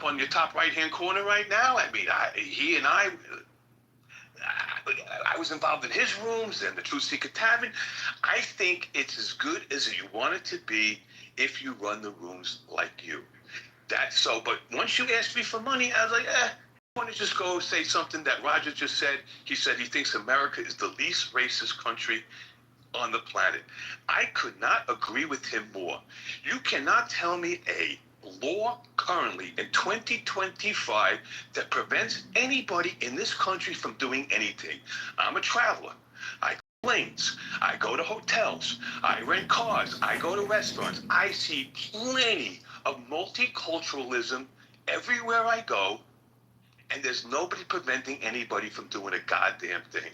up on your top right-hand corner right now. I mean, I was involved in his rooms and the Truth Seeker Tavern. I think it's as good as you want it to be if you run the rooms like you. But once you asked me for money, I was like, I want to just go say something that Roger just said. He said he thinks America is the least racist country on the planet. I could not agree with him more. You cannot tell me a law currently in 2025 that prevents anybody in this country from doing anything. I'm a traveler. I go to planes. I go to hotels. I rent cars. I go to restaurants. I see plenty of multiculturalism everywhere I go, and there's nobody preventing anybody from doing a goddamn thing.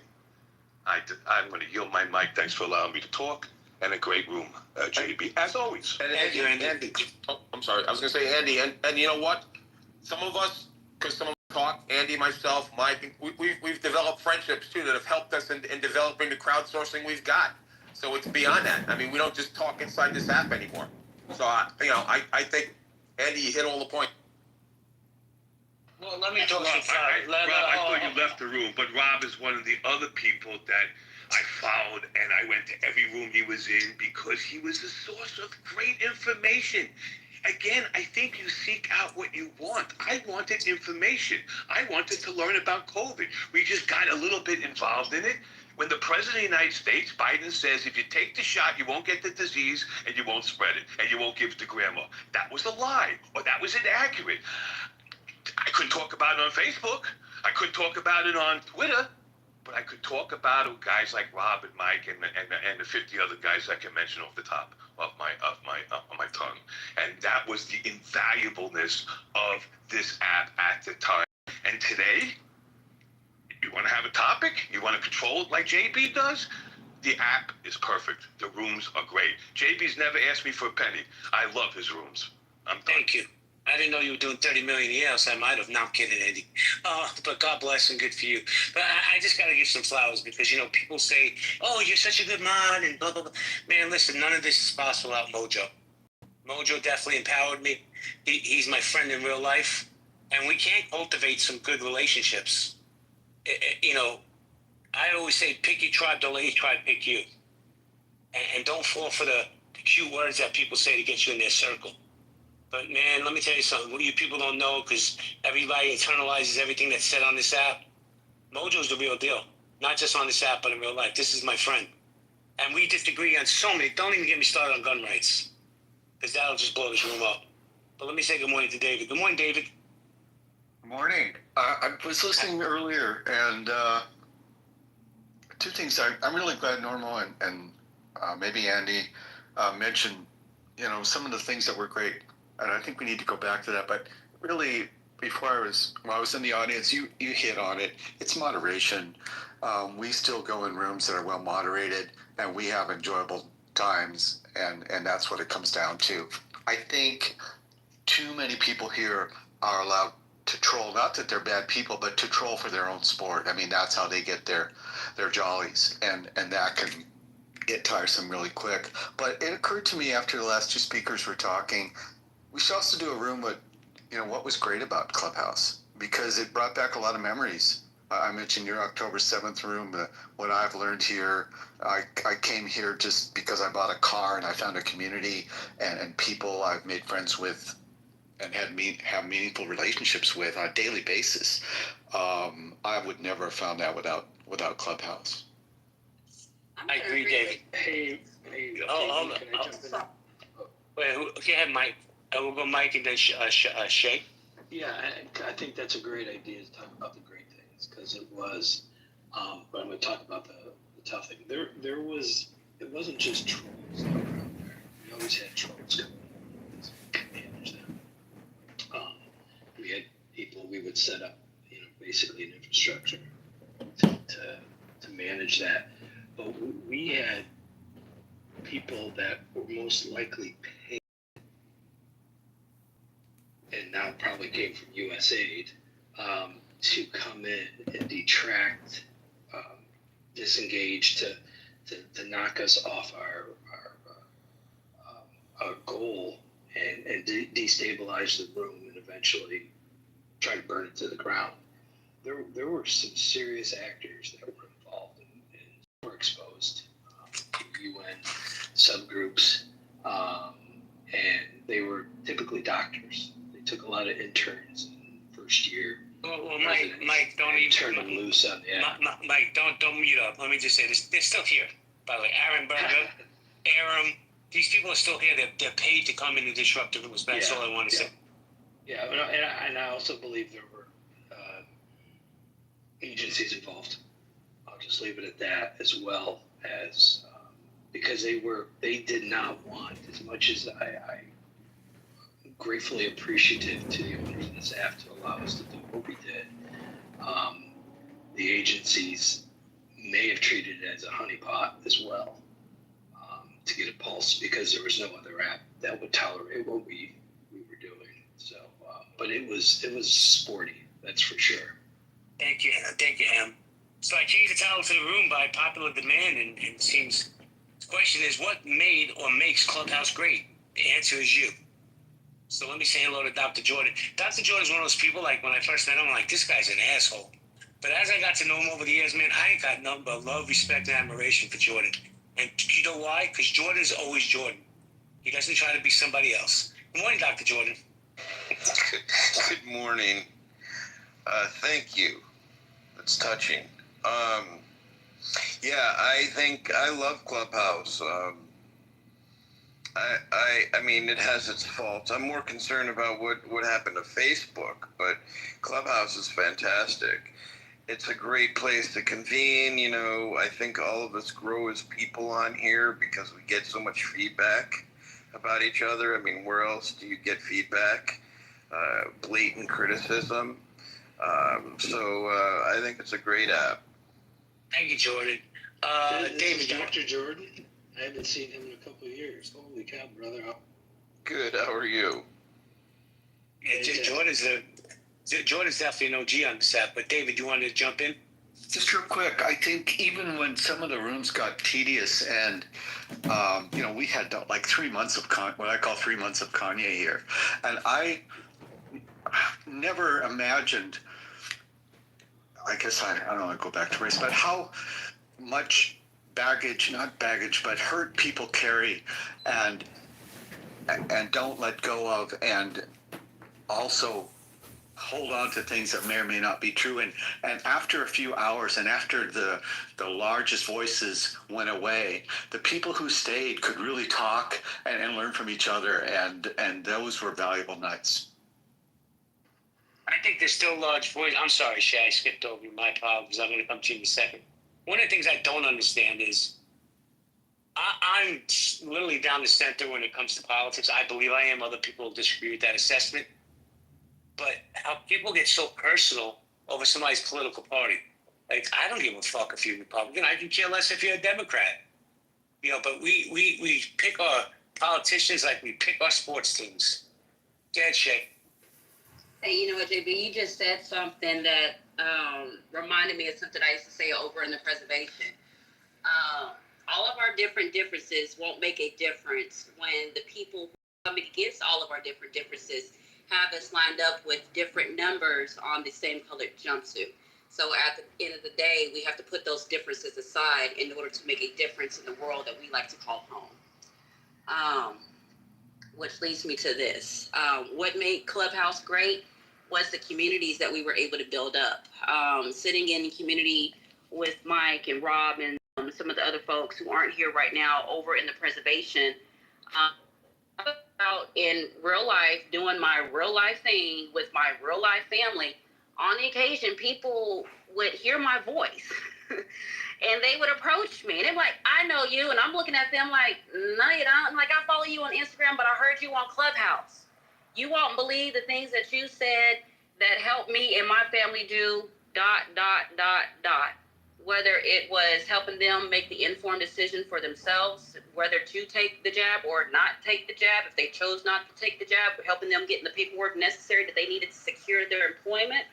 I'm going to yield my mic. Thanks for allowing me to talk. And a great room, JB, as always. And Andy. Oh, I'm sorry. I was going to say Andy. And you know what? Some of us, because some of us talk, Andy, myself, Mike, we've developed friendships, too, that have helped us in developing the crowdsourcing we've got. So it's beyond that. I mean, we don't just talk inside this app anymore. So, I think, Andy, you hit all the points. Well, let me talk to Rob, I thought you left the room, but Rob is one of the other people that I followed, and I went to every room he was in because he was a source of great information. Again, I think you seek out what you want. I wanted information. I wanted to learn about COVID. We just got a little bit involved in it. When the President of the United States, Biden, says if you take the shot, you won't get the disease and you won't spread it and you won't give it to grandma. That was a lie, or that was inaccurate. I couldn't talk about it on Facebook. I couldn't talk about it on Twitter. But I could talk about it with guys like Rob and Mike and the 50 other guys I can mention off the top of my tongue. And that was the invaluableness of this app at the time. And today, you want to have a topic? You want to control it like JB does? The app is perfect. The rooms are great. JB's never asked me for a penny. I love his rooms. I'm done. Thank you. I didn't know you were doing 30 million a year, so I might have. No, I'm kidding, Andy. But God bless and good for you. But I just got to give some flowers because, people say, oh, you're such a good mod and blah, blah, blah. Man, listen, none of this is possible without Mojo. Mojo definitely empowered me. He's my friend in real life. And we can't cultivate some good relationships. I always say, pick your tribe, don't let your tribe pick you. And don't fall for the cute words that people say to get you in their circle. But, man, let me tell you something. What you people don't know, because everybody internalizes everything that's said on this app. Mojo's the real deal. Not just on this app, but in real life. This is my friend. And we disagree on so many. Don't even get me started on gun rights, because that'll just blow this room up. But let me say good morning to David. Good morning, David. Good morning. I was listening earlier, and two things. I'm really glad Normo and maybe Andy mentioned, some of the things that were great. And I think we need to go back to that. But really, when I was in the audience, you hit on it. It's moderation. We still go in rooms that are well moderated, and we have enjoyable times, and that's what it comes down to. I think too many people here are allowed to troll. Not that they're bad people, but to troll for their own sport. I mean, that's how they get their jollies, and that can get tiresome really quick. But it occurred to me after the last two speakers were talking, we should also do a room with, what was great about Clubhouse, because it brought back a lot of memories. I mentioned your October 7th room, what I've learned here. I came here just because I bought a car and I found a community and people I've made friends with and have meaningful relationships with on a daily basis. I would never have found that without Clubhouse. I agree, David. Hey. Hold on. Wait, okay, have Mike. We'll go Mike and then Shay. Yeah, I think that's a great idea to talk about the great things, because it was, but I'm going to talk about the tough thing. It wasn't just trolls that were out there. We always had trolls coming in, manage them. We had people, we would set up, basically an infrastructure to manage that. But we had people that were most likely paid, and now probably came from USAID, to come in and detract, disengage, to knock us off our goal and destabilize the room and eventually try to burn it to the ground. There were some serious actors that were involved and were exposed to UN subgroups, and they were typically doctors. They took a lot of interns in first year. Well, Mike, don't even turn them loose on Mike, don't mute up. Let me just say this: they're still here. By the way, Aaron Berger, Aram, these people are still here. They're paid to come in and disrupt the rules. That's all I want to say. Yeah, and I also believe there were agencies involved. I'll just leave it at that, as well as because they did not want, as much as I'm gratefully appreciative to the owners of this app to allow us to do what we did. The agencies may have treated it as a honeypot as well, to get a pulse, because there was no other app that would tolerate what we were doing. So, but it was sporty, that's for sure. Thank you, Em. So I changed the title to the room by popular demand, and it seems the question is, what made or makes Clubhouse great? The answer is you. So let me say hello to Dr. Jordan. Dr. Jordan's one of those people, like when I first met him, I'm like, this guy's an asshole. But as I got to know him over the years, man, I ain't got nothing but love, respect, and admiration for Jordan. And you know why? Because Jordan's always Jordan. He doesn't try to be somebody else. Good morning, Dr. Jordan. Good morning. Thank you. That's touching. Yeah, I think I love Clubhouse. I mean, it has its faults. I'm more concerned about what happened to Facebook, but Clubhouse is fantastic. It's a great place to convene. You know, I think all of us grow as people on here because we get so much feedback about each other. I mean, where else do you get feedback? Blatant criticism. So I think it's a great app. Thank you, Jordan. David, Dr. Jordan? I haven't seen him in a couple of years. Holy cow, brother. Good. How are you? Yeah, Jordan's definitely an OG on this app. But David, you wanted to jump in? Just real quick, I think even when some of the rooms got tedious and, we had like 3 months of what I call 3 months of Kanye here. And I never imagined, I guess I don't want to go back to race, but how much not baggage, but hurt people carry and don't let go of, and also hold on to things that may or may not be true. And after a few hours, and after the largest voices went away, the people who stayed could really talk and learn from each other, and those were valuable nights. I think there's still large voices. I'm sorry, Shay, I skipped over you. My apologies. I'm going to come to you in a second. One of the things I don't understand is I'm literally down the center when it comes to politics. I believe I am. Other people disagree with that assessment. But how people get so personal over somebody's political party. Like, I don't give a fuck if you're Republican. I can care less if you're a Democrat. But we pick our politicians like we pick our sports teams. Go ahead, Shay. Hey, you know what, JB? You just said something that reminded me of something I used to say over in the preservation. All of our different differences won't make a difference when the people coming against all of our different differences have us lined up with different numbers on the same colored jumpsuit. So at the end of the day, we have to put those differences aside in order to make a difference in the world that we like to call home. Which leads me to this. What made Clubhouse great was the communities that we were able to build up. Sitting in community with Mike and Rob and some of the other folks who aren't here right now over in the preservation, out in real life, doing my real life thing with my real life family. On the occasion, people would hear my voice and they would approach me and they're like, I know you. And I'm looking at them like, no, you don't. I'm like, I follow you on Instagram, but I heard you on Clubhouse. You won't believe the things that you said that helped me and my family do ... Whether it was helping them make the informed decision for themselves, whether to take the jab or not take the jab, if they chose not to take the jab, helping them get in the paperwork necessary that they needed to secure their employment,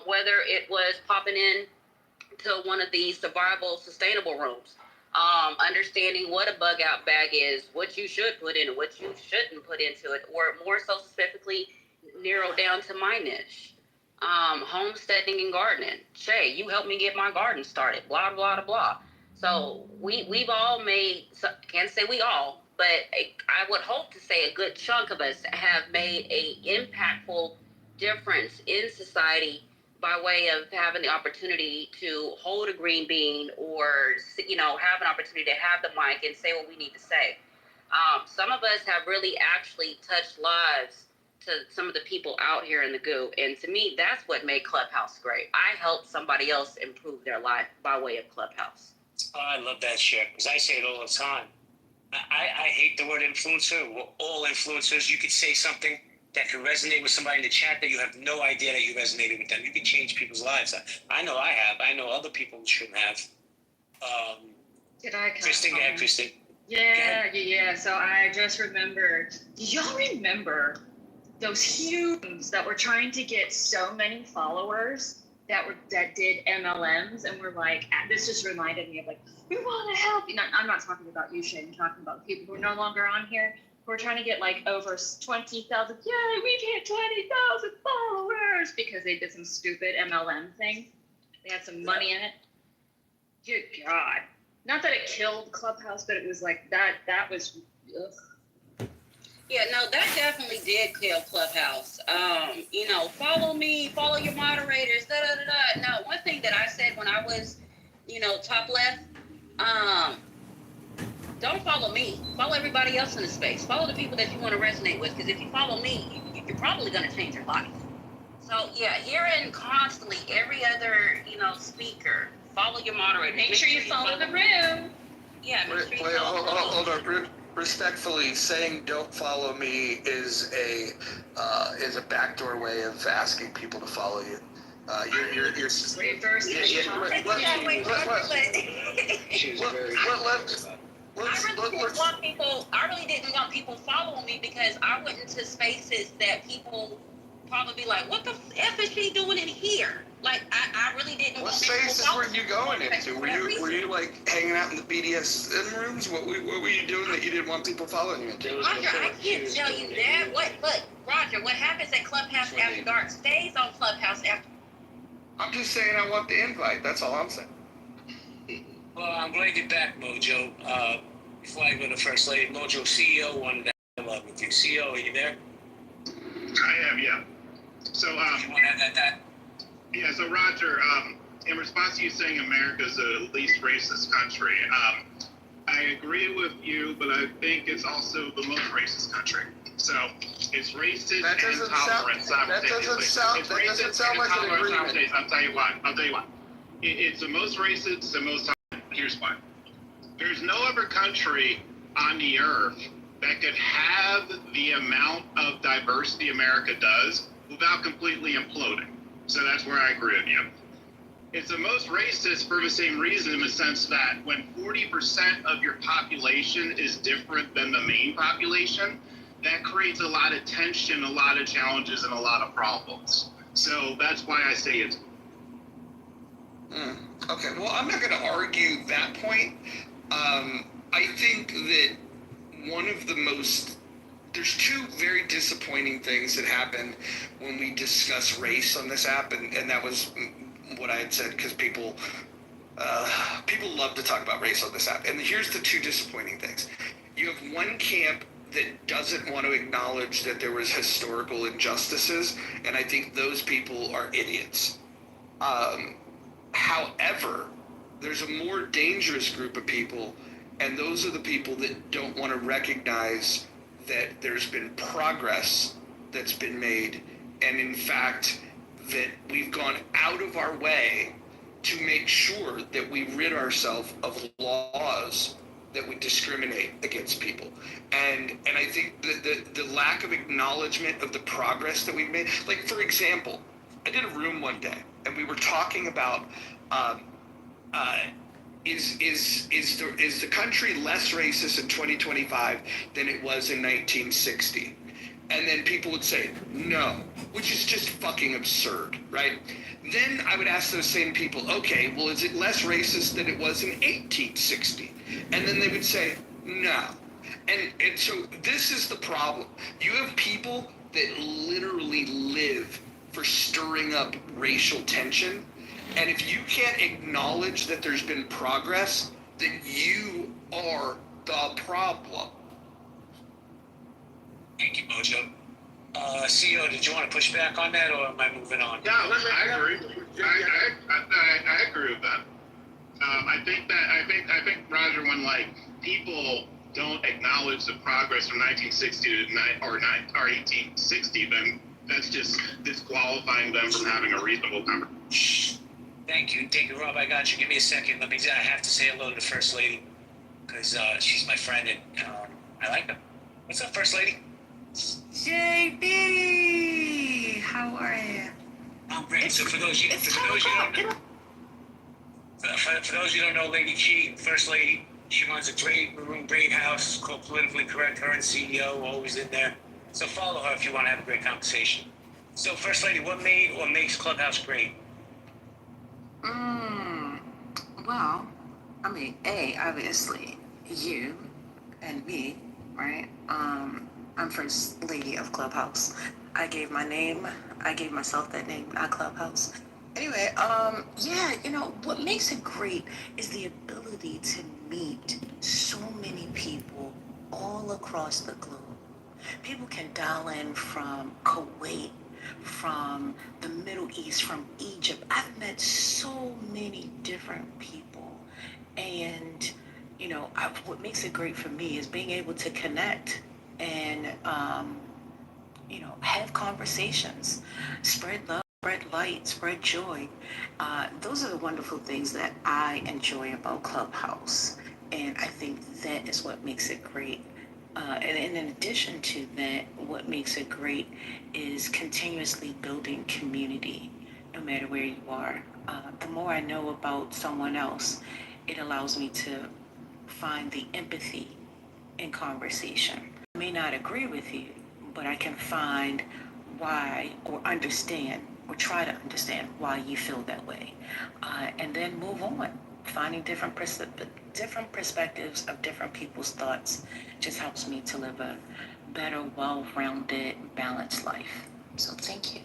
whether it was popping in to one of these survival sustainable rooms, understanding what a bug out bag is, what you should put in and what you shouldn't put into it, or more so specifically, narrow down to my niche. Homesteading and gardening. Shay, you helped me get my garden started. Blah blah blah blah. So we've all made. Can't say we all, but I would hope to say a good chunk of us have made a impactful difference in society by way of having the opportunity to hold a green bean, or have an opportunity to have the mic and say what we need to say. Some of us have really actually touched lives to some of the people out here in the goo, and to me, that's what made Clubhouse great. I helped somebody else improve their life by way of Clubhouse. Oh, I love that shit, because I say it all the time. I hate the word influencer. We're all influencers. You could say something that could resonate with somebody in the chat that you have no idea that you resonated with them. You could change people's lives. I know I have. I know other people shouldn't have. Did I come? Kristen, yeah, Kristen. Yeah. So I just remembered. Do y'all remember those humans that were trying to get so many followers that did MLMs, and were like, this just reminded me of like, we want to help you. I'm not talking about you, Shane. I'm talking about people who are no longer on here. We're trying to get like over 20,000. Yay, we've hit 20,000 followers because they did some stupid MLM thing. They had some money in it. Good God. Not that it killed Clubhouse, but it was like that was, ugh. Yeah, no, that definitely did kill Clubhouse. Follow me, follow your moderators, da da da da. No, one thing that I said when I was, top left, don't follow me. Follow everybody else in the space. Follow the people that you want to resonate with, because if you follow me, you're probably going to change your life. So yeah, hearing constantly every other, speaker, follow your moderator. Make sure you follow the room. Yeah, make sure you Wait, follow hold on. Respectfully, saying "don't follow me" is a backdoor way of asking people to follow you. You're Reverse I really didn't want people following me, because I went into spaces that people probably be like, what the F is she doing in here? Like, I really didn't What want people spaces were you going into? Were you like hanging out in the BDSM rooms? What were you doing that you didn't want people following you into? Roger, I can't tell you that. Look, Roger, what happens at Clubhouse After Dark stays on Clubhouse After. I'm just saying I want the invite. That's all I'm saying. Well, I'm glad you're back, Mojo. Before I go to First Lady, Mojo, CEO wanted to have love with you. CEO, are you there? I am, yeah. So, you want to add that? Yeah, so Roger, in response to you saying America's the least racist country, I agree with you, but I think it's also the most racist country. So it's racist and intolerant simultaneously. That doesn't sound like an agreement. I'll tell you why. It's the most racist, it's the most tolerant. Here's why. There's no other country on the earth that could have the amount of diversity America does without completely imploding. So that's where I agree with you. It's the most racist for the same reason, in the sense that when 40% of your population is different than the main population, that creates a lot of tension, a lot of challenges, and a lot of problems. So that's why I say it's. Okay, well, I'm not going to argue that point. I think that there's two very disappointing things that happen when we discuss race on this app, and that was what I had said, because people love to talk about race on this app. And here's the two disappointing things. You have one camp that doesn't want to acknowledge that there was historical injustices, and I think those people are idiots. However, there's a more dangerous group of people, and those are the people that don't want to recognize that there's been progress that's been made, and in fact, that we've gone out of our way to make sure that we rid ourselves of laws that would discriminate against people. And I think the lack of acknowledgement of the progress that we've made, like, for example, I did a room one day, and we were talking about is the country less racist in 2025 than it was in 1960? And then people would say no, which is just fucking absurd, right? Then I would ask those same people, okay, well, is it less racist than it was in 1860? And then they would say no. And so this is the problem. You have people that literally live for stirring up racial tension. And if you can't acknowledge that there's been progress, then you are the problem. Thank you, Mojo. CEO, did you want to push back on that, or am I moving on? Yeah, I agree. I agree with that. I think Roger, when like people don't acknowledge the progress from 1960 to 1860, then that's just disqualifying them from having a reasonable conversation. Thank you, Rob. I got you. Give me a second. I have to say hello to the First Lady because she's my friend and I like her. What's up, First Lady? JB, how are you? I'm great. So for those you don't know, Lady G, First Lady, she runs a great house called Politically Correct. Her and CEO always in there. So follow her if you want to have a great conversation. So First Lady, what made or makes Clubhouse great? Well, I mean, obviously, you and me, right? I'm First Lady of Clubhouse. I gave myself that name, not Clubhouse. Anyway, what makes it great is the ability to meet so many people all across the globe. People can dial in from Kuwait, from the Middle East, from Egypt. I've met so many different people. And, what makes it great for me is being able to connect and, have conversations, spread love, spread light, spread joy. Those are the wonderful things that I enjoy about Clubhouse. And I think that is what makes it great. And in addition to that, what makes it great is continuously building community, no matter where you are. The more I know about someone else, it allows me to find the empathy in conversation. I may not agree with you, but I can find why or understand or try to understand why you feel that way. And then move on. Finding different perspectives of different people's thoughts just helps me to live a better, well-rounded, balanced life. So thank you.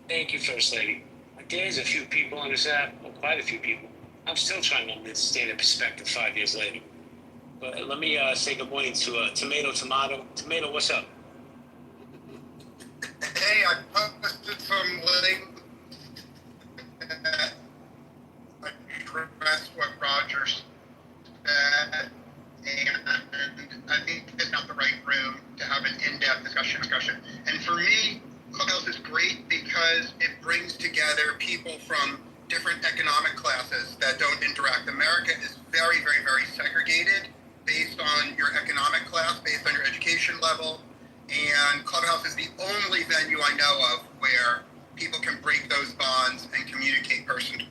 Thank you, First Lady. There's a few people on this app, well, quite a few people. I'm still trying to understand the perspective 5 years later. But let me say good morning to Tomato. Tomato, what's up? Hey, I posted some links that address what Roger said, and I think it's not the right room to have an in-depth discussion. And for me, Clubhouse is great because it brings together people from different economic classes that don't interact. America is very, very, very segregated based on your economic class, based on your education level. And Clubhouse is the only venue I know of where people can break those bonds and communicate personally.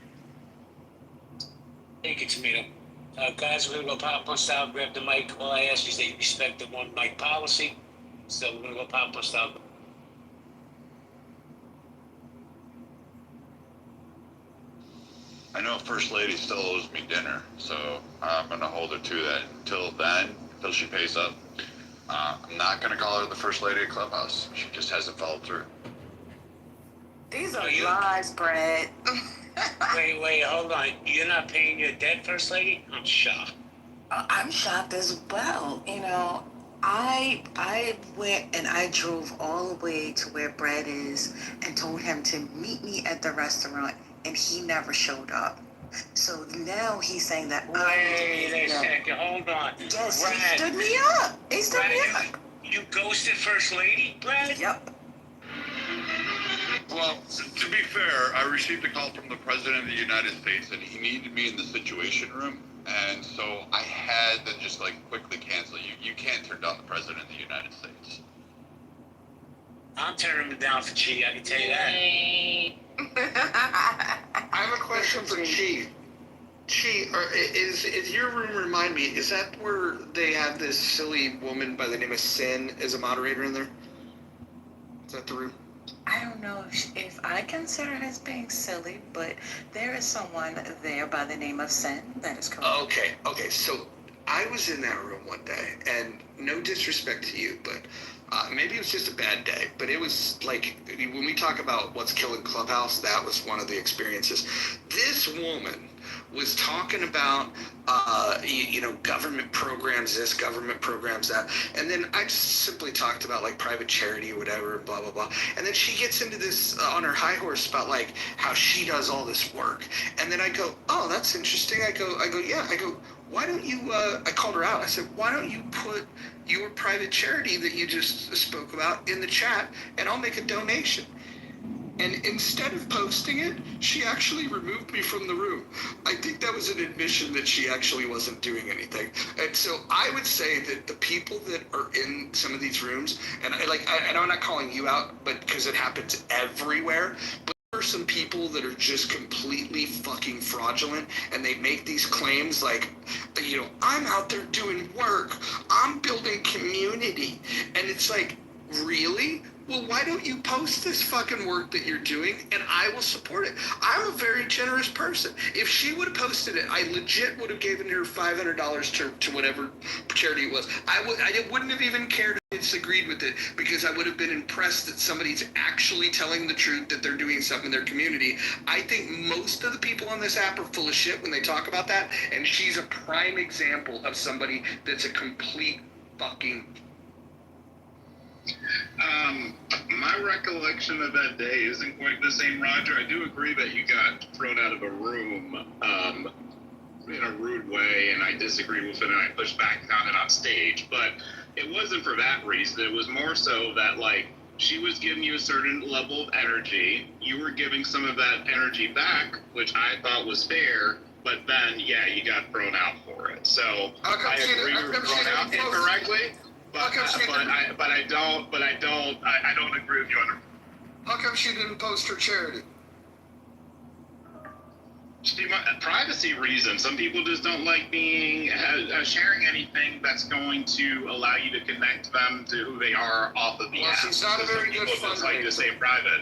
Thank you, Tomato. Guys, we're going to go popcorn style, grab the mic. All I ask is that you respect the one mic policy. So we're going to go popcorn style. I know First Lady still owes me dinner, so I'm going to hold her to that until she pays up. I'm not going to call her the First Lady of Clubhouse. She just hasn't followed through. These are lies, Brad. Wait, hold on. You're not paying your debt, First Lady? I'm shocked. I'm shocked as well. I went and I drove all the way to where Brad is and told him to meet me at the restaurant, and he never showed up. So now he's saying that. Wait a second, hold on. Yes, Brad, he stood me up. He stood me up. You ghosted First Lady, Brad? Yep. Well, to be fair, I received a call from the President of the United States, and he needed me in the Situation Room, and so I had to just quickly cancel. You can't turn down the President of the United States. I'm turning him down for Chi, I can tell you that. I have a question for Chi. Chi, is your room, remind me, is that where they have this silly woman by the name of Sin as a moderator in there? Is that the room? I don't know if I consider it as being silly, but there is someone there by the name of Sin. That is correct. Okay. So I was in that room one day, and no disrespect to you, but Maybe it was just a bad day, but it was like, when we talk about what's killing Clubhouse, that was one of the experiences. This woman was talking about, government programs this, government programs that. And then I just simply talked about like private charity or whatever, blah, blah, blah. And then she gets into this on her high horse about like how she does all this work. And then I go, oh, that's interesting. I go, yeah. I go, why don't you, I called her out. I said, why don't you put your private charity that you just spoke about in the chat and I'll make a donation. And instead of posting it, she actually removed me from the room. I think that was an admission that she actually wasn't doing anything. And so I would say that the people that are in some of these rooms, and I'm not calling you out, but because it happens everywhere, but there are some people that are just completely fucking fraudulent, and they make these claims like, I'm out there doing work, I'm building community, and it's like, really? Well, why don't you post this fucking work that you're doing and I will support it? I'm a very generous person. If she would have posted it, I legit would have given her $500 to whatever charity it was. I wouldn't have even cared if disagreed with it, because I would have been impressed that somebody's actually telling the truth, that they're doing something in their community. I think most of the people on this app are full of shit when they talk about that, and she's a prime example of somebody that's a complete fucking... My recollection of that day isn't quite the same, Roger. I do agree that you got thrown out of a room in a rude way, and I disagreed with it, and I pushed back on it on stage. But it wasn't for that reason. It was more so that, like, she was giving you a certain level of energy. You were giving some of that energy back, which I thought was fair. But then, yeah, you got thrown out for it. So I agree you were thrown out incorrectly. But I don't agree with you on it. How come she didn't post her charity? Privacy reasons. Some people just don't like being sharing anything that's going to allow you to connect them to who they are off of the app. She's not a very good fundraiser. Just like to stay private.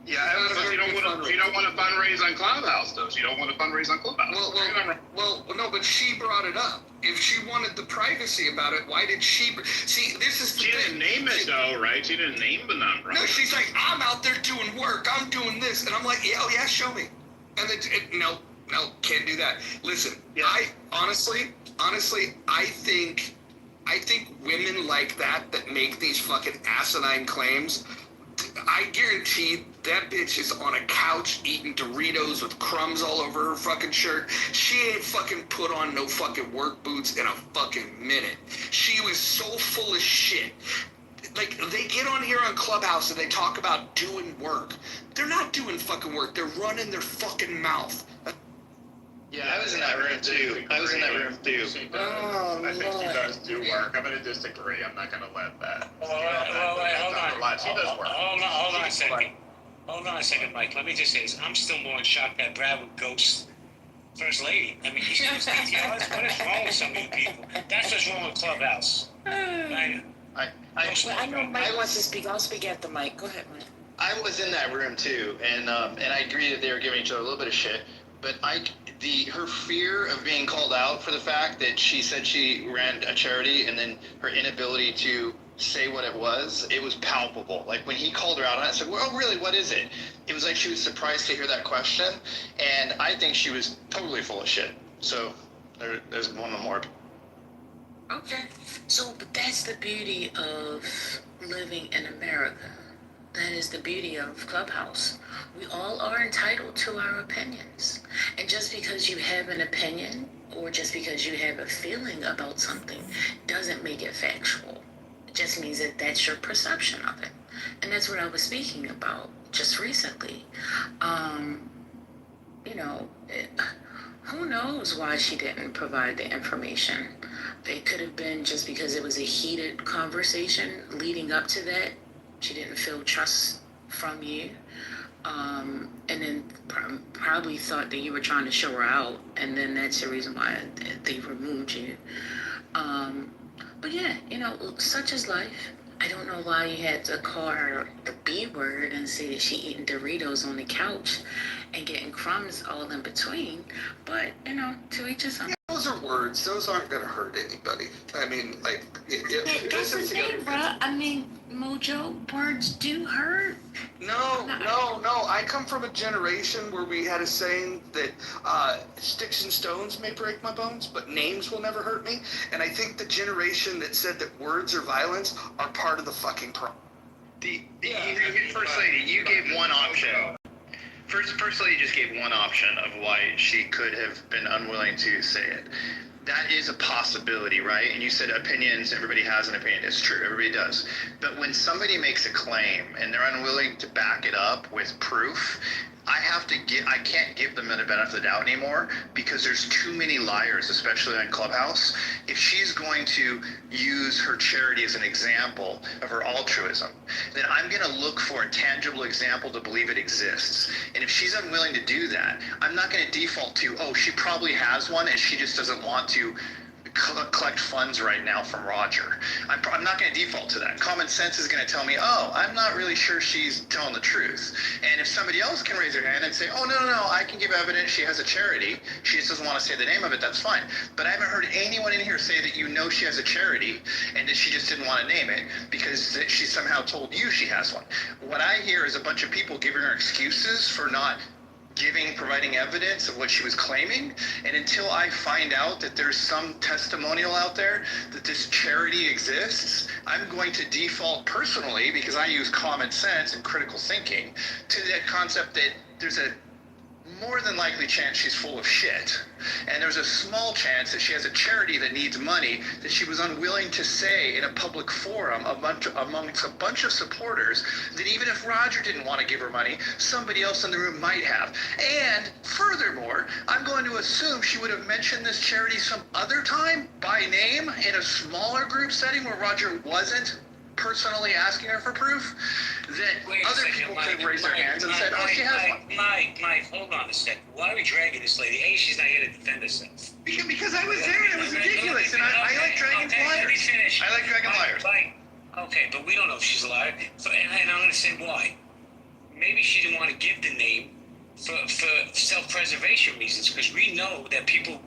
Yeah, you don't want to fundraise on Clubhouse, though. You don't want to fundraise on Clubhouse. Well, no, but she brought it up. If she wanted the privacy about it, why did she... See, this is the thing. She didn't name it, though, right? She didn't name the nonprofit. No, she's like, I'm out there doing work. I'm doing this. And I'm like, yeah, show me. And then, no, can't do that. Listen, yeah. I honestly, I think women like that make these fucking asinine claims, I guarantee that bitch is on a couch eating Doritos with crumbs all over her fucking shirt. She ain't fucking put on no fucking work boots in a fucking minute. She was so full of shit. Like, they get on here on Clubhouse and they talk about doing work. They're not doing fucking work. They're running their fucking mouth. Yeah, I was in that room too. I think she does do work. I'm going to disagree. I'm not going to let that. Hold on. She does work. Hold on a second. Hold on a second, Mike. Let me just say this. I'm still more in shock that Brad would ghost First Lady. I mean, he's just PTRs. What is wrong with some of you people? That's what's wrong with Clubhouse. Right? I know Mike wants to speak. I'll speak after Mike. Go ahead, Mike. I was in that room too, and I agree that they were giving each other a little bit of shit. But her fear of being called out for the fact that she said she ran a charity, and then her inability to say what it was palpable. Like when he called her out on it, I said, well, really, what is it? It was like she was surprised to hear that question, and I think she was totally full of shit. So there's one more. Okay. So, but that's the beauty of living in America. That is the beauty of Clubhouse. We all are entitled to our opinions. And just because you have an opinion or just because you have a feeling about something doesn't make it factual. It just means that that's your perception of it. And that's what I was speaking about just recently. Who knows why she didn't provide the information? It could have been just because it was a heated conversation leading up to that. She didn't feel trust from you. And then probably thought that you were trying to show her out. And then that's the reason why they removed you. But yeah, such is life. I don't know why you had to call her the B word and say that she eating Doritos on the couch and getting crumbs all in between. But, to each his own. Those are words. Those aren't going to hurt anybody. I mean, like, That's the thing, bro. I mean, Mojo, words do hurt. No. I come from a generation where we had a saying that sticks and stones may break my bones, but names will never hurt me. And I think the generation that said that words are violence are part of the fucking problem. First Lady, you gave one option. First Lady just gave one option of why she could have been unwilling to say it. That is a possibility, right? And you said opinions, everybody has an opinion. It's true, everybody does. But when somebody makes a claim and they're unwilling to back it up with proof, I can't give them the benefit of the doubt anymore because there's too many liars, especially on Clubhouse. If she's going to use her charity as an example of her altruism, then I'm going to look for a tangible example to believe it exists. And if she's unwilling to do that, I'm not going to default to, oh, she probably has one and she just doesn't want to collect funds right now from Roger. I'm not going to default to that. Common sense is going to tell me, oh, I'm not really sure she's telling the truth. And if somebody else can raise their hand and say, oh, no, I can give evidence she has a charity, she just doesn't want to say the name of it, that's fine. But I haven't heard anyone in here say that she has a charity and that she just didn't want to name it because she somehow told you she has one. What I hear is a bunch of people giving her excuses for not providing evidence of what she was claiming. And until I find out that there's some testimonial out there that this charity exists, I'm going to default personally, because I use common sense and critical thinking, to that concept that there's a more than likely chance she's full of shit. And there's a small chance that she has a charity that needs money that she was unwilling to say in a public forum amongst a bunch of supporters, that even if Roger didn't want to give her money, somebody else in the room might have. And furthermore, I'm going to assume she would have mentioned this charity some other time by name in a smaller group setting where Roger wasn't personally asking her for proof, that other people could have raised their hands and said, oh, she has one. Mike, hold on a second. Why are we dragging this lady? A, she's not here to defend herself. Because I was there and it was ridiculous, and I like dragging liars. I like dragging liars. Okay, but we don't know if she's a liar. And I'm going to say why. Maybe she didn't want to give the name for self-preservation reasons, because we know that people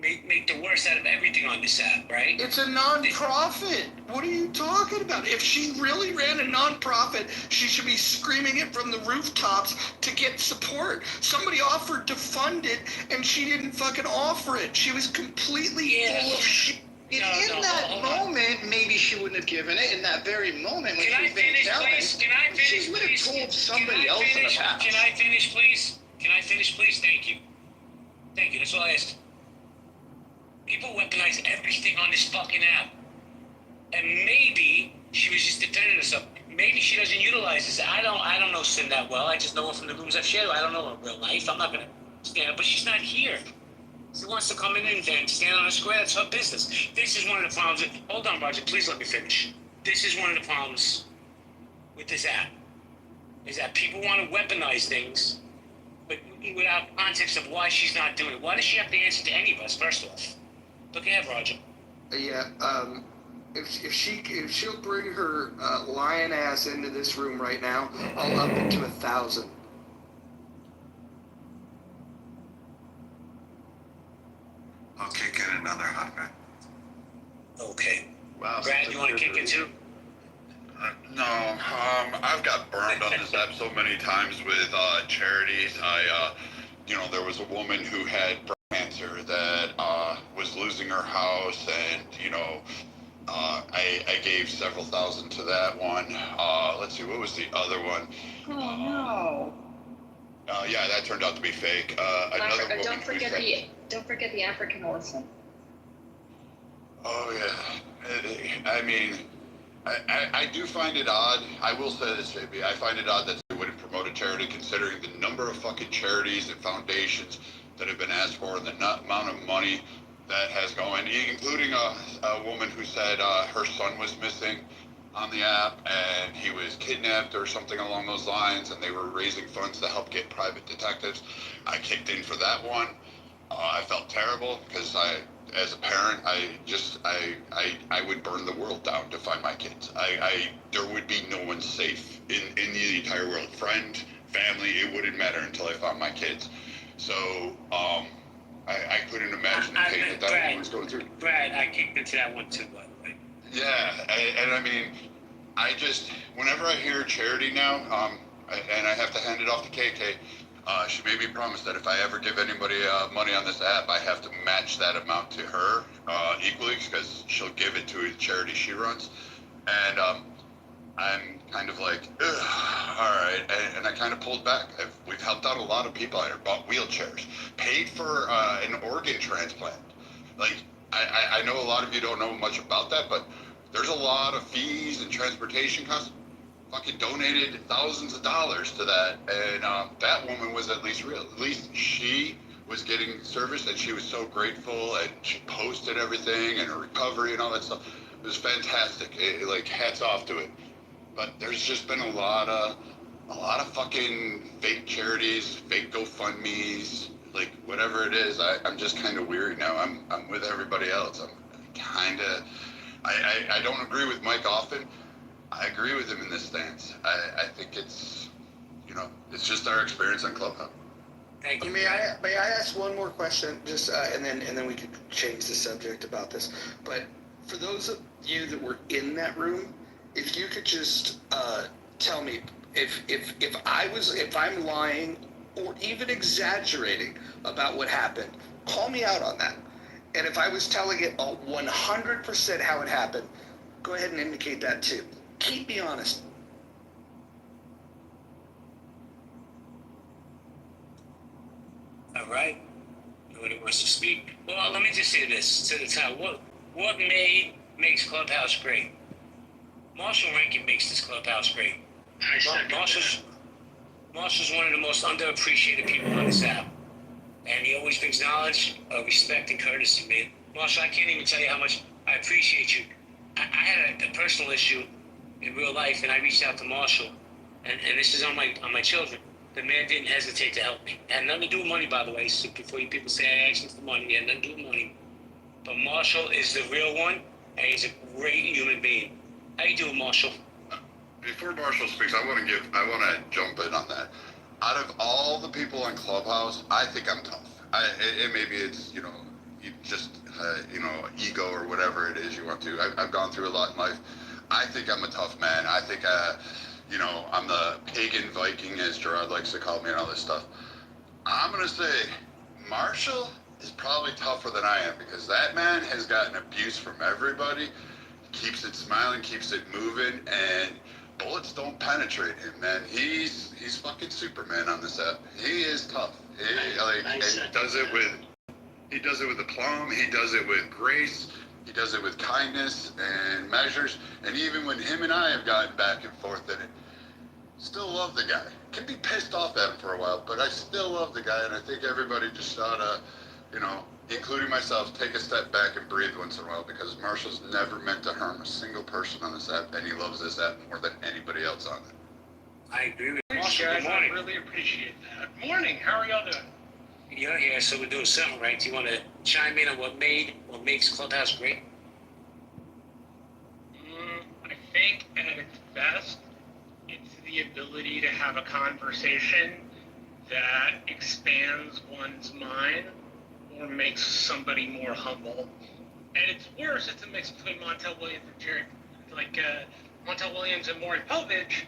make the worst out of everything on this app, right? It's a non-profit. What are you talking about? If she really ran a non-profit, she should be screaming it from the rooftops to get support. Somebody offered to fund it, and she didn't fucking offer it. She was completely full of shit. In that moment, maybe she wouldn't have given it. In that very moment when she was being challenged, she would have told somebody else in the past. Can I finish, please? Thank you. That's all I asked. People weaponize everything on this fucking app. And maybe she was just defending herself. Maybe she doesn't utilize this. I don't know Sin that well. I just know her from the rooms I've shared. I don't know her in real life. I'm not going to stand up, but she's not here. She wants to come in and stand on a square. That's her business. This is one of the problems. Hold on, Roger. Please let me finish. This is one of the problems with this app, is that people want to weaponize things, but without context of why she's not doing it. Why does she have to answer to any of us, first off? Look ahead, Roger. Yeah, if she'll bring her lion ass into this room right now, I'll up it to 1,000. I'll kick in another 100. Okay. Wow. Brad, you want to kick it too? No, I've got burned on this app so many times with charities. There was a woman who had cancer that was losing her house, and I gave several thousand to that one. Let's see, what was the other one? Oh no. Yeah, that turned out to be fake. Another woman Don't forget the African orphan. Oh yeah, I mean, I do find it odd. I will say this, JB. I find it odd that they wouldn't promote a charity, considering the number of fucking charities and foundations that have been asked for, and the amount of money that has gone, including a woman who said her son was missing on the app and he was kidnapped or something along those lines, and they were raising funds to help get private detectives. I kicked in for that one. I felt terrible because as a parent, I would burn the world down to find my kids. There would be no one safe in the entire world. Friend, family, it wouldn't matter until I found my kids. So, I couldn't imagine the pain that Brad, woman was going through. Brad, I kicked into that one too, by the way. Yeah, and I mean, I just, whenever I hear charity now, and I have to hand it off to KK, she made me promise that if I ever give anybody money on this app, I have to match that amount to her equally, because she'll give it to a charity she runs. And I'm kind of like, all right, and I kind of pulled back. We've helped out a lot of people. I bought wheelchairs, paid for an organ transplant. Like, I know a lot of you don't know much about that, but there's a lot of fees and transportation costs. Fucking donated thousands of dollars to that, and that woman was at least real. At least she was getting service, and she was so grateful, and she posted everything and her recovery and all that stuff. It was fantastic. Like, hats off to it. But there's just been a lot of fucking fake charities, fake GoFundMes, like whatever it is. I'm just kind of weary now. I'm with everybody else. I'm kind of. I don't agree with Mike often. I agree with him in this stance. I think it's, it's just our experience on Clubhouse. Thank you. May I ask one more question, just and then we could change the subject about this. But for those of you that were in that room, if you could just tell me if I'm lying or even exaggerating about what happened, call me out on that. And if I was telling it 100% how it happened, go ahead and indicate that too. Keep me honest. All right. Nobody wants to speak. Well, let me just say this to the time. What makes Clubhouse great? Marshall Rankin makes this Clubhouse great. Marshall's one of the most underappreciated people on this app. And he always brings knowledge, respect, and courtesy, man. Marshall, I can't even tell you how much I appreciate you. I had a personal issue in real life, and I reached out to Marshall, and this is on my children. The man didn't hesitate to help me. Had nothing to do with money, by the way, so before you people say I asked him for money, it had nothing to do with money. But Marshall is the real one, and he's a great human being. How you doing, Marshall? Before Marshall speaks, I want to jump in on that. Out of all the people on Clubhouse, I think I'm tough. Maybe it's, ego or whatever it is you want to. I've gone through a lot in life. I think I'm a tough man. I think, I'm the pagan Viking, as Gerard likes to call me, and all this stuff. I'm going to say Marshall is probably tougher than I am, because that man has gotten abuse from everybody, keeps it smiling, keeps it moving, and bullets don't penetrate him, man. He's fucking Superman on this app. He is tough. He does it with aplomb. He does it with grace. He does it with kindness and measures. And even when him and I have gotten back and forth in it, still love the guy. Can be pissed off at him for a while, but I still love the guy. And I think everybody just ought to, including myself, take a step back and breathe once in a while, because Marshall's never meant to harm a single person on this app, and he loves this app more than anybody else on it. I agree with Thanks, Marshall. guys. Good morning. I really appreciate that. Morning. How are y'all doing? You're here, so we're doing something right. Do you want to chime in on what makes Clubhouse great? I think at its best, it's the ability to have a conversation that expands one's mind or makes somebody more humble. At its worst, it's a mix between Montel Williams and Jared, Montel Williams and Maury Povich,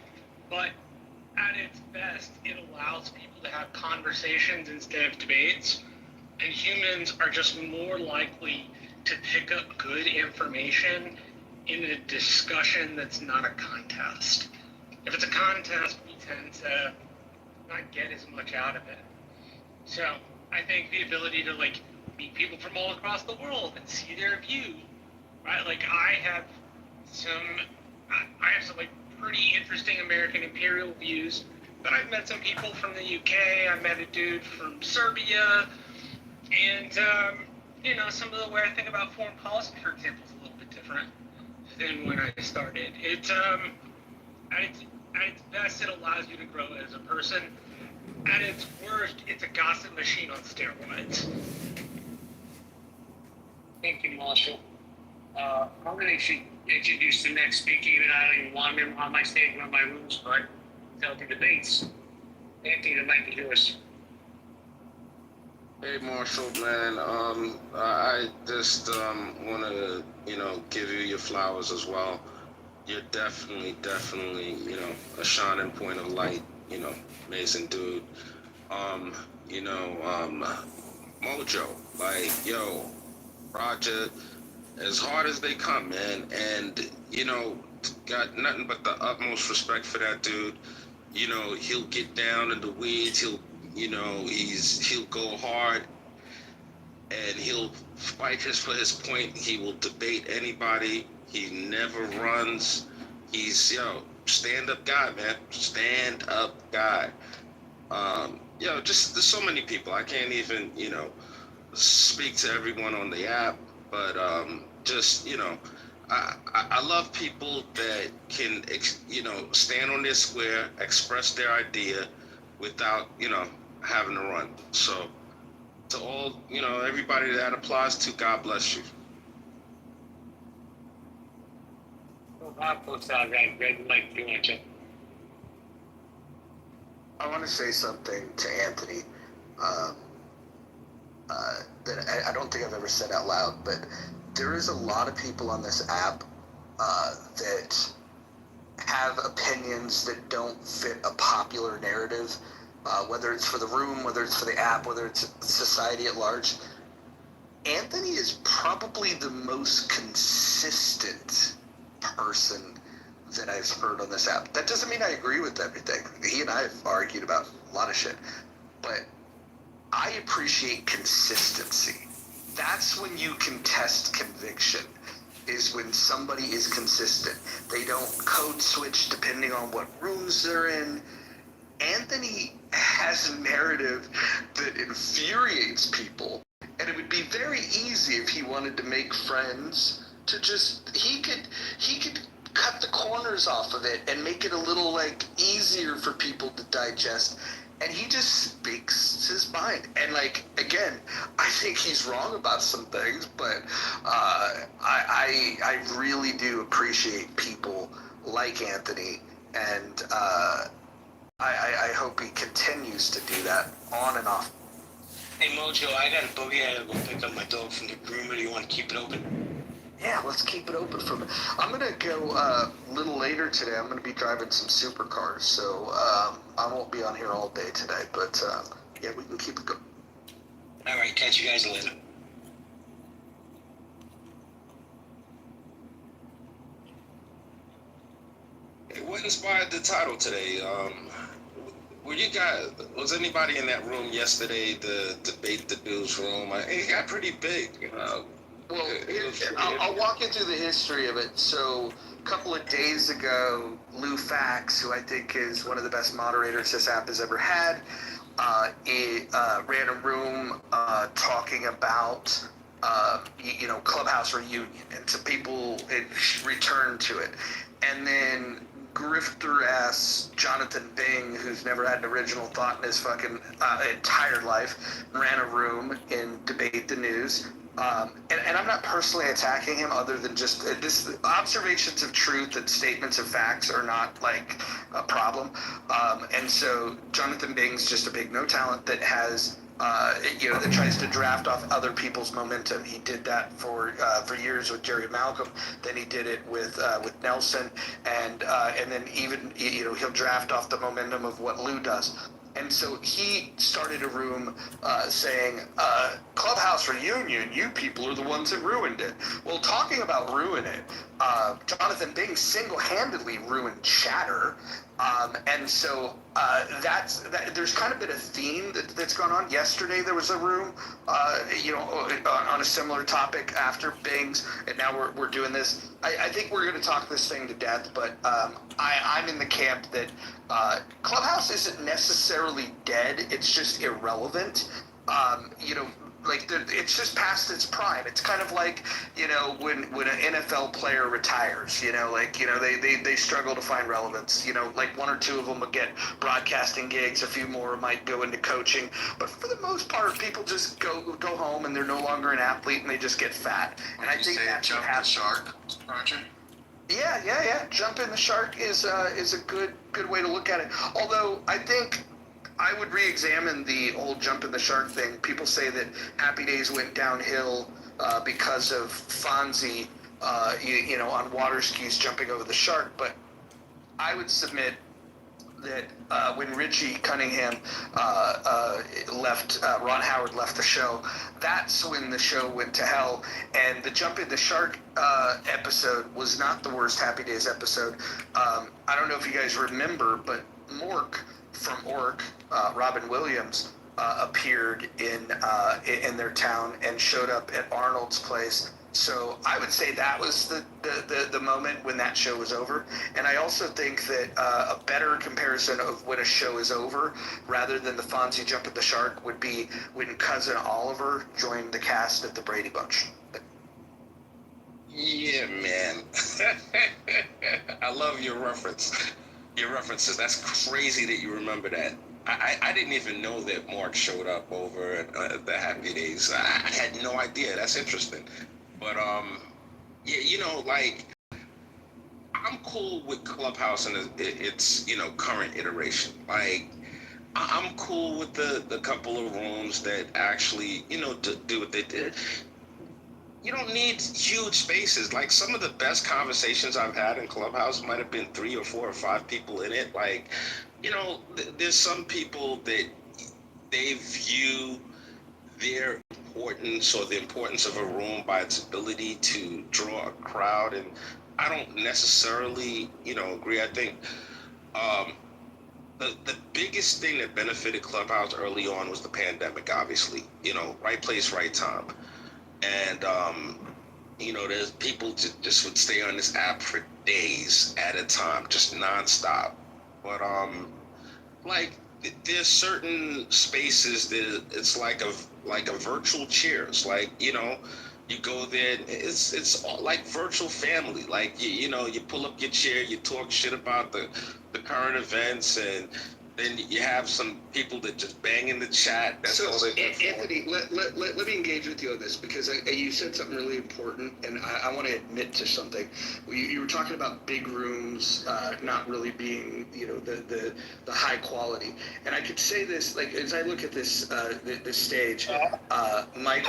but at its best, it allows people to have conversations instead of debates, and humans are just more likely to pick up good information in a discussion that's not a contest. If it's a contest, we tend to not get as much out of it. So I think the ability to meet people from all across the world and see their view, right? I have some pretty interesting American imperial views, but I've met some people from the UK. I met a dude from Serbia, and some of the way I think about foreign policy, for example, is a little bit different than when I started. At its best, it allows you to grow as a person. At its worst, it's a gossip machine on steroids. Thank you, Marshall. I'm going to introduce the next speaker, even I don't even want him on my stage, run my rules, but tell the debates. Anthony, the mic is yours. Hey Marshall, man. I just want to, give you your flowers as well. You're definitely, a shining point of light. Amazing dude. Um, you know, um, Mojo, like, yo, Roger, as hard as they come, man, and got nothing but the utmost respect for that dude. He'll get down in the weeds. He'll go hard and he'll fight for his point. He will debate anybody. He never runs. He's stand up guy, man. Stand up guy. Just there's so many people. I can't even speak to everyone on the app, but just I love people that can stand on their square, express their idea without having to run. So to all, everybody that applies to, God bless you. I want to say something to Anthony that I don't think I've ever said out loud, but there is a lot of people on this app that have opinions that don't fit a popular narrative, whether it's for the room, whether it's for the app, whether it's society at large. Anthony is probably the most consistent person that I've heard on this app. That doesn't mean I agree with everything. He and I have argued about a lot of shit, but I appreciate consistency. That's when you can test conviction, is when somebody is consistent. They don't code switch depending on what rooms they're in. Anthony has a narrative that infuriates people, and it would be very easy if he wanted to make friends to just, he could cut the corners off of it and make it a little easier for people to digest. And he just speaks his mind. And again, I think he's wrong about some things, but I really do appreciate people like Anthony, and I hope he continues to do that on and off. Hey Mojo, I got a boogie. I gotta go pick up my dog from the groomer. Do you want to keep it open? Yeah, let's keep it open for a minute. I'm gonna go a little later today. I'm gonna be driving some supercars, so I won't be on here all day today. But yeah, we can keep it going. All right, catch you guys later. Hey, what inspired the title today? Was anybody in that room yesterday to debate the news room? It got pretty big. Well, I'll walk you through the history of it. So a couple of days ago, Lou Fax, who I think is one of the best moderators this app has ever had, ran a room talking about Clubhouse reunion, and some people returned to it. And then grifter ass Jonathan Bing, who's never had an original thought in his fucking entire life, ran a room in Debate the News. And I'm not personally attacking him, other than just this observations of truth and statements of facts are not a problem. And so Jonathan Bing's just a big no talent that has that tries to draft off other people's momentum. He did that for years with Jerry Malcolm. Then he did it with Nelson, and then even he'll draft off the momentum of what Lou does. And so he started a room saying, Clubhouse reunion, you people are the ones that ruined it. Well, talking about ruin it, Jonathan Bing single-handedly ruined Chatter. And so there's kind of been a theme that's gone on. Yesterday there was a room, on a similar topic after Bing's, and now we're doing this. I think we're going to talk this thing to death, but I'm in the camp that Clubhouse isn't necessarily dead. It's just irrelevant. It's just past its prime. It's kind of like, when an NFL player retires, they struggle to find relevance. One or two of them will get broadcasting gigs, a few more might go into coaching, but for the most part, people just go home and they're no longer an athlete and they just get fat. And I think that's what happens. Shark, Roger? Yeah. Jump in the shark is a good way to look at it. Although I think I would re-examine the old jump in the shark thing. People say that Happy Days went downhill because of Fonzie, you know, on water skis jumping over the shark. But I would submit that when Richie Cunningham left, Ron Howard left the show, that's when the show went to hell. And the Jump in the Shark episode was not the worst Happy Days episode. I don't know if you guys remember, but Mork from Ork, Robin Williams, appeared in their town and showed up at Arnold's place. So I would say that was the moment when that show was over. And I also think that a better comparison of when a show is over, rather than the Fonzie Jump at the Shark, would be when Cousin Oliver joined the cast of the Brady Bunch. Yeah, man. I love your reference. Your references. That's crazy that you remember that. I didn't even know that Mark showed up over at the Happy Days. I had no idea. That's interesting. But yeah, you know, like, I'm cool with Clubhouse and its you know, current iteration. Like, I'm cool with the couple of rooms that actually, you know, do what they did. You don't need huge spaces. Like, some of the best conversations I've had in Clubhouse might have been 3 or 4 or 5 people in it. Like, you know, there's some people that they view their importance or the importance of a room by its ability to draw a crowd, and I don't necessarily, you know, agree. I think the biggest thing that benefited Clubhouse early on was the pandemic, obviously. You know, right place, right time. And you know, there's people just would stay on this app for days at a time, just nonstop. But like, there's certain spaces that it's like a virtual Cheers. Like, you know, you go there, it's all like virtual family. Like, you know, you pull up your chair, you talk shit about the current events, and then you have some people that just bang in the chat. That's So, all they Anthony, let me engage with you on this, because you said something really important, and I want to admit to something. You were talking about big rooms not really being, you know, the high quality. And I could say this, like, as I look at this this stage, Mike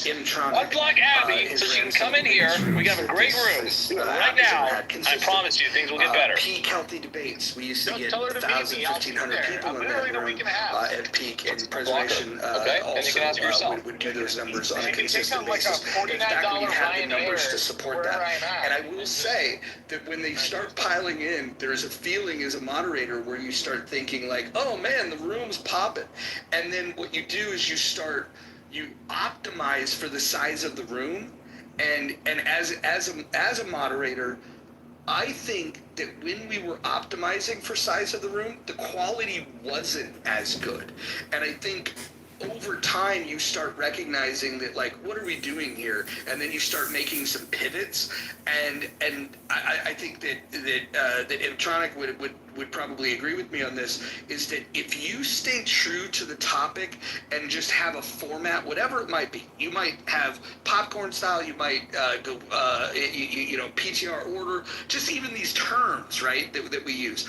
Imtronic. Unblock Abby so she can come in here. We got a great room right now. I promise you, things will get better. Peak Healthy Debates. We used to get 1,000, 1,500 people in that room at peak, and Preservation also would do those numbers on a consistent basis. In fact, we have the numbers to support that. And I will say that when they start piling in, there's a feeling as a moderator where you start thinking like, oh man, the room's popping. And then what you do is you optimize for the size of the room. And as a moderator, I think that when we were optimizing for size of the room, the quality wasn't as good. And I think over time you start recognizing that, like, what are we doing here? And then you start making some pivots. And I think that Imtronic would probably agree with me on this, is that if you stay true to the topic and just have a format, whatever it might be, you might have popcorn style, you might go, you know, PTR order, just even these terms, right, that we use.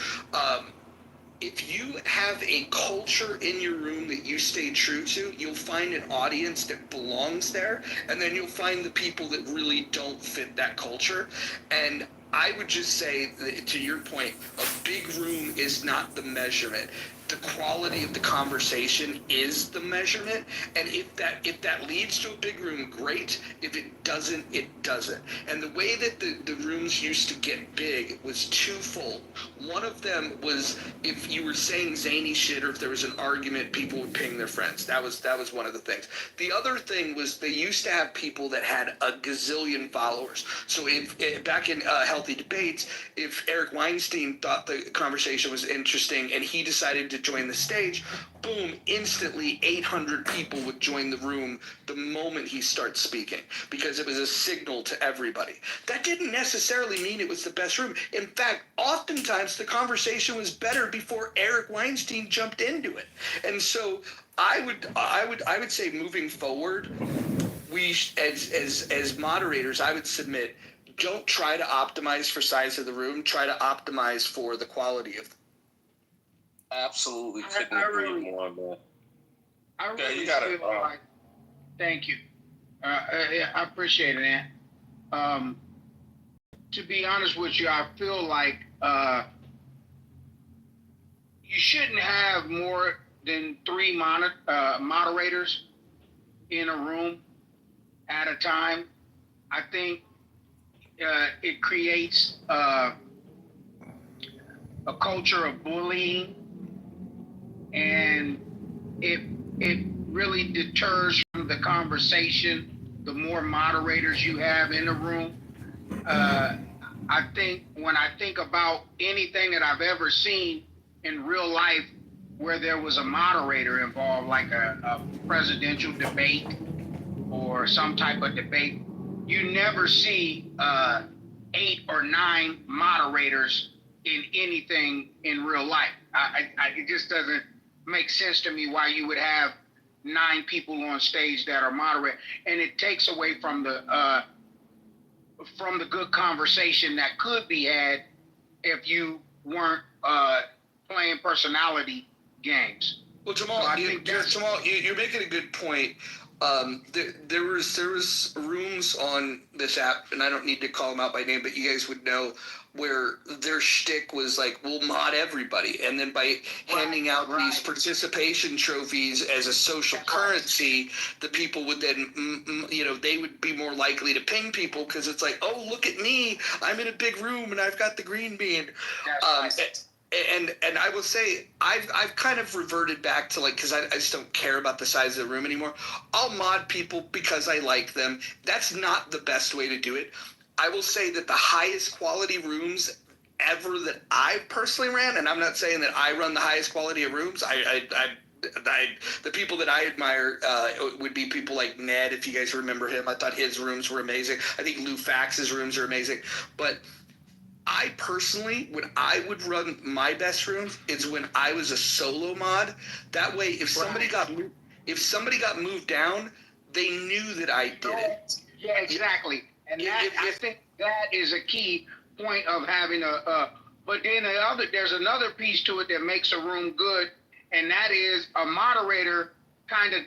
If you have a culture in your room that you stay true to, you'll find an audience that belongs there, and then you'll find the people that really don't fit that culture. And I would just say, to your point, a big room is not the measurement. The quality of the conversation is the measurement, and if that leads to a big room, great. If it doesn't, it doesn't. And the way that the rooms used to get big was twofold. One of them was if you were saying zany shit, or if there was an argument, people would ping their friends. That was one of the things. The other thing was they used to have people that had a gazillion followers. So if back in Healthy Debates, if Eric Weinstein thought the conversation was interesting and he decided to join the stage, boom, instantly 800 people would join the room the moment he starts speaking, because it was a signal to everybody. That didn't necessarily mean it was the best room. In fact, oftentimes the conversation was better before Eric Weinstein jumped into it. And so I would say, moving forward, we as moderators, I would submit, don't try to optimize for size of the room, try to optimize for the quality of Absolutely I couldn't agree really, more, man. I Okay, really you got it. feel like. Thank you. Yeah, I appreciate it, Ant. To be honest with you, I feel like you shouldn't have more than three moderators in a room at a time. I think it creates a culture of bullying, and it really deters from the conversation. The more moderators you have in the room, I think when I think about anything that I've ever seen in real life where there was a moderator involved, like a presidential debate or some type of debate, you never see 8 or 9 moderators in anything in real life. It just doesn't make sense to me why you would have 9 people on stage that are moderate, and it takes away from the good conversation that could be had if you weren't playing personality games. Well, Jamal, you're making a good point. There was rooms on this app, and I don't need to call them out by name, but you guys would know, where their shtick was like, we'll mod everybody, and then by handing out these participation trophies as a social currency, the people would then, they would be more likely to ping people because it's like, oh, look at me, I'm in a big room and I've got the green bean. And I will say, I've kind of reverted back to, like, because I just don't care about the size of the room anymore. I'll mod people because I like them. That's not the best way to do it. I will say that the highest quality rooms ever that I personally ran, and I'm not saying that I run the highest quality of rooms. The people that I admire would be people like Ned, if you guys remember him. I thought his rooms were amazing. I think Lou Fax's rooms are amazing. But I personally, when I would run my best rooms, is when I was a solo mod. That way, if somebody got moved down, they knew that I did it. Yeah, exactly. And I think that is a key point of having but then there's another piece to it that makes a room good, and that is a moderator kind of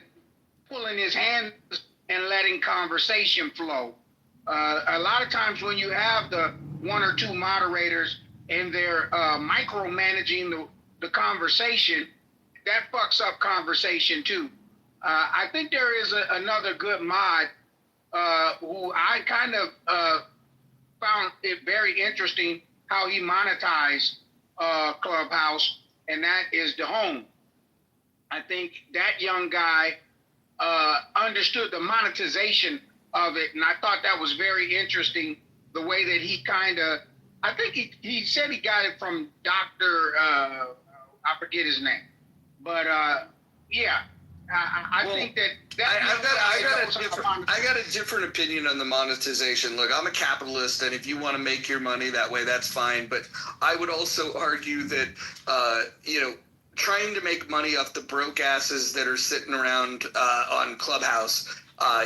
pulling his hands and letting conversation flow. A lot of times when you have the 1 or 2 moderators and they're micromanaging the conversation, that fucks up conversation too. I think there is another good mod who I kind of found it very interesting how he monetized Clubhouse, and that is DeHome. I think that young guy understood the monetization of it, and I thought that was very interesting, the way that he kind of, I think he said he got it from Dr. I forget his name, but yeah. I think that I got a different opinion on the monetization. Look, I'm a capitalist, and if you want to make your money that way, that's fine. But I would also argue that, trying to make money off the broke asses that are sitting around on Clubhouse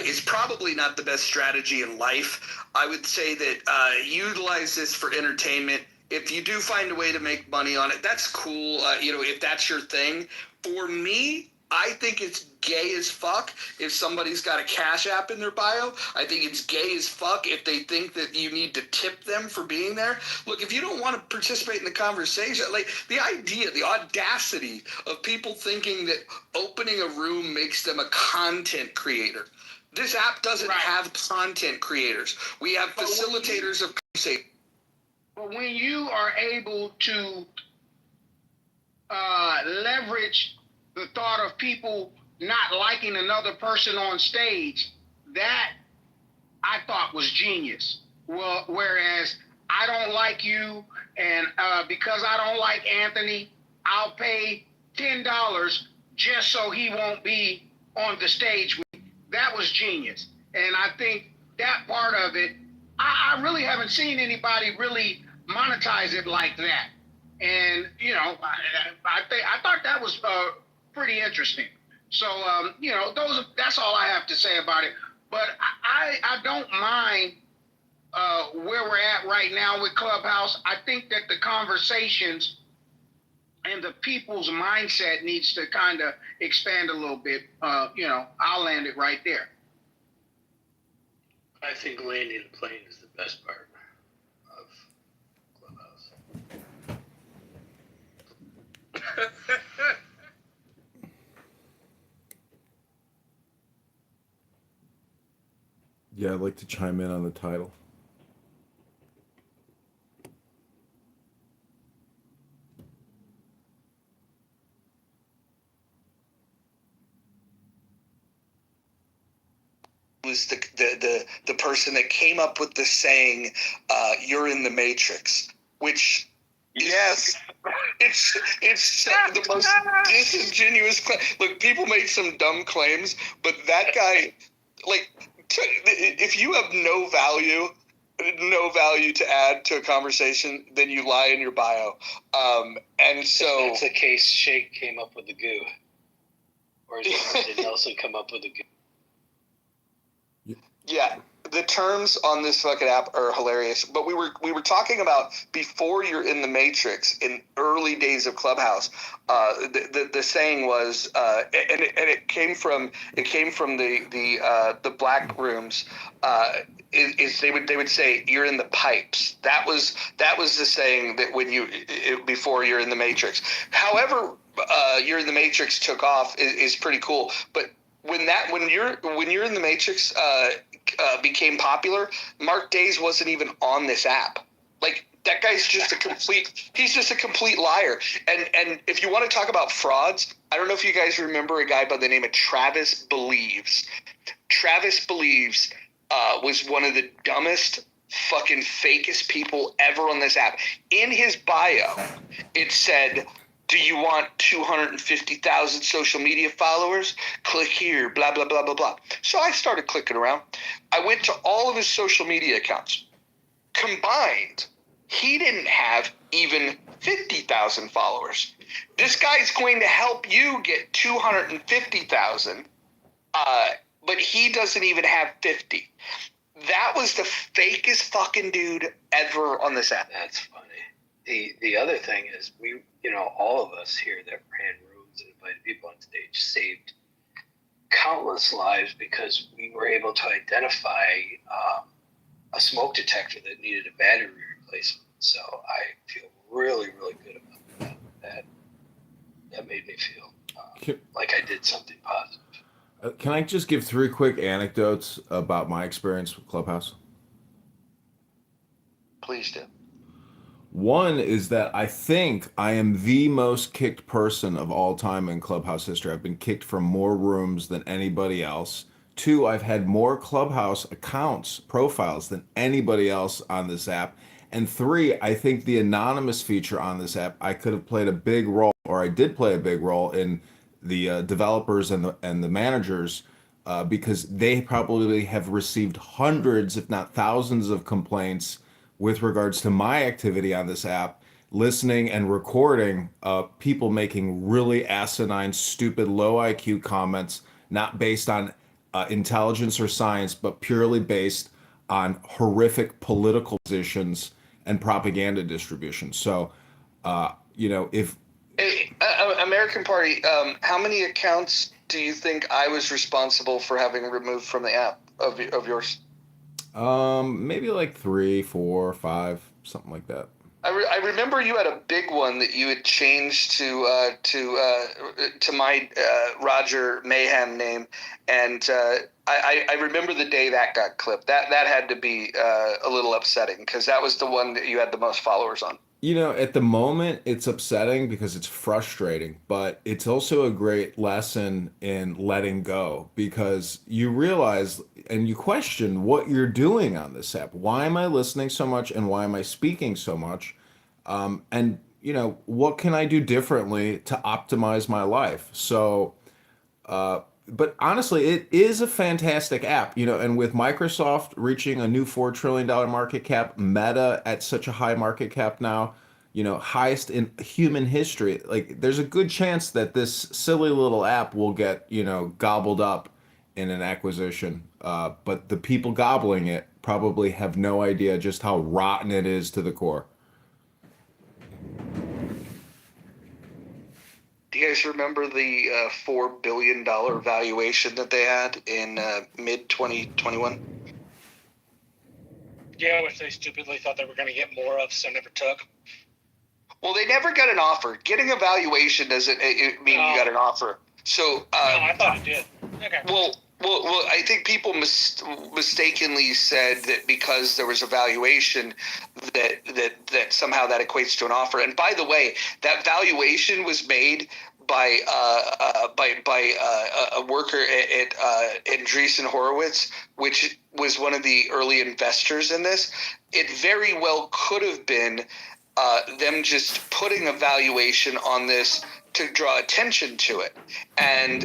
is probably not the best strategy in life. I would say that utilize this for entertainment. If you do find a way to make money on it, that's cool. If that's your thing. For me, I think it's gay as fuck if somebody's got a Cash App in their bio. I think it's gay as fuck if they think that you need to tip them for being there. Look, if you don't want to participate in the conversation, like the idea, the audacity of people thinking that opening a room makes them a content creator. This app doesn't have content creators. We have facilitators of conversation. But when you are able to leverage the thought of people not liking another person on stage, that I thought was genius. Well, whereas I don't like you, and because I don't like Anthony, I'll pay $10 just so he won't be on the stage with me. That was genius. And I think that part of it, I really haven't seen anybody really monetize it like that. And, I thought that was pretty interesting. So, that's all I have to say about it. But I don't mind where we're at right now with Clubhouse. I think that the conversations and the people's mindset needs to kind of expand a little bit. I'll land it right there. I think landing the plane is the best part of Clubhouse. Yeah, I'd like to chime in on the title. Was the person that came up with the saying, "You're in the Matrix," which yes, it's the most disingenuous claim. Look, people make some dumb claims, but that guy, like, if you have no value to add to a conversation, then you lie in your bio. And so it's a case Shake came up with the goo, or did Nelson come up with the goo? Yeah, the terms on this fucking app are hilarious. But we were talking about before you're in the Matrix in early days of Clubhouse. The saying was, and it came from the black rooms. Is they would say you're in the pipes. That was the saying that before you're in the Matrix. However, you're in the Matrix took off is pretty cool. But when you're in the Matrix became popular, Mark Days wasn't even on this app. Like, that guy's just he's just a complete liar. And if you want to talk about frauds, I don't know if you guys remember a guy by the name of Travis Believes. Travis Believes was one of the dumbest, fucking fakest people ever on this app. In his bio, it said, "Do you want 250,000 social media followers? Click here, blah, blah, blah, blah, blah." So I started clicking around. I went to all of his social media accounts. Combined, he didn't have even 50,000 followers. This guy's going to help you get 250,000, but he doesn't even have 50. That was the fakest fucking dude ever on this app. That's funny. The other thing is all of us here that ran rooms and invited people on stage saved countless lives because we were able to identify a smoke detector that needed a battery replacement. So I feel really, really good about that. That made me feel like I did something positive. Can I just give 3 quick anecdotes about my experience with Clubhouse? Please do. One is that I think I am the most kicked person of all time in Clubhouse history. I've been kicked from more rooms than anybody else. 2, I've had more Clubhouse accounts, profiles, than anybody else on this app. And 3, I think the anonymous feature on this app, I could have played a big role, or I did play a big role in the developers and the managers, because they probably have received hundreds, if not thousands, of complaints with regards to my activity on this app, listening and recording people making really asinine, stupid, low IQ comments, not based on intelligence or science, but purely based on horrific political positions and propaganda distribution. So, if... Hey, American Party, how many accounts do you think I was responsible for having removed from the app of yours? Maybe like 3, 4, 5, something like that. I remember you had a big one that you had changed to my Roger Mayhem name, and I remember the day that got clipped. That had to be a little upsetting because that was the one that you had the most followers on. At the moment, it's upsetting because it's frustrating, but it's also a great lesson in letting go because you realize and you question what you're doing on this app. Why am I listening so much and why am I speaking so much? And what can I do differently to optimize my life? So, but honestly, it is a fantastic app, and with Microsoft reaching a new $4 trillion market cap, Meta at such a high market cap now, highest in human history, like there's a good chance that this silly little app will get, gobbled up in an acquisition. But the people gobbling it probably have no idea just how rotten it is to the core. Do you guys remember the $4 billion valuation that they had in mid 2021? Yeah, which they stupidly thought they were going to get more of, so never took. Well, they never got an offer. Getting a valuation doesn't mean you got an offer. So, no, I thought it did. Okay. Well, I think people mistakenly said that because there was a valuation that somehow that equates to an offer. And by the way, that valuation was made by a worker at Andreessen Horowitz, which was one of the early investors in this. It very well could have been them just putting a valuation on this to draw attention to it, and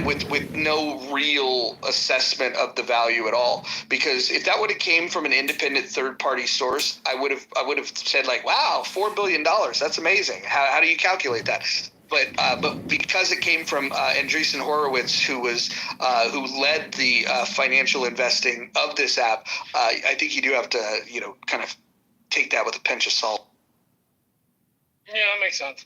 with no real assessment of the value at all. Because if that would have came from an independent third party source, I would have said like, wow, $4 billion, that's amazing. How do you calculate that? But because it came from Andreessen Horowitz, who led the financial investing of this app, I think you do have to kind of take that with a pinch of salt. Yeah, that makes sense.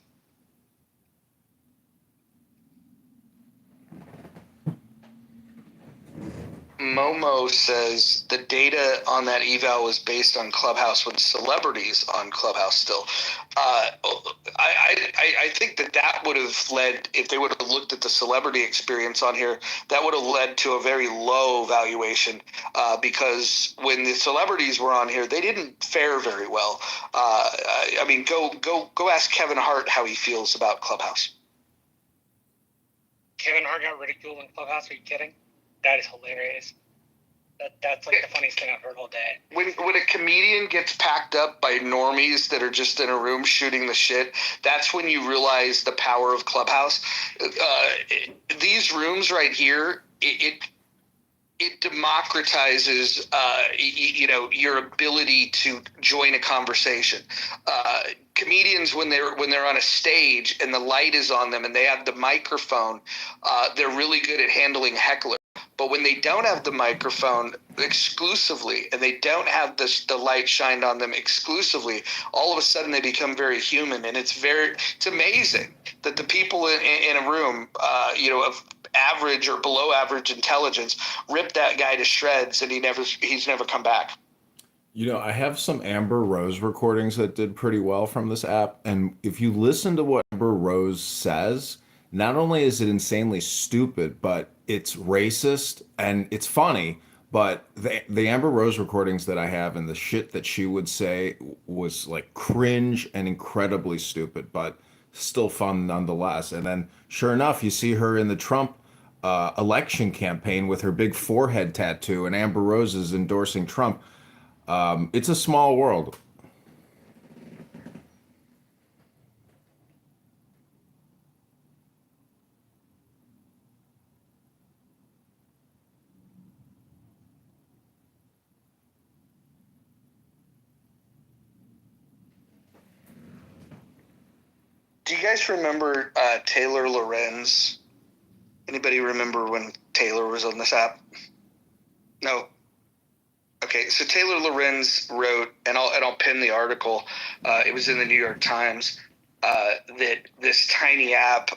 Momo says the data on that eval was based on Clubhouse with celebrities on Clubhouse still. I think that would have led, if they would have looked at the celebrity experience on here, that would have led to a very low valuation because when the celebrities were on here, they didn't fare very well. I mean, go ask Kevin Hart how he feels about Clubhouse. Kevin Hart got ridiculed in Clubhouse. Are you kidding? That is hilarious. That's like the funniest thing I've heard all day. When a comedian gets packed up by normies that are just in a room shooting the shit, that's when you realize the power of Clubhouse. These rooms right here, it democratizes your ability to join a conversation. Comedians, when they're on a stage and the light is on them and they have the microphone, they're really good at handling hecklers. But when they don't have the microphone exclusively and they don't have the light shined on them exclusively, all of a sudden they become very human. And it's amazing that the people in a room, of average or below average intelligence, rip that guy to shreds, and he's never come back. I have some Amber Rose recordings that did pretty well from this app. And if you listen to what Amber Rose says, not only is it insanely stupid, but it's racist and it's funny. But the Amber Rose recordings that I have and the shit that she would say was like cringe and incredibly stupid, but still fun nonetheless. And then sure enough, you see her in the Trump election campaign with her big forehead tattoo, and Amber Rose is endorsing Trump. It's a small world. Do you guys remember Taylor Lorenz? Anybody remember when Taylor was on this app? No. Okay, so Taylor Lorenz wrote, and I'll pin the article. It was in the New York Times. That this tiny app,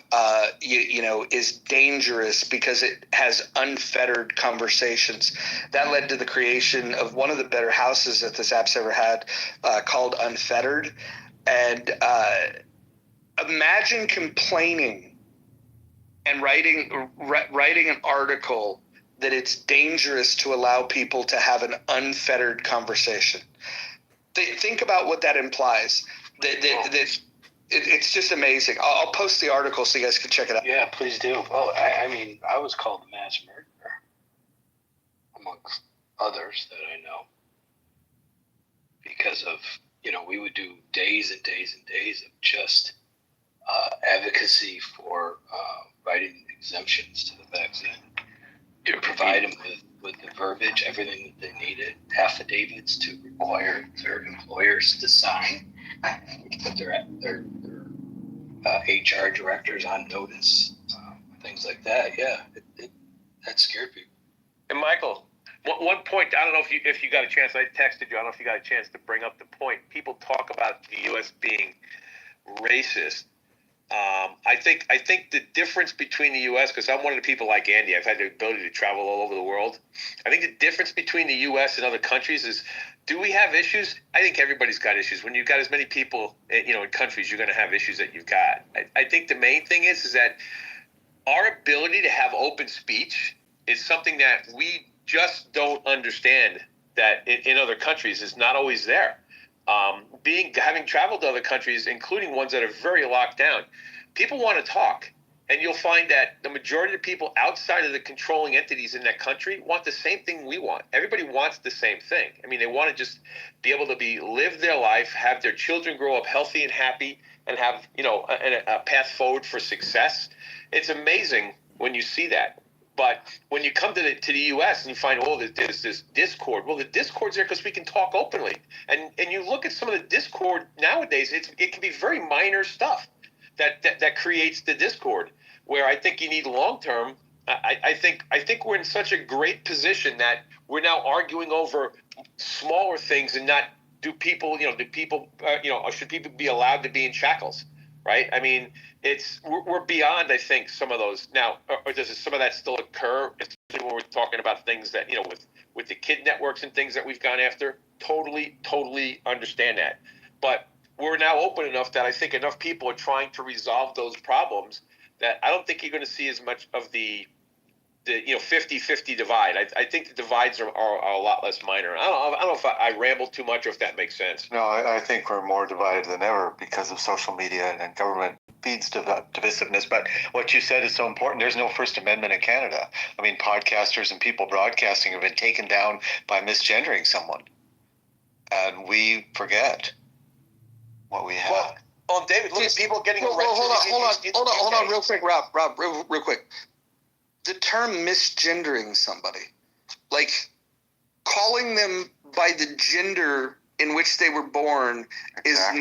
is dangerous because it has unfettered conversations. That led to the creation of one of the better houses that this app's ever had, called Unfettered. And imagine complaining and writing an article that it's dangerous to allow people to have an unfettered conversation. Think about what that implies. It's just amazing. I'll post the article so you guys can check it out. Yeah, please do. Well, I mean, I was called a mass murderer, amongst others that I know, because of, we would do days and days and days of just advocacy for writing exemptions to the vaccine. To provide them with the verbiage, everything that they needed, affidavits to require their employers to sign, put their HR directors on notice, things like that. Yeah, that scared people. And Michael, one point, I don't know if you got a chance, I texted you, I don't know if you got a chance to bring up the point. People talk about the U.S. being racist. I think the difference between the U.S., because I'm one of the people like Andy, I've had the ability to travel all over the world. I think the difference between the U.S. and other countries is, do we have issues? I think everybody's got issues. When you've got as many people, in countries, you're going to have issues that you've got. I think the main thing is that our ability to have open speech is something that we just don't understand, that in other countries is not always there. Having traveled to other countries, including ones that are very locked down, people want to talk. And you'll find that the majority of people outside of the controlling entities in that country want the same thing we want. Everybody wants the same thing. I mean, they want to just be able to live their life, have their children grow up healthy and happy, and have, a path forward for success. It's amazing when you see that. But when you come to the U.S. and you find, there's this discord. Well, the discord's there because we can talk openly. And you look at some of the discord nowadays, it can be very minor stuff that creates the discord, where I think you need long-term. I think we're in such a great position that we're now arguing over smaller things and not, should people be allowed to be in shackles, right? I mean, we're beyond, I think, some of those now. Or does some of that still occur? Especially when we're talking about things that, with the kid networks and things that we've gone after. Totally understand that. But we're now open enough that I think enough people are trying to resolve those problems that I don't think you're going to see as much of the 50-50 divide. I think the divides are a lot less minor. I don't know if I rambled too much or if that makes sense. No, I think we're more divided than ever because of social media and government feeds divisiveness. But what you said is so important. There's no First Amendment in Canada. I mean, podcasters and people broadcasting have been taken down by misgendering someone. And we forget what we have. Well, David, look at people getting arrested. Hold on, real quick, Rob, real quick. The term misgendering somebody, like calling them by the gender in which they were born, exactly,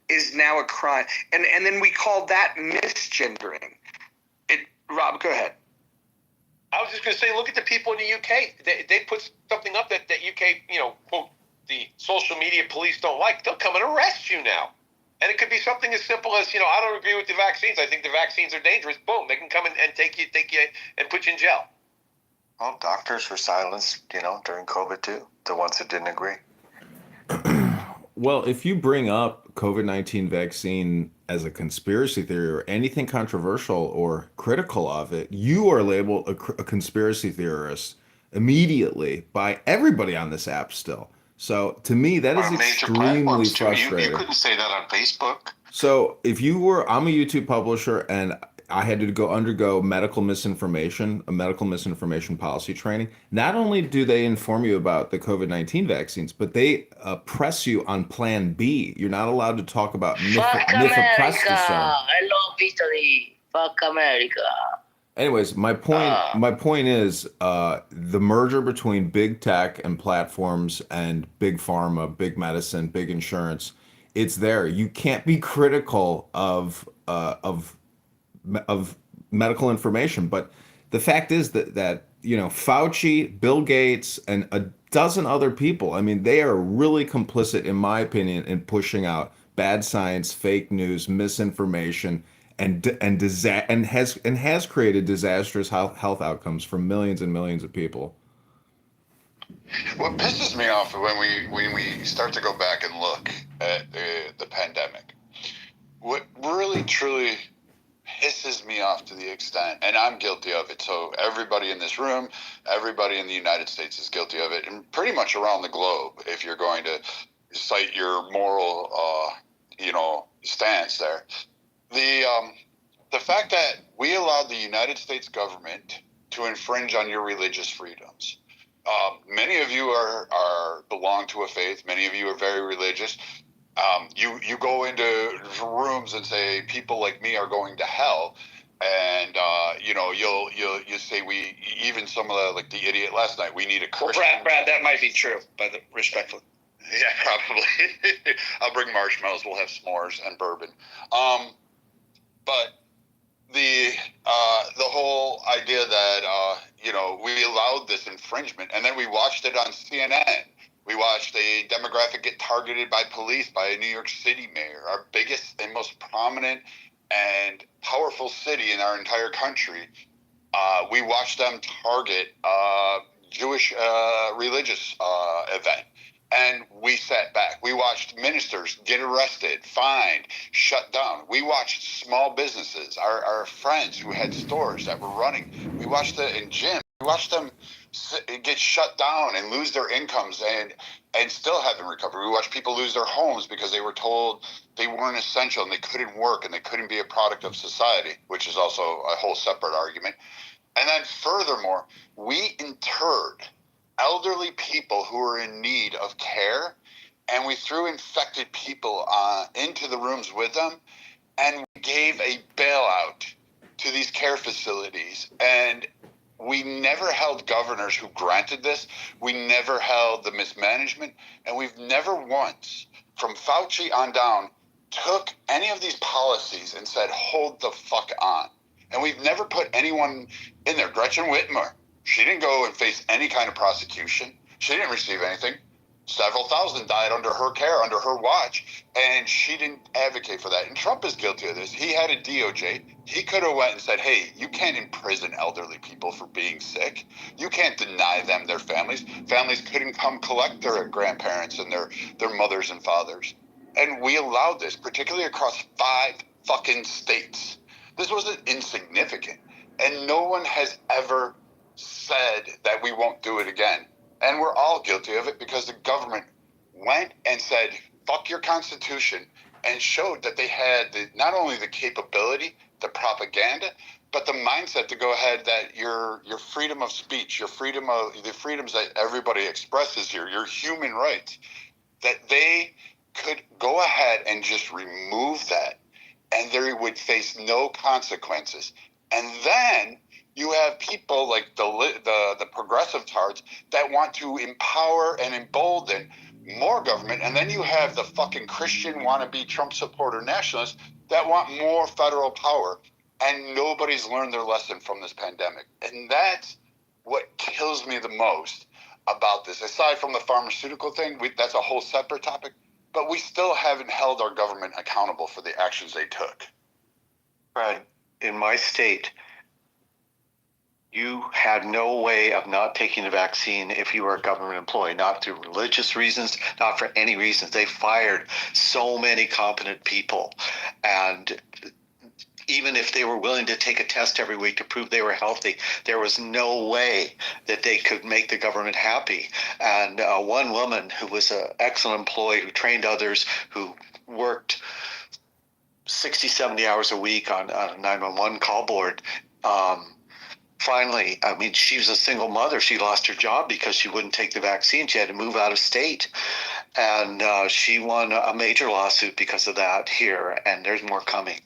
is now a crime, and then we call that misgendering. Rob, go ahead. I was just going to say, look at the people in the UK. They put something up that UK, quote, the social media police don't like. They'll come and arrest you now. And it could be something as simple as, I don't agree with the vaccines. I think the vaccines are dangerous. Boom, they can come and take you and put you in jail. Well, doctors were silenced, during COVID too. The ones that didn't agree. Well, if you bring up COVID-19 vaccine as a conspiracy theory or anything controversial or critical of it, you are labeled a conspiracy theorist immediately by everybody on this app still. So to me, that is extremely frustrating. You couldn't say that on Facebook. So if I'm a YouTube publisher and I had to undergo medical misinformation policy training. Not only do they inform you about the COVID-19 vaccines, but they press you on Plan B. You're not allowed to talk about mifepristone. I love history. Fuck America. Anyways, my point is the merger between big tech and platforms and big pharma, big medicine, big insurance. It's there. You can't be critical of medical information, but the fact is that Fauci, Bill Gates, and a dozen other people, I mean, they are really complicit, in my opinion, in pushing out bad science, fake news, misinformation, and has created disastrous health outcomes for millions and millions of people. What pisses me off when we start to go back and look at the pandemic, what really truly pisses me off to the extent, and I'm guilty of it, so everybody in this room, everybody in the United States is guilty of it, and pretty much around the globe, if you're going to cite your moral, stance there. The fact that we allowed the United States government to infringe on your religious freedoms. Many of you belong to a faith. Many of you are very religious. You go into rooms and say people like me are going to hell, and you say even some of the idiot last night, we need a Christian. Well, Brad, that might be true, respectfully. Yeah, probably. I'll bring marshmallows. We'll have s'mores and bourbon. But the whole idea that we allowed this infringement, and then we watched it on CNN. We watched a demographic get targeted by police by a New York City mayor, our biggest and most prominent and powerful city in our entire country. We watched them target Jewish religious event, and we sat back. We watched ministers get arrested, fined, shut down. We watched small businesses, our friends who had stores that were running. We watched in gym. We watched them get shut down and lose their incomes and still haven't recovered. We watched people lose their homes because they were told they weren't essential and they couldn't work and they couldn't be a product of society, which is also a whole separate argument. And then furthermore, we interred elderly people who were in need of care, and we threw infected people into the rooms with them, and we gave a bailout to these care facilities. And we never held governors who granted this. We never held the mismanagement, and we've never once, from Fauci on down, took any of these policies and said, hold the fuck on. And we've never put anyone in there. Gretchen Whitmer, she didn't go and face any kind of prosecution. She didn't receive anything. Several thousand died under her care, under her watch, and she didn't advocate for that. And Trump is guilty of this. He had a DOJ. He could have went and said, hey, you can't imprison elderly people for being sick. You can't deny them their families. Families couldn't come collect their grandparents and their mothers and fathers. And we allowed this, particularly across 5 fucking states. This wasn't insignificant. And no one has ever said that we won't do it again. And we're all guilty of it because the government went and said, fuck your Constitution, and showed that they had not only the capability, the propaganda, but the mindset to go ahead that your freedom of speech, the freedoms that everybody expresses here, your human rights, that they could go ahead and just remove that, and they would face no consequences. And then you have people like the progressive tards that want to empower and embolden more government. And then you have the fucking Christian wannabe Trump supporter nationalists that want more federal power. And nobody's learned their lesson from this pandemic. And that's what kills me the most about this. Aside from the pharmaceutical thing, that's a whole separate topic. But we still haven't held our government accountable for the actions they took. Brad, in my state, you had no way of not taking the vaccine if you were a government employee, not through religious reasons, not for any reasons. They fired so many competent people. And even if they were willing to take a test every week to prove they were healthy, there was no way that they could make the government happy. And one woman who was an excellent employee, who trained others, who worked 60, 70 hours a week on a 911 call board, finally, I mean, she was a single mother. She lost her job because she wouldn't take the vaccine. She had to move out of state. And she won a major lawsuit because of that here, and there's more coming.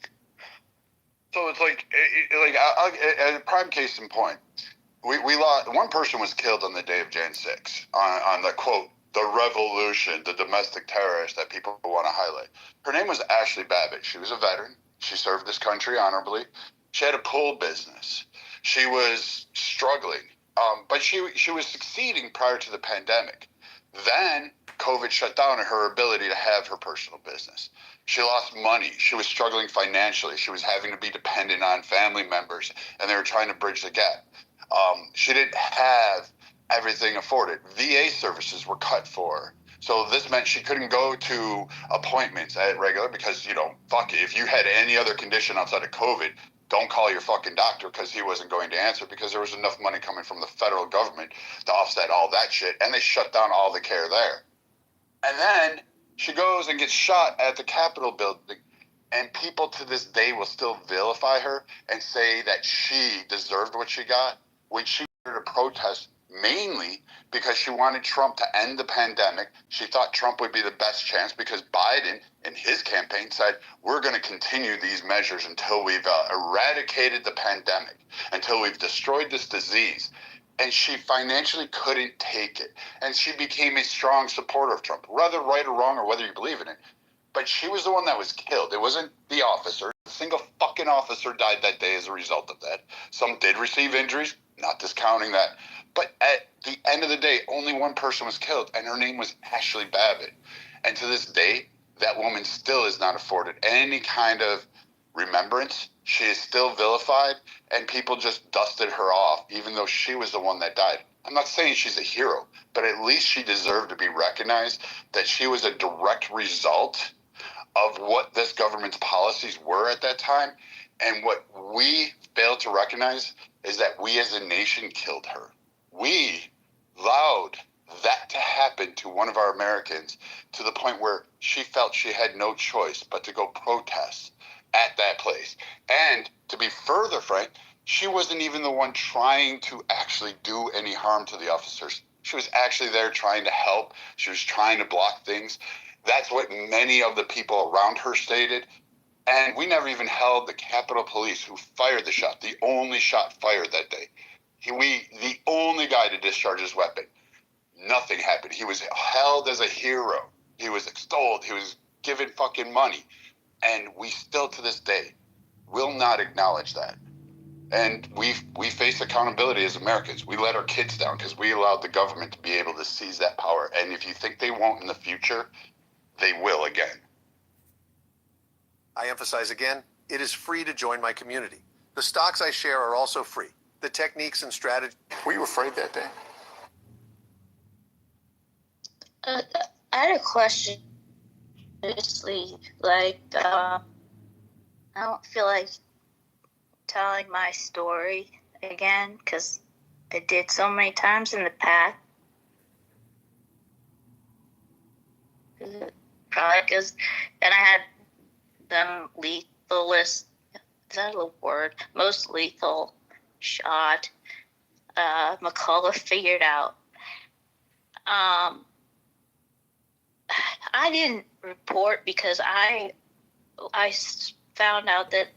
So it's like a prime case in point. We lost, one person was killed on the day of Jan 6 on the quote, the revolution, the domestic terrorist that people want to highlight. Her name was Ashley Babbitt. She was a veteran. She served this country honorably. She had a pool business. She was struggling, but she was succeeding prior to the pandemic. Then COVID shut down her ability to have her personal business. She lost money. She was struggling financially. She was having to be dependent on family members, and they were trying to bridge the gap. She didn't have everything afforded. VA services were cut for her. So this meant she couldn't go to appointments at regular because, fuck it. If you had any other condition outside of COVID, don't call your fucking doctor because he wasn't going to answer because there was enough money coming from the federal government to offset all that shit. And they shut down all the care there. And then she goes and gets shot at the Capitol building. And people to this day will still vilify her and say that she deserved what she got when she wanted to protest mainly because she wanted Trump to end the pandemic. She thought Trump would be the best chance because Biden in his campaign said, we're going to continue these measures until we've eradicated the pandemic, until we've destroyed this disease. And she financially couldn't take it. And she became a strong supporter of Trump, whether right or wrong or whether you believe in it. But she was the one that was killed. It wasn't the officer. A single fucking officer died that day as a result of that. Some did receive injuries, not discounting that. But at the end of the day, only one person was killed, and her name was Ashley Babbitt. And to this day, that woman still is not afforded any kind of remembrance. She is still vilified, and people just dusted her off, even though she was the one that died. I'm not saying she's a hero, but at least she deserved to be recognized that she was a direct result of what this government's policies were at that time. And what we failed to recognize is that we as a nation killed her. We allowed that to happen to one of our Americans to the point where she felt she had no choice but to go protest at that place. And to be further frank, she wasn't even the one trying to actually do any harm to the officers. She was actually there trying to help. She was trying to block things. That's what many of the people around her stated. And we never even held the Capitol Police who fired the shot, the only shot fired that day. The only guy to discharge his weapon. Nothing happened. He was held as a hero. He was extolled. He was given fucking money. And we still to this day will not acknowledge that. And we face accountability as Americans. We let our kids down because we allowed the government to be able to seize that power. And if you think they won't in the future, they will again. I emphasize again, it is free to join my community. The stocks I share are also free. The techniques and strategies. Were you afraid that day? I had a question. Honestly, I don't feel like telling my story again because I did so many times in the past. Probably because then I had them lethalist. Is that a word? Most lethal shot. McCullough figured out. I didn't report because I found out that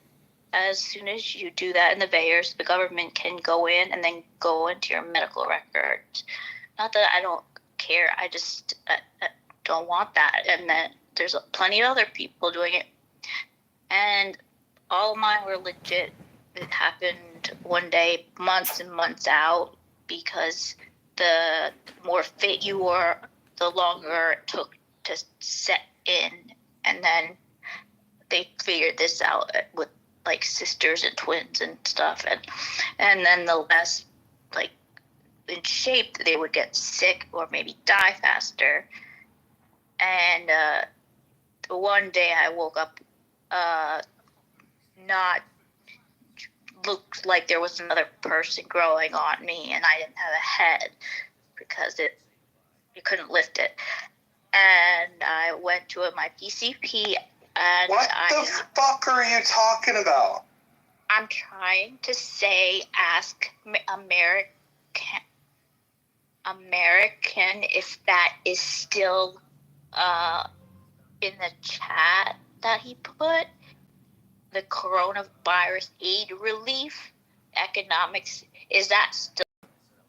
as soon as you do that in the VAERS, the government can go in and then go into your medical records. Not that I don't care, I just don't want that. And then there's plenty of other people doing it. And all of mine were legit. It happened one day, months and months out, because the more fit you were, the longer it took to set in. And then they figured this out with like sisters and twins and stuff, and then the less like in shape they would get sick or maybe die faster. And one day I woke up not looked like there was another person growing on me, and I didn't have a head because you couldn't lift it. And I went to my PCP. And what the fuck are you talking about? I'm trying to say, ask American if that is still in the chat that he put. The coronavirus aid relief economics, is that still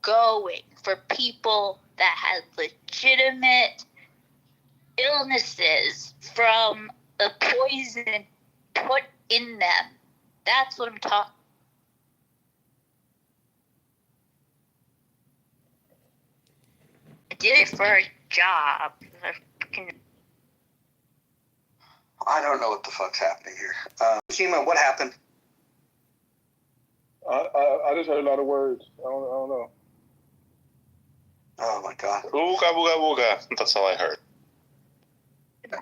going for people that have legitimate illnesses from the poison put in them? That's what I'm talking. I did it for a job. I don't know what the fuck's happening here. Kima, what happened? I just heard a lot of words. I don't know. Oh my god. Ooga booga booga. That's all I heard. All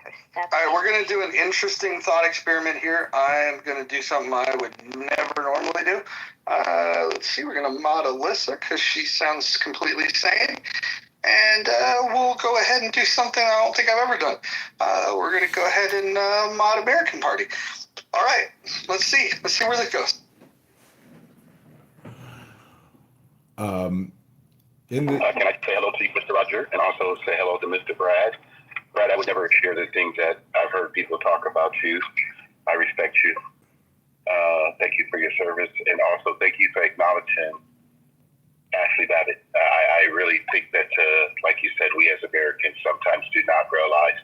right, we're going to do an interesting thought experiment here. I'm going to do something I would never normally do. Let's see, we're going to mod Alyssa because she sounds completely sane. And we'll go ahead and do something I don't think I've ever done. We're going to go ahead and mod American Party. All right, let's see. Let's see where that goes. Can I say hello to you, Mr. Roger, and also say hello to Mr. Brad? Brad, I would never share the things that I've heard people talk about you. I respect you. Thank you for your service, and also thank you for acknowledging Ashley Babbitt. I really think that, like you said, we as Americans sometimes do not realize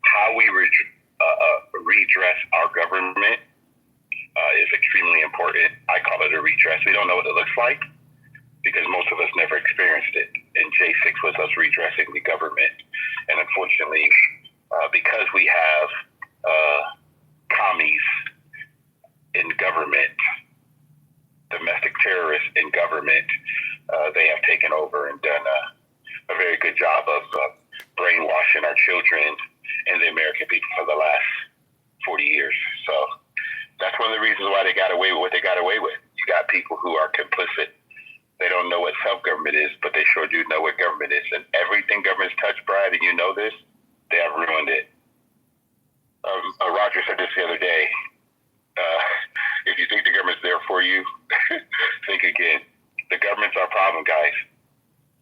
how we redress our government is extremely important. I call it a redress. We don't know what it looks like because most of us never experienced it. And J6 was us redressing the government. And unfortunately, because we have commies in government, domestic terrorists in government, they have taken over and done a very good job of brainwashing our children and the American people for the last 40 years. So that's one of the reasons why they got away with what they got away with. You got people who are complicit. They don't know what self-government is, but they sure do know what government is. And everything government's touched, Brad, and you know this, they have ruined it. Roger said this the other day. If you think the government's there for you, think again. The government's our problem, guys.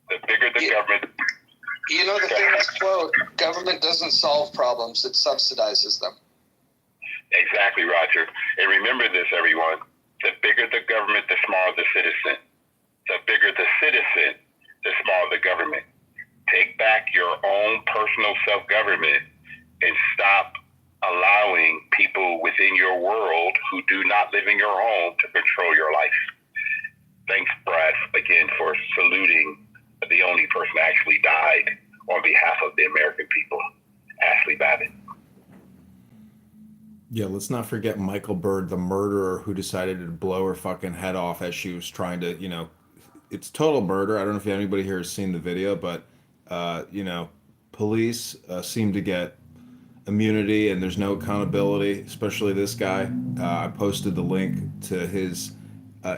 The bigger the government... You know the famous quote, government doesn't solve problems, it subsidizes them. Exactly, Roger. And remember this, everyone. The bigger the government, the smaller the citizen. The bigger the citizen, the smaller the government. Take back your own personal self-government and stop allowing people within your world who do not live in your home to control your life. Thanks, Brad, again, for saluting the only person that actually died on behalf of the American people, Ashley Babbitt. Yeah, let's not forget Michael Bird, the murderer who decided to blow her fucking head off as she was trying to, it's total murder. I don't know if anybody here has seen the video, but, police seem to get immunity and there's no accountability, especially this guy. I posted the link to his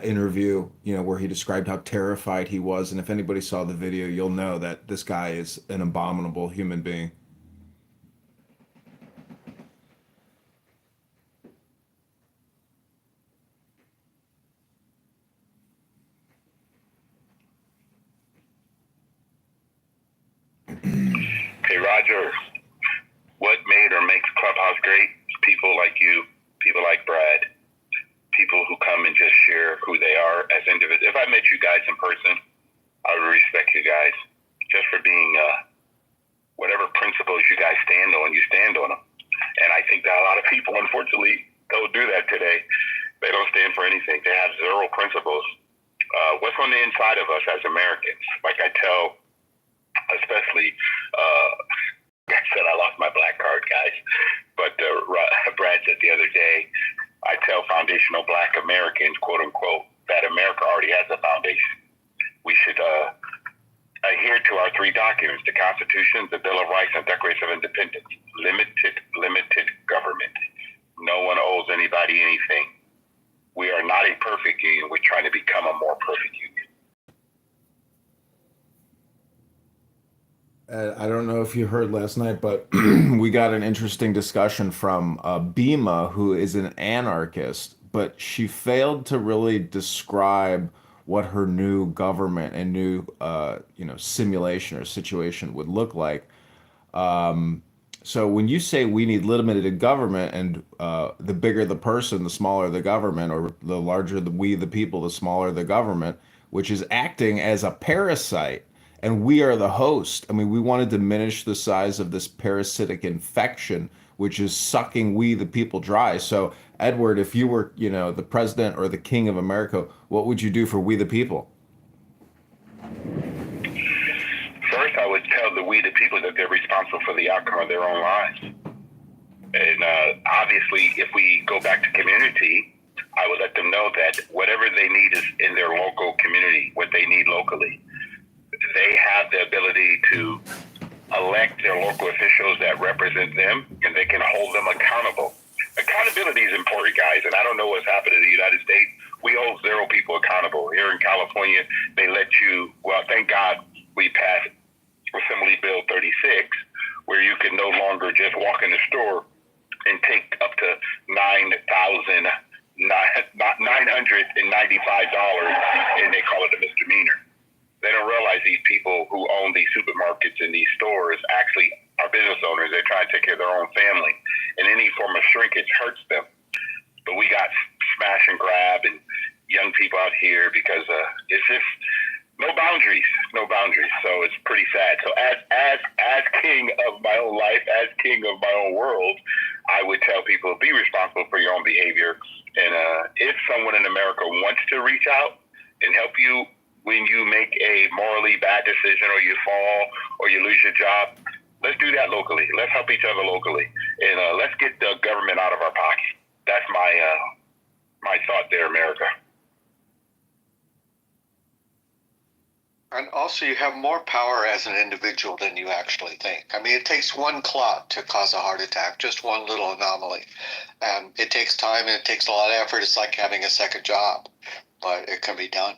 interview, where he described how terrified he was. And if anybody saw the video, you'll know that this guy is an abominable human being. Hey, Roger, what made or makes Clubhouse great is people like you, people like Brad, people who come and just share who they are as individuals. If I met you guys in person, I would respect you guys just for being whatever principles you guys stand on, you stand on them. And I think that a lot of people, unfortunately, don't do that today. They don't stand for anything. They have zero principles. What's on the inside of us as Americans? Like I tell, especially, I said I lost my black card, guys. But Brad said the other day, I tell foundational black Americans, quote unquote, that America already has a foundation. We should adhere to our three documents, the Constitution, the Bill of Rights, and Declaration of Independence. Limited government. No one owes anybody anything. We are not a perfect union. We're trying to become a more perfect union. I don't know if you heard last night, but we got an interesting discussion from Bima, who is an anarchist, but she failed to really describe what her new government and new, simulation or situation would look like. So when you say we need limited government and the bigger the person, the smaller the government, or the larger we, the people, the smaller the government, which is acting as a parasite, and we are the host. I mean, we want to diminish the size of this parasitic infection, which is sucking we, the people, dry. So, Edward, if you were, the president or the king of America, what would you do for we, the people? First, I would tell the we, the people, that they're responsible for the outcome of their own lives. And obviously, if we go back to community, I would let them know that whatever they need is in their local community, what they need locally. They have the ability to elect their local officials that represent them, and they can hold them accountable. Accountability is important, guys, and I don't know what's happened in the United States. We hold zero people accountable. Here in California, they let you, well, thank God we passed Assembly Bill 36, where you can no longer just walk in the store and take up to $9,995, and they call it a misdemeanor. They don't realize these people who own these supermarkets and these stores actually are business owners. They're trying to take care of their own family. And any form of shrinkage hurts them. But we got smash and grab and young people out here because it's just no boundaries. So it's pretty sad. So as king of my own life, as king of my own world, I would tell people, be responsible for your own behavior. And if someone in America wants to reach out and help you when you make a morally bad decision or you fall or you lose your job, let's do that locally. Let's help each other locally. And let's get the government out of our pocket. That's my My thought there, America. And also, you have more power as an individual than you actually think. I mean, it takes one clot to cause a heart attack, just one little anomaly. And it takes time and it takes a lot of effort. It's like having a second job, but it can be done.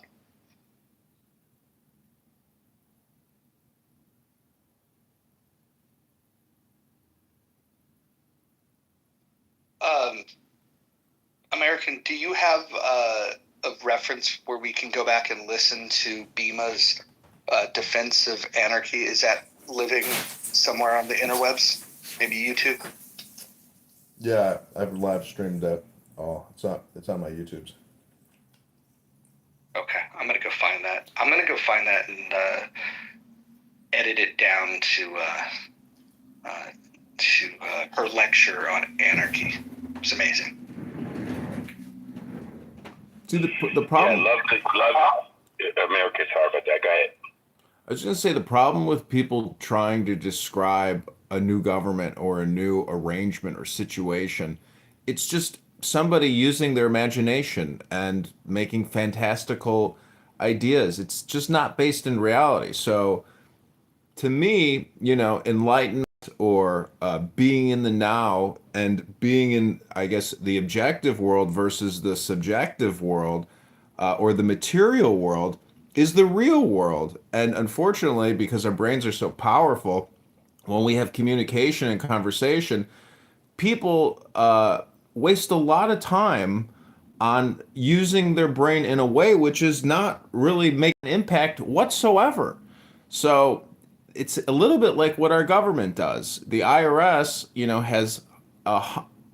American, do you have a reference where we can go back and listen to Bima's defense of anarchy? Is that living somewhere on the interwebs? Maybe YouTube? Yeah, I've live streamed that. Oh, it's on my YouTubes. Okay, I'm gonna go find that. I'm gonna go find that and edit it down to her lecture on anarchy. It's amazing. See, the problem... Yeah, love America. Sorry about that. Go ahead. I was going to say the problem with people trying to describe a new government or a new arrangement or situation, it's just somebody using their imagination and making fantastical ideas. It's just not based in reality. So to me, enlightenment or being in the now and being in, I guess, the objective world versus the subjective world or the material world is the real world. And unfortunately, because our brains are so powerful, when we have communication and conversation, people waste a lot of time on using their brain in a way which is not really making an impact whatsoever. So it's a little bit like what our government does. The IRS, has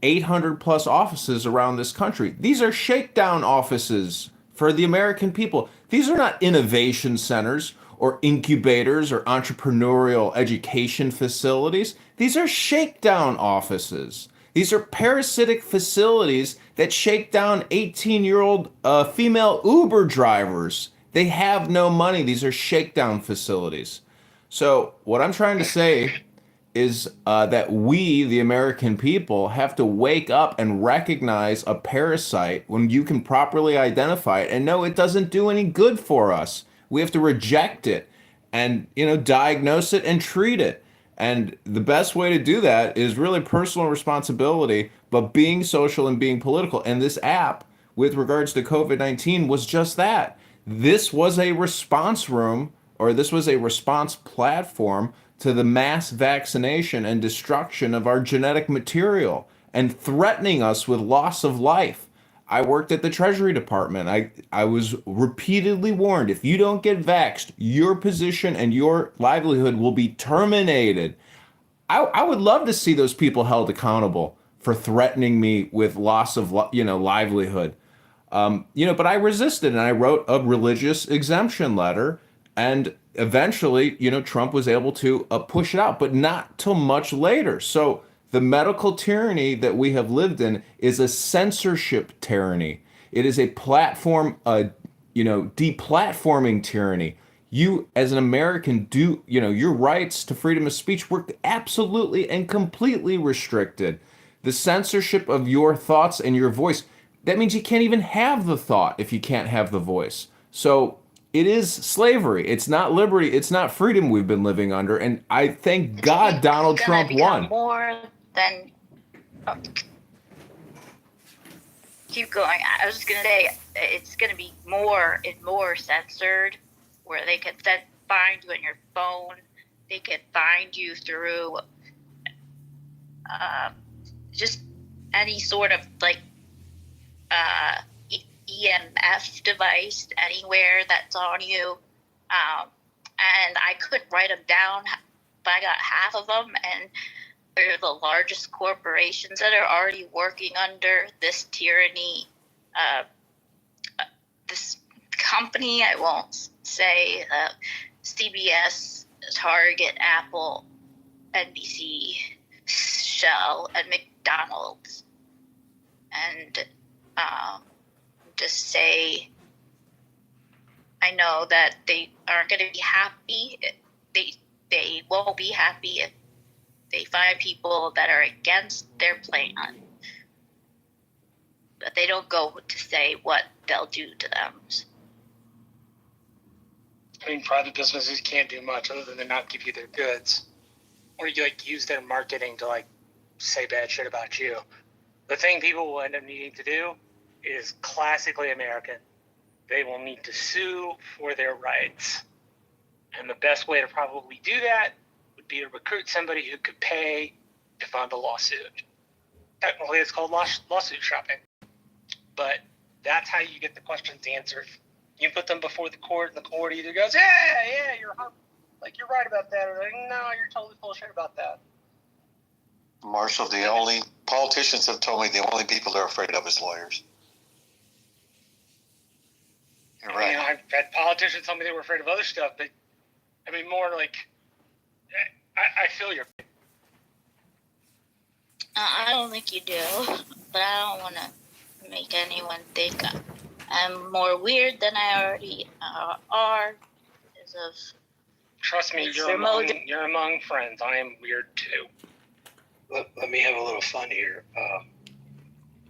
800 plus offices around this country. These are shakedown offices for the American people. These are not innovation centers or incubators or entrepreneurial education facilities. These are shakedown offices. These are parasitic facilities that shake down 18-year-old female Uber drivers. They have no money. These are shakedown facilities. So what I'm trying to say is that we, the American people, have to wake up and recognize a parasite when you can properly identify it and know it doesn't do any good for us. We have to reject it and, diagnose it and treat it. And the best way to do that is really personal responsibility, but being social and being political. And this app, with regards to COVID-19, was just that. This was a response room, or this was a response platform to the mass vaccination and destruction of our genetic material and threatening us with loss of life. I worked at the Treasury Department. I was repeatedly warned, if you don't get vaxxed, your position and your livelihood will be terminated. I would love to see those people held accountable for threatening me with loss of livelihood. But I resisted and I wrote a religious exemption letter, and eventually, Trump was able to push it out, but not till much later. So the medical tyranny that we have lived in is a censorship tyranny. It is a platform, deplatforming tyranny. You, as an American, your rights to freedom of speech were absolutely and completely restricted. The censorship of your thoughts and your voice, that means you can't even have the thought if you can't have the voice. So it is slavery. It's not liberty. It's not freedom we've been living under. And I thank God Donald Trump won. More than. Oh, keep going. I was just going to say it's going to be more and more censored, where they can find you on your phone. They can find you through just any sort of EMF device anywhere that's on you. And I couldn't write them down, but I got half of them, and they're the largest corporations that are already working under this tyranny. This company, I won't say, CBS, Target, Apple, NBC, Shell, and McDonald's. And just say, I know that they aren't going to be happy. They won't be happy if they find people that are against their plan. but they don't go to say what they'll do to them. I mean, private businesses can't do much other than not give you their goods, or you like use their marketing to like say bad shit about you. The thing people will end up needing to do is classically American. They will need to sue for their rights, and the best way to probably do that would be to recruit somebody who could pay to fund a lawsuit. Technically, it's called lawsuit shopping, but that's how you get the questions answered. You put them before the court, and the court either goes, yeah, you're right about that, or like, no, you're totally full of shit about that. Marshall, the only politicians have told me the only people they're afraid of is lawyers. You're right. I mean, I've had politicians tell me they were afraid of other stuff, but I mean, more like, I feel your. I don't think you do, but I don't want to make anyone think I'm more weird than I already are because of. Trust me, you're among friends. I am weird too. Let me have a little fun here.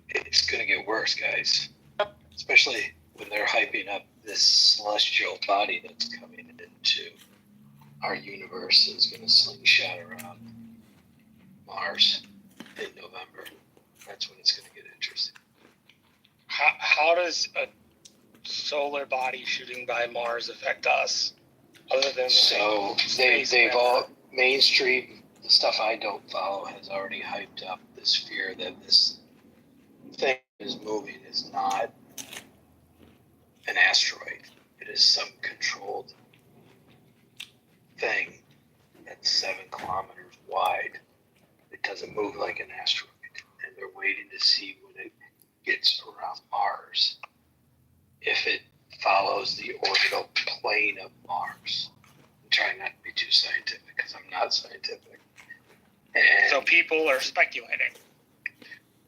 It's going to get worse, guys. Especially when they're hyping up this celestial body that's coming into our universe and is going to slingshot around Mars in November. That's when it's going to get interesting. How does a solar body shooting by Mars affect us? Other than so they've all mainstream. The stuff I don't follow has already hyped up this fear that this thing is moving is not an asteroid. It is some controlled thing that's 7 kilometers wide. It doesn't move like an asteroid. And they're waiting to see when it gets around Mars if it follows the orbital plane of Mars. I'm trying not to be too scientific because I'm not scientific. And so people are speculating.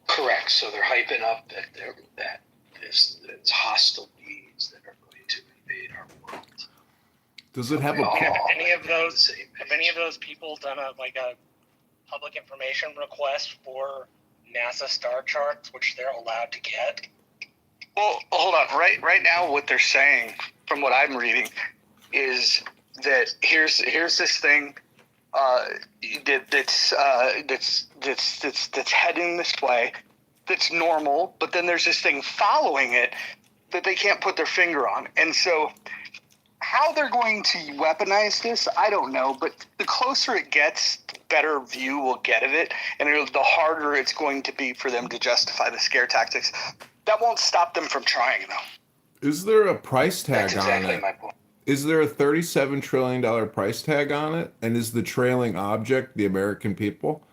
Correct. So they're hyping up that it's hostile beings that are going to invade our world. Does it have Have any of those people done a public information request for NASA star charts, which they're allowed to get? Well, hold on. Right now, what they're saying, from what I'm reading, is that here's this thing that's heading this way, that's normal, but then there's this thing following it that they can't put their finger on, and so how they're going to weaponize this, I don't know, but the closer it gets, the better view we'll get of it, and the harder it's going to be for them to justify the scare tactics. That won't stop them from trying, though. Is there a price tag That's on exactly it? my point. Is there a $37 trillion price tag on it? And is the trailing object the American people?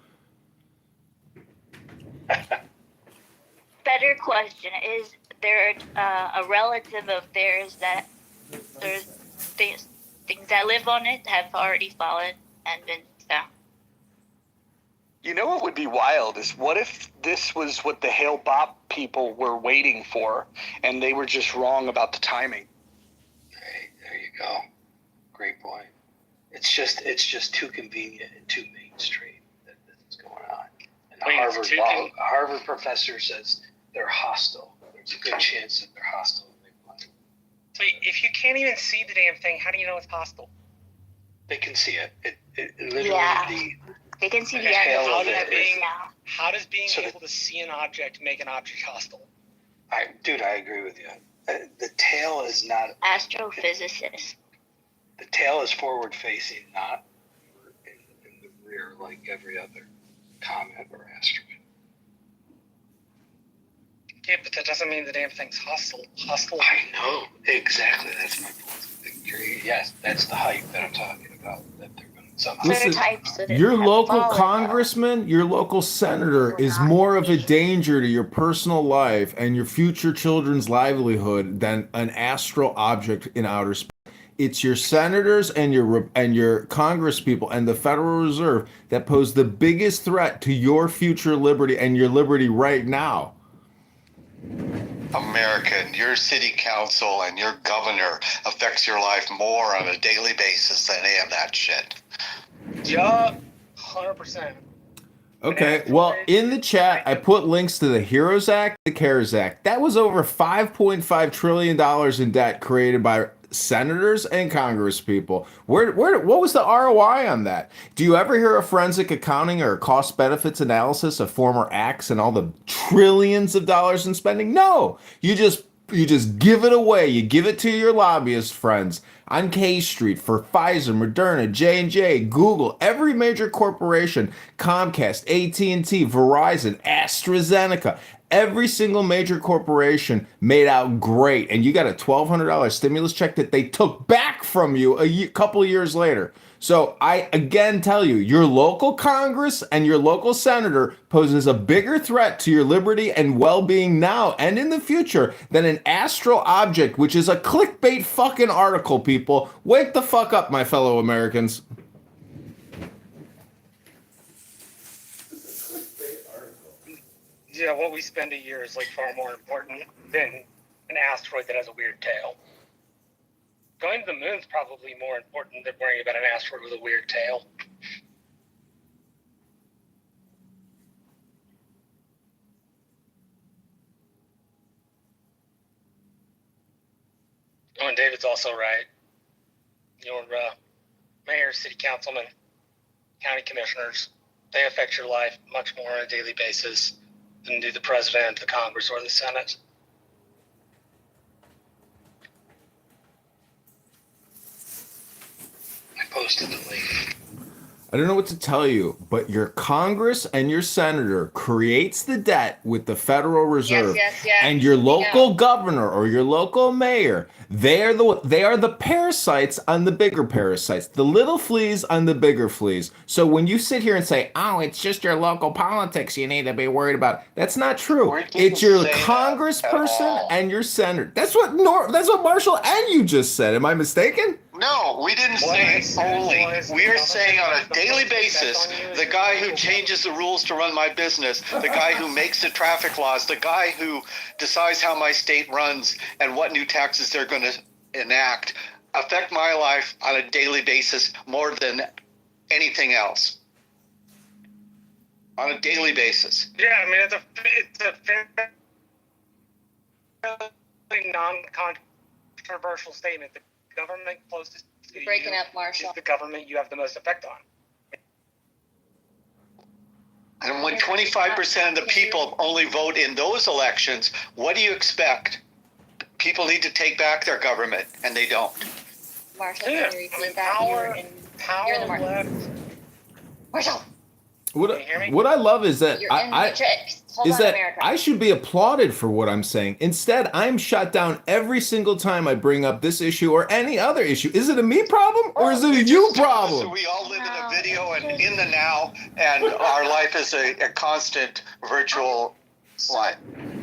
Better question: is there a relative of theirs that there's things that live on it have already fallen and been found? You know what would be wild is what if this was what the Hale Bopp people were waiting for, and they were just wrong about the timing? Hey, there you go. Great point. It's just too convenient and too mainstream that this is going on. And a Harvard professor says they're hostile. There's a good chance that they're hostile. So if you can't even see the damn thing, how do you know it's hostile? They can see it. It literally they can see the how energy. does being able to see an object make an object hostile? I agree with you. The tail is not astrophysicist. The tail is forward facing, not in the rear like every other comet or asteroid. Yeah, but that doesn't mean the damn thing's hostile. I know exactly. That's my point. Yes, that's the hype that I'm talking about. That they're going to somehow. Listen, your local congressman, your local senator is more of a danger to your personal life and your future children's livelihood than an astral object in outer space. It's your senators and your Congress people and the Federal Reserve that pose the biggest threat to your future liberty and your liberty right now. American, your city council and your governor affects your life more on a daily basis than any of that shit. Yeah, 100%. Okay, well, in the chat, I put links to the HEROES Act, the CARES Act. That was over $5.5 trillion in debt created by senators and congresspeople. What was the ROI on that? Do you ever hear a forensic accounting or a cost benefits analysis of former acts and all the trillions of dollars in spending? No, you just give it away. You give it to your lobbyist friends on K Street for Pfizer, Moderna, J&J, Google, every major corporation, Comcast, AT&T, Verizon, AstraZeneca. Every single major corporation made out great, and you got a $1,200 stimulus check that they took back from you a couple of years later. So I again tell you, your local Congress and your local senator poses a bigger threat to your liberty and well-being now and in the future than an astral object, which is a clickbait fucking article, people. Wake the fuck up, my fellow Americans. Yeah, what we spend a year is like far more important than an asteroid that has a weird tail. Going to the moon's probably more important than worrying about an asteroid with a weird tail. Oh, and David's also right. Your mayors, city councilmen, county commissioners, they affect your life much more on a daily basis than do the president, the Congress, or the Senate. I posted the link. I don't know what to tell you, but your Congress and your senator creates the debt with the Federal Reserve. Yes. And your local governor or your local mayor, they are the parasites on the bigger parasites, the little fleas on the bigger fleas. So when you sit here and say, "Oh, it's just your local politics you need to be worried about," that's not true. It's your congressperson and your senator. That's what Marshall and you just said. Am I mistaken? No, we didn't say only. We are saying on a daily basis, the guy who changes the rules to run my business, the guy who makes the traffic laws, the guy who decides how my state runs and what new taxes they're going to enact, affect my life on a daily basis more than anything else. On a daily basis. Yeah, I mean, it's a fairly non-controversial statement. The government closest to you Breaking up, Marshall. is the government you have the most effect on. And when 25% of the people only vote in those elections, what do you expect? People need to take back their government, and they don't. Marshall, can you repeat that? You're in the market. Marshall. What I love is that I should be applauded for what I'm saying. Instead, I'm shut down every single time I bring up this issue or any other issue. Is it a me problem or is it a you problem? We all live in a video and in the now, and our life is a constant virtual life.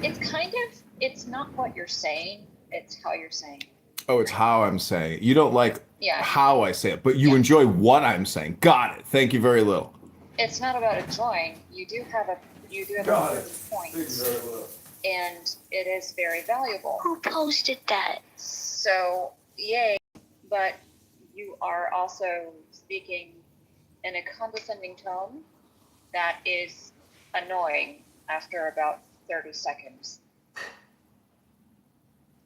It's not what you're saying, it's how you're saying. Oh, it's how I'm saying it. You don't like Yeah. how I say it, but you enjoy what I'm saying. Got it. Thank you very little. It's not about enjoying. You do have a point, and it is very valuable. Who posted that? So, yay, but you are also speaking in a condescending tone that is annoying after about 30 seconds.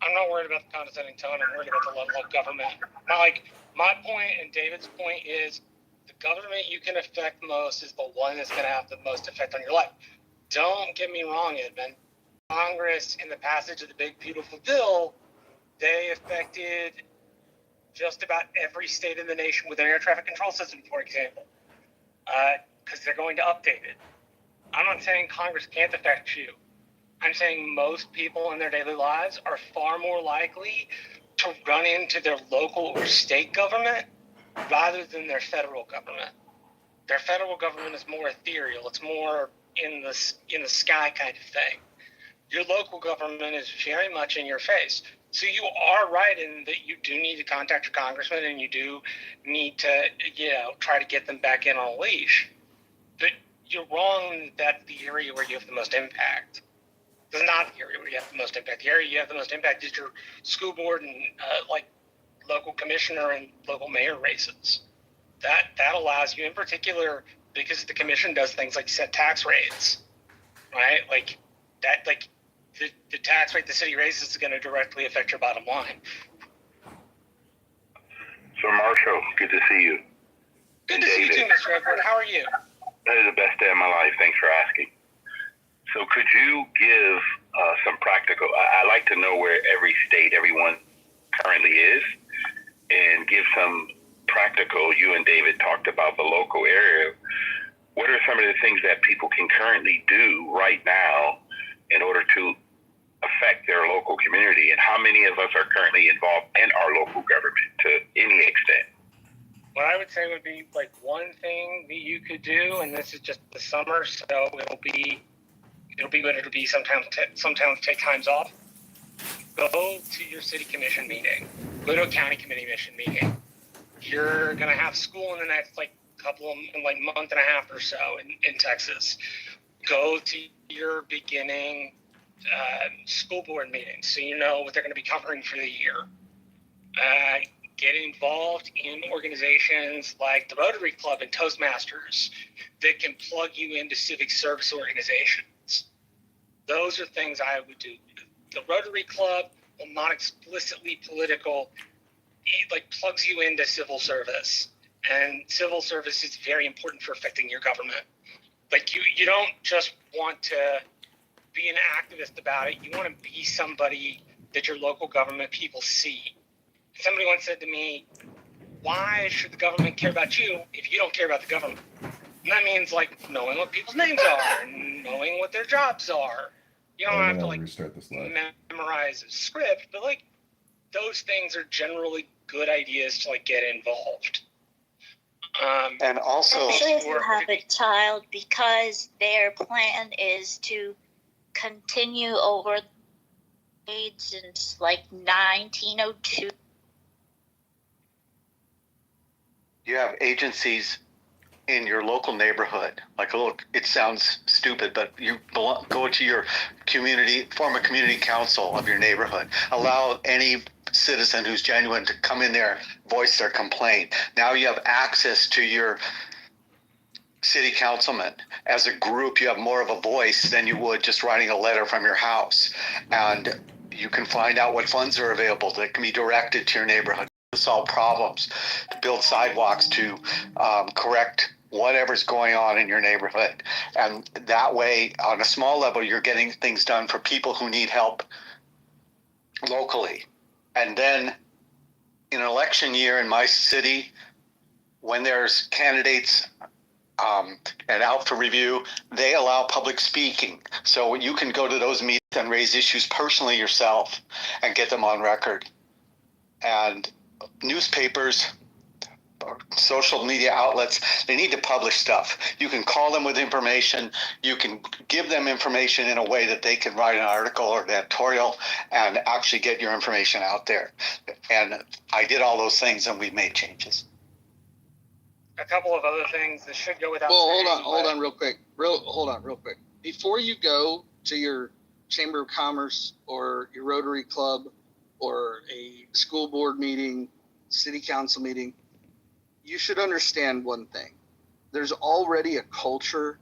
I'm not worried about the condescending tone. I'm worried about the level of government. My point and David's point is the government you can affect most is the one that's going to have the most effect on your life. Don't get me wrong, Edmund. Congress, in the passage of the big, beautiful bill, they affected just about every state in the nation with an air traffic control system, for example, because they're going to update it. I'm not saying Congress can't affect you. I'm saying most people in their daily lives are far more likely to run into their local or state government rather than their federal government. Their federal government is more ethereal. It's more in the sky kind of thing. Your local government is very much in your face. So you are right in that you do need to contact your congressman and you do need to, try to get them back in on a leash. But you're wrong that that's the area where you have the most impact. It's not the area where you have the most impact. The area you have the most impact is your school board and local commissioner and local mayor races. That allows you, in particular, because the commission does things like set tax rates, right? Like that, like the tax rate the city raises is going to directly affect your bottom line. So Marshall, good to see you. Good to see you too, Mr. Edward. How are you? That is the best day of my life. Thanks for asking. So could you give some practical, I like to know where every state, everyone currently is, and give some practical, you and David talked about the local area. What are some of the things that people can currently do right now in order to affect their local community? And how many of us are currently involved in our local government to any extent? What I would say would be like one thing that you could do, and this is just the summer, so it'll be what it'll be. Sometimes take times off. Go to your city commission meeting. Go to a county committee mission meeting. You're gonna have school in the next month and a half or so in Texas. Go to your beginning school board meetings so you know what they're going to be covering for the year. Get involved in organizations like the Rotary Club and Toastmasters that can plug you into civic service organizations. Those are things I would do. The Rotary Club, while not explicitly political, it like plugs you into civil service, and civil service is very important for affecting your government. Like you don't just want to be an activist about it. You want to be somebody that your local government people see. Somebody once said to me, why should the government care about you if you don't care about the government? And that means like knowing what people's names are and knowing what their jobs are. You don't have to like memorize a script, but like those things are generally good ideas to like get involved. And also, especially if you have a child, because their plan is to continue over age since like 1902. you have agencies in your local neighborhood. Like, look, it sounds stupid, but you go to your community, form a community council of your neighborhood. Allow any citizen who's genuine to come in there, voice their complaint. Now you have access to your city councilman. As a group, you have more of a voice than you would just writing a letter from your house. And you can find out what funds are available that can be directed to your neighborhood to solve problems, to build sidewalks, to correct whatever's going on in your neighborhood. And that way, on a small level, you're getting things done for people who need help locally. And then in an election year in my city, when there's candidates and out for review, they allow public speaking. So you can go to those meetings and raise issues personally yourself and get them on record. And newspapers, or social media outlets, they need to publish stuff. You can call them with information. You can give them information in a way that they can write an article or an editorial and actually get your information out there. And I did all those things and we made changes. A couple of other things that should go without Well, saying. hold on real quick. Before you go to your Chamber of Commerce or your Rotary Club or a school board meeting, city council meeting, you should understand one thing. There's already a culture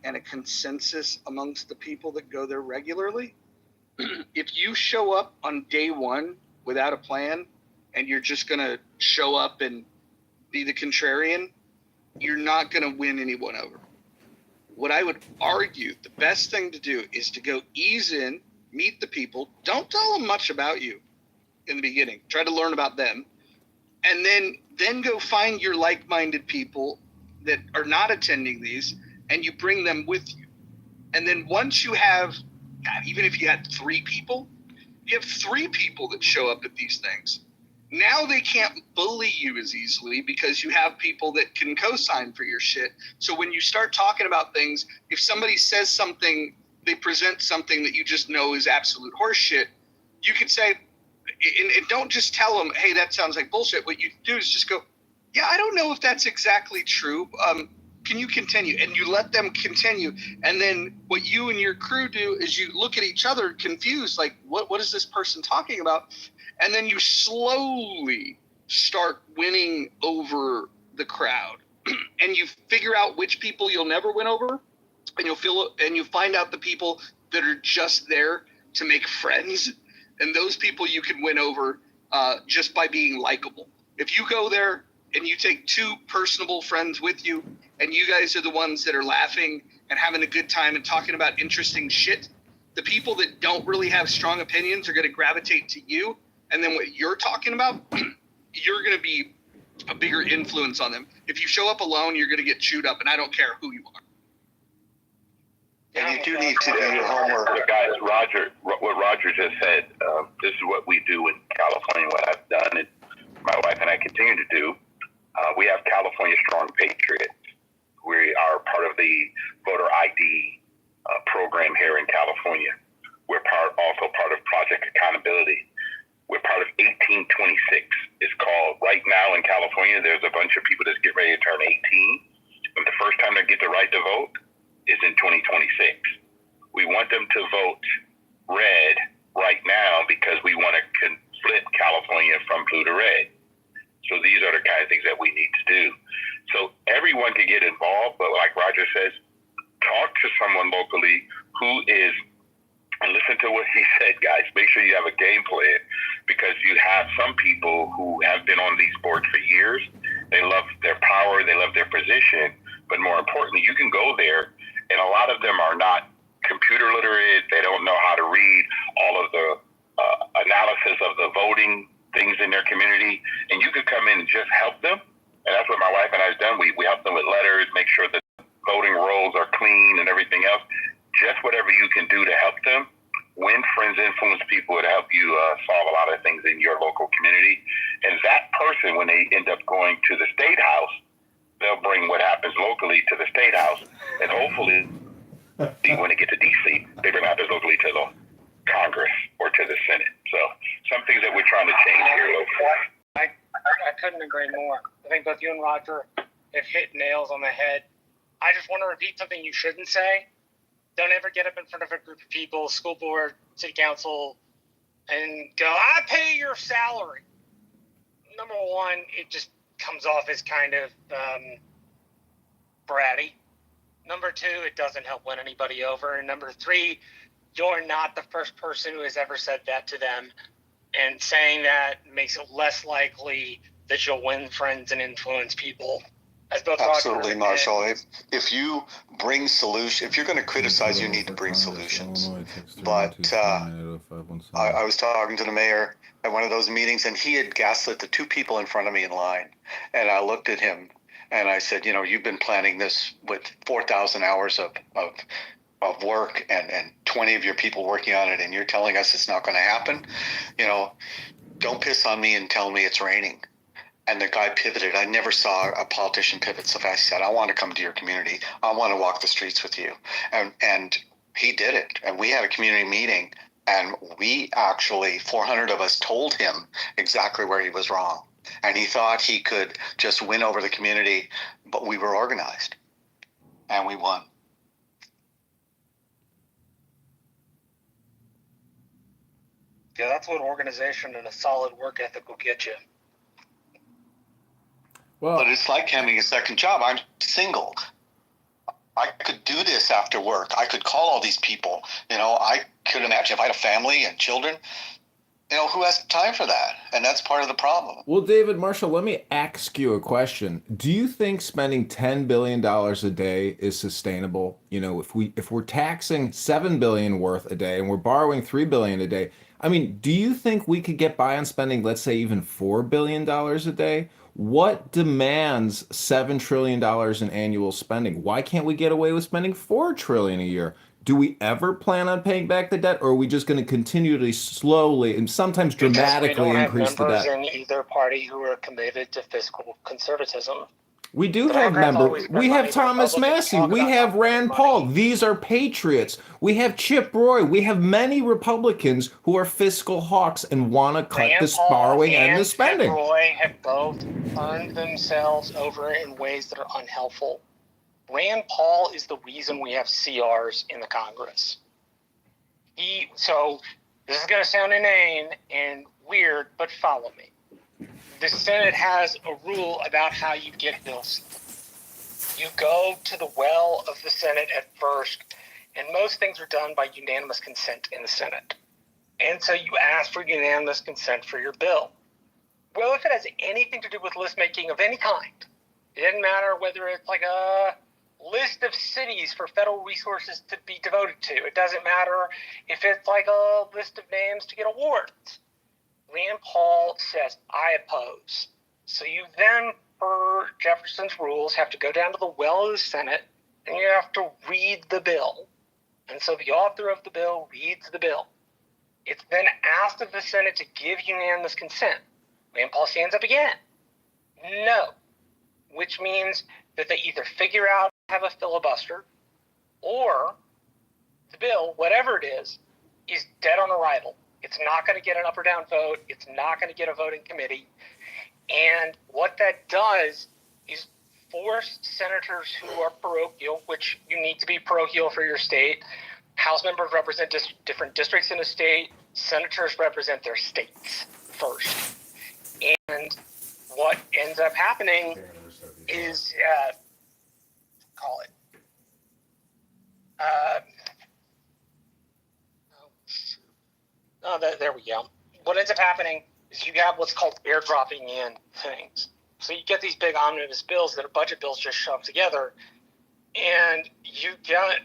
and a consensus amongst the people that go there regularly. If you show up on day one without a plan and you're just going to show up and be the contrarian, you're not going to win anyone over. What I would argue, the best thing to do is to go ease in, meet the people. Don't tell them much about you in the beginning. Try to learn about them. And then go find your like-minded people that are not attending these, and you bring them with you. And then once you have, even if you had 3 people, you have 3 people that show up at these things. Now they can't bully you as easily because you have people that can co-sign for your shit. So when you start talking about things, if somebody says something, they present something that you just know is absolute horseshit, you could say, and don't just tell them, hey, that sounds like bullshit. What you do is just go, yeah, I don't know if that's exactly true. Can you continue? And you let them continue. And then what you and your crew do is you look at each other confused, like, what is this person talking about? And then you slowly start winning over the crowd. and you figure out which people you'll never win over, and you find out the people that are just there to make friends, and those people you can win over just by being likable. If you go there and you take two personable friends with you, and you guys are the ones that are laughing and having a good time and talking about interesting shit, the people that don't really have strong opinions are going to gravitate to you, and then what you're talking about, you're going to be a bigger influence on them. If you show up alone, you're going to get chewed up, and I don't care who you are. And you do need to do your homework. Guys, what Roger just said, this is what we do in California, what I've done, and my wife and I continue to do. We have California Strong Patriots. We are part of the voter ID program here in California. We're also part of Project Accountability. We're part of 1826. It's called, right now in California, there's a bunch of people that's getting ready to turn 18. And the first time they get the right to vote is in 2026. We want them to vote red right now because we want to flip California from blue to red. So these are the kind of things that we need to do. So everyone can get involved, but like Roger says, talk to someone locally who is, and listen to what he said, guys. Make sure you have a game plan, because you have some people who have been on these boards for years. They love their power, they love their position, but more importantly, you can go there, and a lot of them are not computer literate. They don't know how to read all of the analysis of the voting things in their community, and you could come in and just help them. And that's what my wife and I have done. We help them with letters, make sure that voting rolls are clean and everything else. Just whatever you can do to help them. Win friends, influence people to help you solve a lot of things in your local community. And that person, when they end up going to the state house, they'll bring what happens locally to the state house. And hopefully, when they get to D.C., they bring what happens locally to the Congress or to the Senate. So some things that we're trying to change here locally. I couldn't agree more. I think both you and Roger have hit nails on the head. I just want to repeat something you shouldn't say. Don't ever get up in front of a group of people, school board, city council, and go, I pay your salary. Number one, it just comes off as kind of bratty. Number two, it doesn't help win anybody over. And number three, you're not the first person who has ever said that to them. And saying that makes it less likely that you'll win friends and influence people. As both Absolutely, Roger Marshall. If you bring solution, if you're going to criticize, you need to bring solutions. But I was talking to the mayor at one of those meetings, and he had gaslit the two people in front of me in line. And I looked at him and I said, you've been planning this with 4,000 hours of work and 20 of your people working on it, and you're telling us it's not going to happen. Don't piss on me and tell me it's raining. And the guy pivoted. I never saw a politician pivot so fast. He said, I want to come to your community. I want to walk the streets with you. And he did it. And we had a community meeting, and we actually, 400 of us told him exactly where he was wrong. And he thought he could just win over the community, but we were organized. And we won. Yeah, that's what organization and a solid work ethic will get you. Well, but it's like having a second job. I'm single. I could do this after work. I could call all these people. I could imagine if I had a family and children, who has time for that? And that's part of the problem. Well, David, Marshall, let me ask you a question. Do you think spending $10 billion a day is sustainable? If we're taxing $7 billion worth a day and we're borrowing $3 billion a day, do you think we could get by on spending, let's say, even $4 billion a day? What demands $7 trillion in annual spending? Why can't we get away with spending $4 trillion a year? Do we ever plan on paying back the debt, or are we just going to continually, slowly, and sometimes dramatically increase the debt? We don't have members in either party who are committed to fiscal conservatism. We do have members. We have Thomas Massey. We have Rand Paul. These are patriots. We have Chip Roy. We have many Republicans who are fiscal hawks and want to cut this borrowing and the spending. Chip Roy have both turned themselves over in ways that are unhelpful. Rand Paul is the reason we have CRs in the Congress. So this is going to sound inane and weird, but follow me. The Senate has a rule about how you get bills. You go to the well of the Senate at first, and most things are done by unanimous consent in the Senate. And so you ask for unanimous consent for your bill. Well, if it has anything to do with list making of any kind, it doesn't matter whether it's like a list of cities for federal resources to be devoted to. It doesn't matter if it's like a list of names to get awards. Rand Paul says, I oppose. So you then, per Jefferson's rules, have to go down to the well of the Senate and you have to read the bill. And so the author of the bill reads the bill. It's then asked of the Senate to give unanimous consent. Rand Paul stands up again. No. Which means that they either figure out how to have a filibuster or the bill, whatever it is dead on arrival. It's not going to get an up or down vote. It's not going to get a vote in committee. And what that does is force senators who are parochial, which you need to be parochial for your state. House members represent different districts in a state. Senators represent their states first. And what ends up happening is, there we go. What ends up happening is you have what's called airdropping in things. So you get these big omnibus bills that are budget bills just shoved together, and you get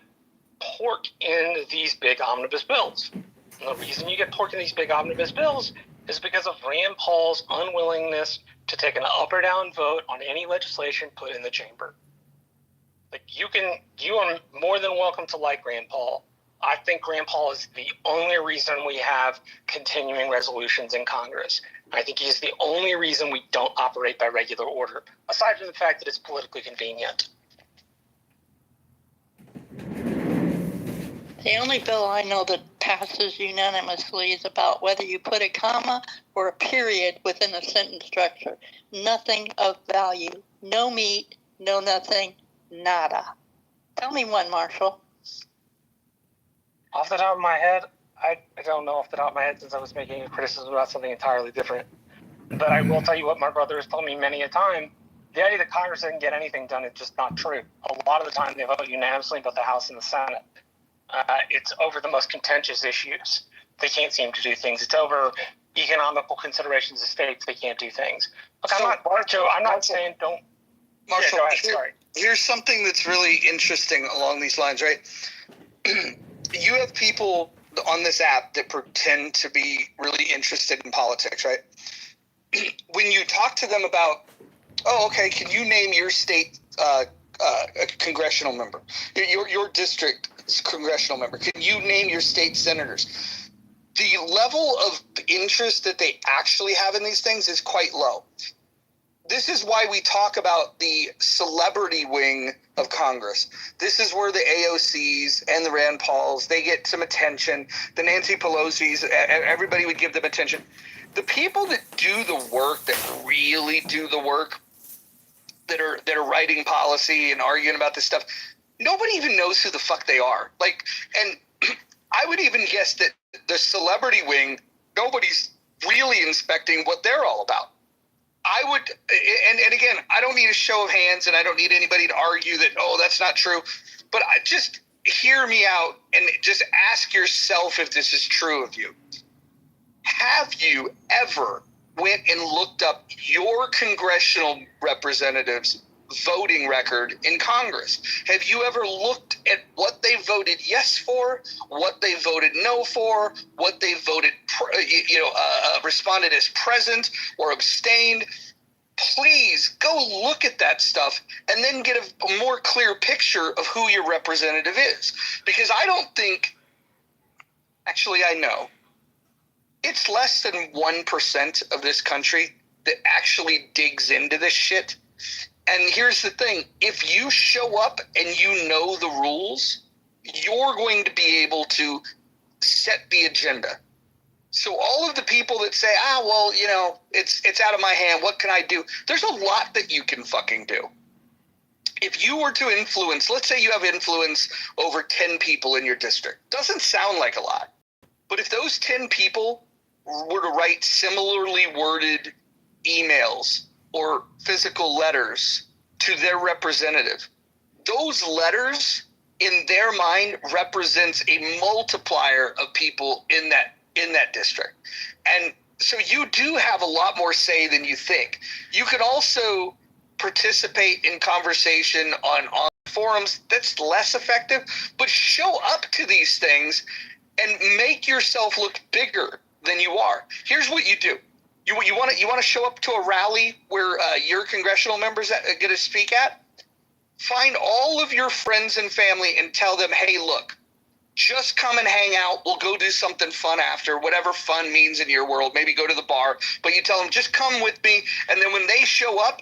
pork in these big omnibus bills. And the reason you get pork in these big omnibus bills is because of Rand Paul's unwillingness to take an up or down vote on any legislation put in the chamber. Like you are more than welcome to like Rand Paul. I think Rand Paul is the only reason we have continuing resolutions in Congress. I think he's the only reason we don't operate by regular order, aside from the fact that it's politically convenient. The only bill I know that passes unanimously is about whether you put a comma or a period within a sentence structure. Nothing of value. No meat, no nothing, nada. Tell me one, Marshall. Off the top of my head, I don't know off the top of my head since I was making a criticism about something entirely different. But I will tell you what my brother has told me many a time. The idea that Congress doesn't get anything done is just not true. A lot of the time they vote unanimously in both the House and the Senate. It's over the most contentious issues. They can't seem to do things. It's over economical considerations of states. They can't do things. Look, I'm not saying don't. Marshall, go ahead, sorry. Here's something that's really interesting along these lines, right? You have people on this app that pretend to be really interested in politics, right? When you talk to them about, oh, okay, can you name your state a congressional member, your district's congressional member? Can you name your state senators? The level of interest that they actually have in these things is quite low. This is why we talk about the celebrity wing of Congress. This is where the AOCs and the Rand Pauls, they get some attention. The Nancy Pelosi's, everybody would give them attention. The people that do the work, that really do the work, that are writing policy and arguing about this stuff, nobody even knows who the fuck they are. Like, and I would even guess that the celebrity wing, nobody's really inspecting what they're all about. I would, and again, I don't need a show of hands, and I don't need anybody to argue that, oh, that's not true. But just hear me out and just ask yourself if this is true of you. Have you ever went and looked up your congressional representatives' voting record in Congress? Have you ever looked at what they voted yes for, what they voted no for, what they voted, responded as present or abstained? Please go look at that stuff and then get a more clear picture of who your representative is. Because I don't think, actually I know, it's less than 1% of this country that actually digs into this shit. And here's the thing, if you show up and you know the rules, you're going to be able to set the agenda. So all of the people that say, it's out of my hand, what can I do? There's a lot that you can fucking do. If you were to influence, let's say you have influence over 10 people in your district. Doesn't sound like a lot. But if those 10 people were to write similarly worded emails or physical letters to their representative, those letters in their mind represents a multiplier of people in that district. And so you do have a lot more say than you think. You can also participate in conversation on forums that's less effective, but show up to these things and make yourself look bigger than you are. Here's what you do. You want to show up to a rally where your congressional members are going to speak at? Find all of your friends and family and tell them, hey, look, just come and hang out. We'll go do something fun after, whatever fun means in your world. Maybe go to the bar. But you tell them, just come with me. And then when they show up,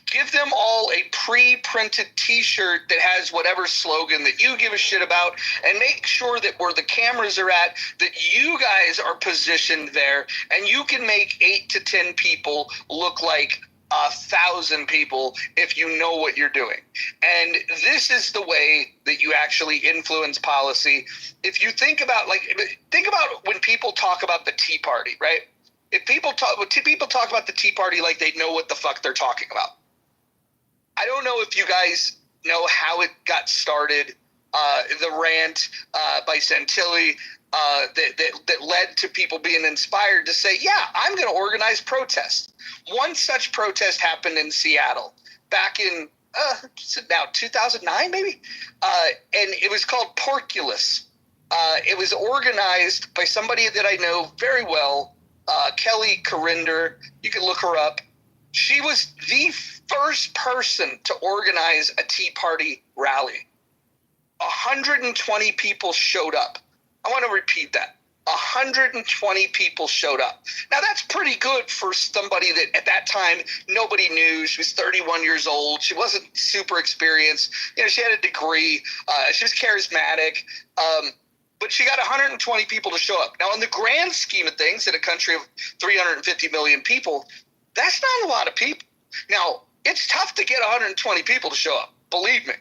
give them all a pre-printed T-shirt that has whatever slogan that you give a shit about, and make sure that where the cameras are at, that you guys are positioned there, and you can make 8 to 10 people look like 1,000 people if you know what you're doing. And this is the way that you actually influence policy. If you think about when people talk about the Tea Party, right? If people talk about the Tea Party like they know what the fuck they're talking about. I don't know if you guys know how it got started, the rant by Santilli that led to people being inspired to say, yeah, I'm going to organize protests. One such protest happened in Seattle back in, now 2009 maybe? And it was called Porculus. It was organized by somebody that I know very well, Kelly Corinder. You can look her up. She was the first person to organize a Tea Party rally. 120 people showed up. I want to repeat that. 120 people showed up. Now, that's pretty good for somebody that at that time nobody knew. She was 31 years old. She wasn't super experienced. She had a degree. She was charismatic. But she got 120 people to show up. Now, in the grand scheme of things, in a country of 350 million people, that's not a lot of people. Now, it's tough to get 120 people to show up, believe me.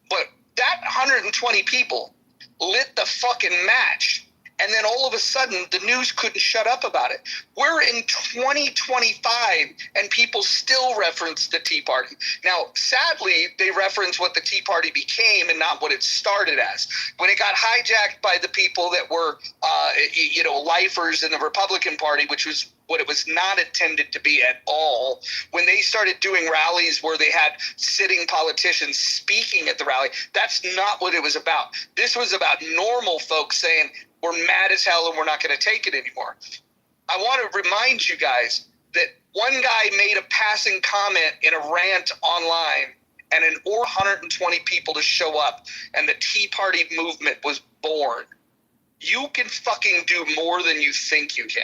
But that 120 people lit the fucking match. And then all of a sudden, the news couldn't shut up about it. We're in 2025, and people still reference the Tea Party. Now, sadly, they reference what the Tea Party became and not what it started as. When it got hijacked by the people that were, lifers in the Republican Party, which was what it was not intended to be at all, when they started doing rallies where they had sitting politicians speaking at the rally, that's not what it was about. This was about normal folks saying, we're mad as hell and we're not going to take it anymore. I want to remind you guys that one guy made a passing comment in a rant online and an 120 people to show up, and the Tea Party movement was born. You can fucking do more than you think you can.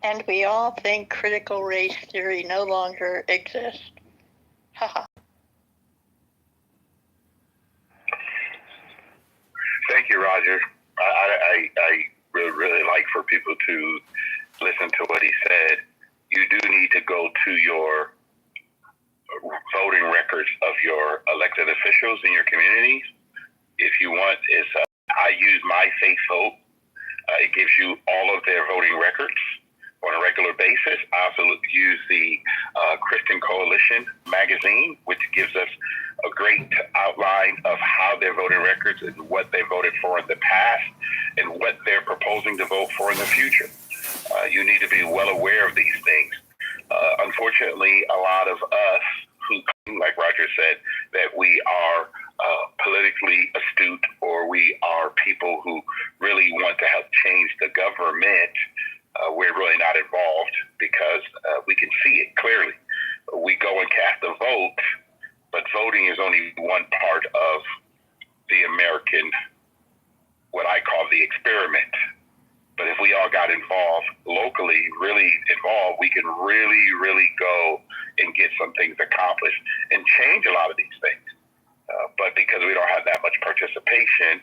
And we all think critical race theory no longer exists. Haha. Thank you, Roger. I really like for people to listen to what he said. You do need to go to your voting records of your elected officials in your communities. If you want, I use My Faith Vote. It gives you all of their voting records on a regular basis. I also use the Christian Coalition magazine, which gives us a great outline of how their voting records and what they voted for in the past and what they're proposing to vote for in the future. You need to be well aware of these things. Unfortunately, a lot of us who, like Roger said, that we are politically astute, or we are people who really want to help change the government, we're really not involved because we can see it clearly. We go and cast a vote, but voting is only one part of the American, what I call the experiment. But if we all got involved locally, really involved, we can really, really go and get some things accomplished and change a lot of these things. But because we don't have that much participation,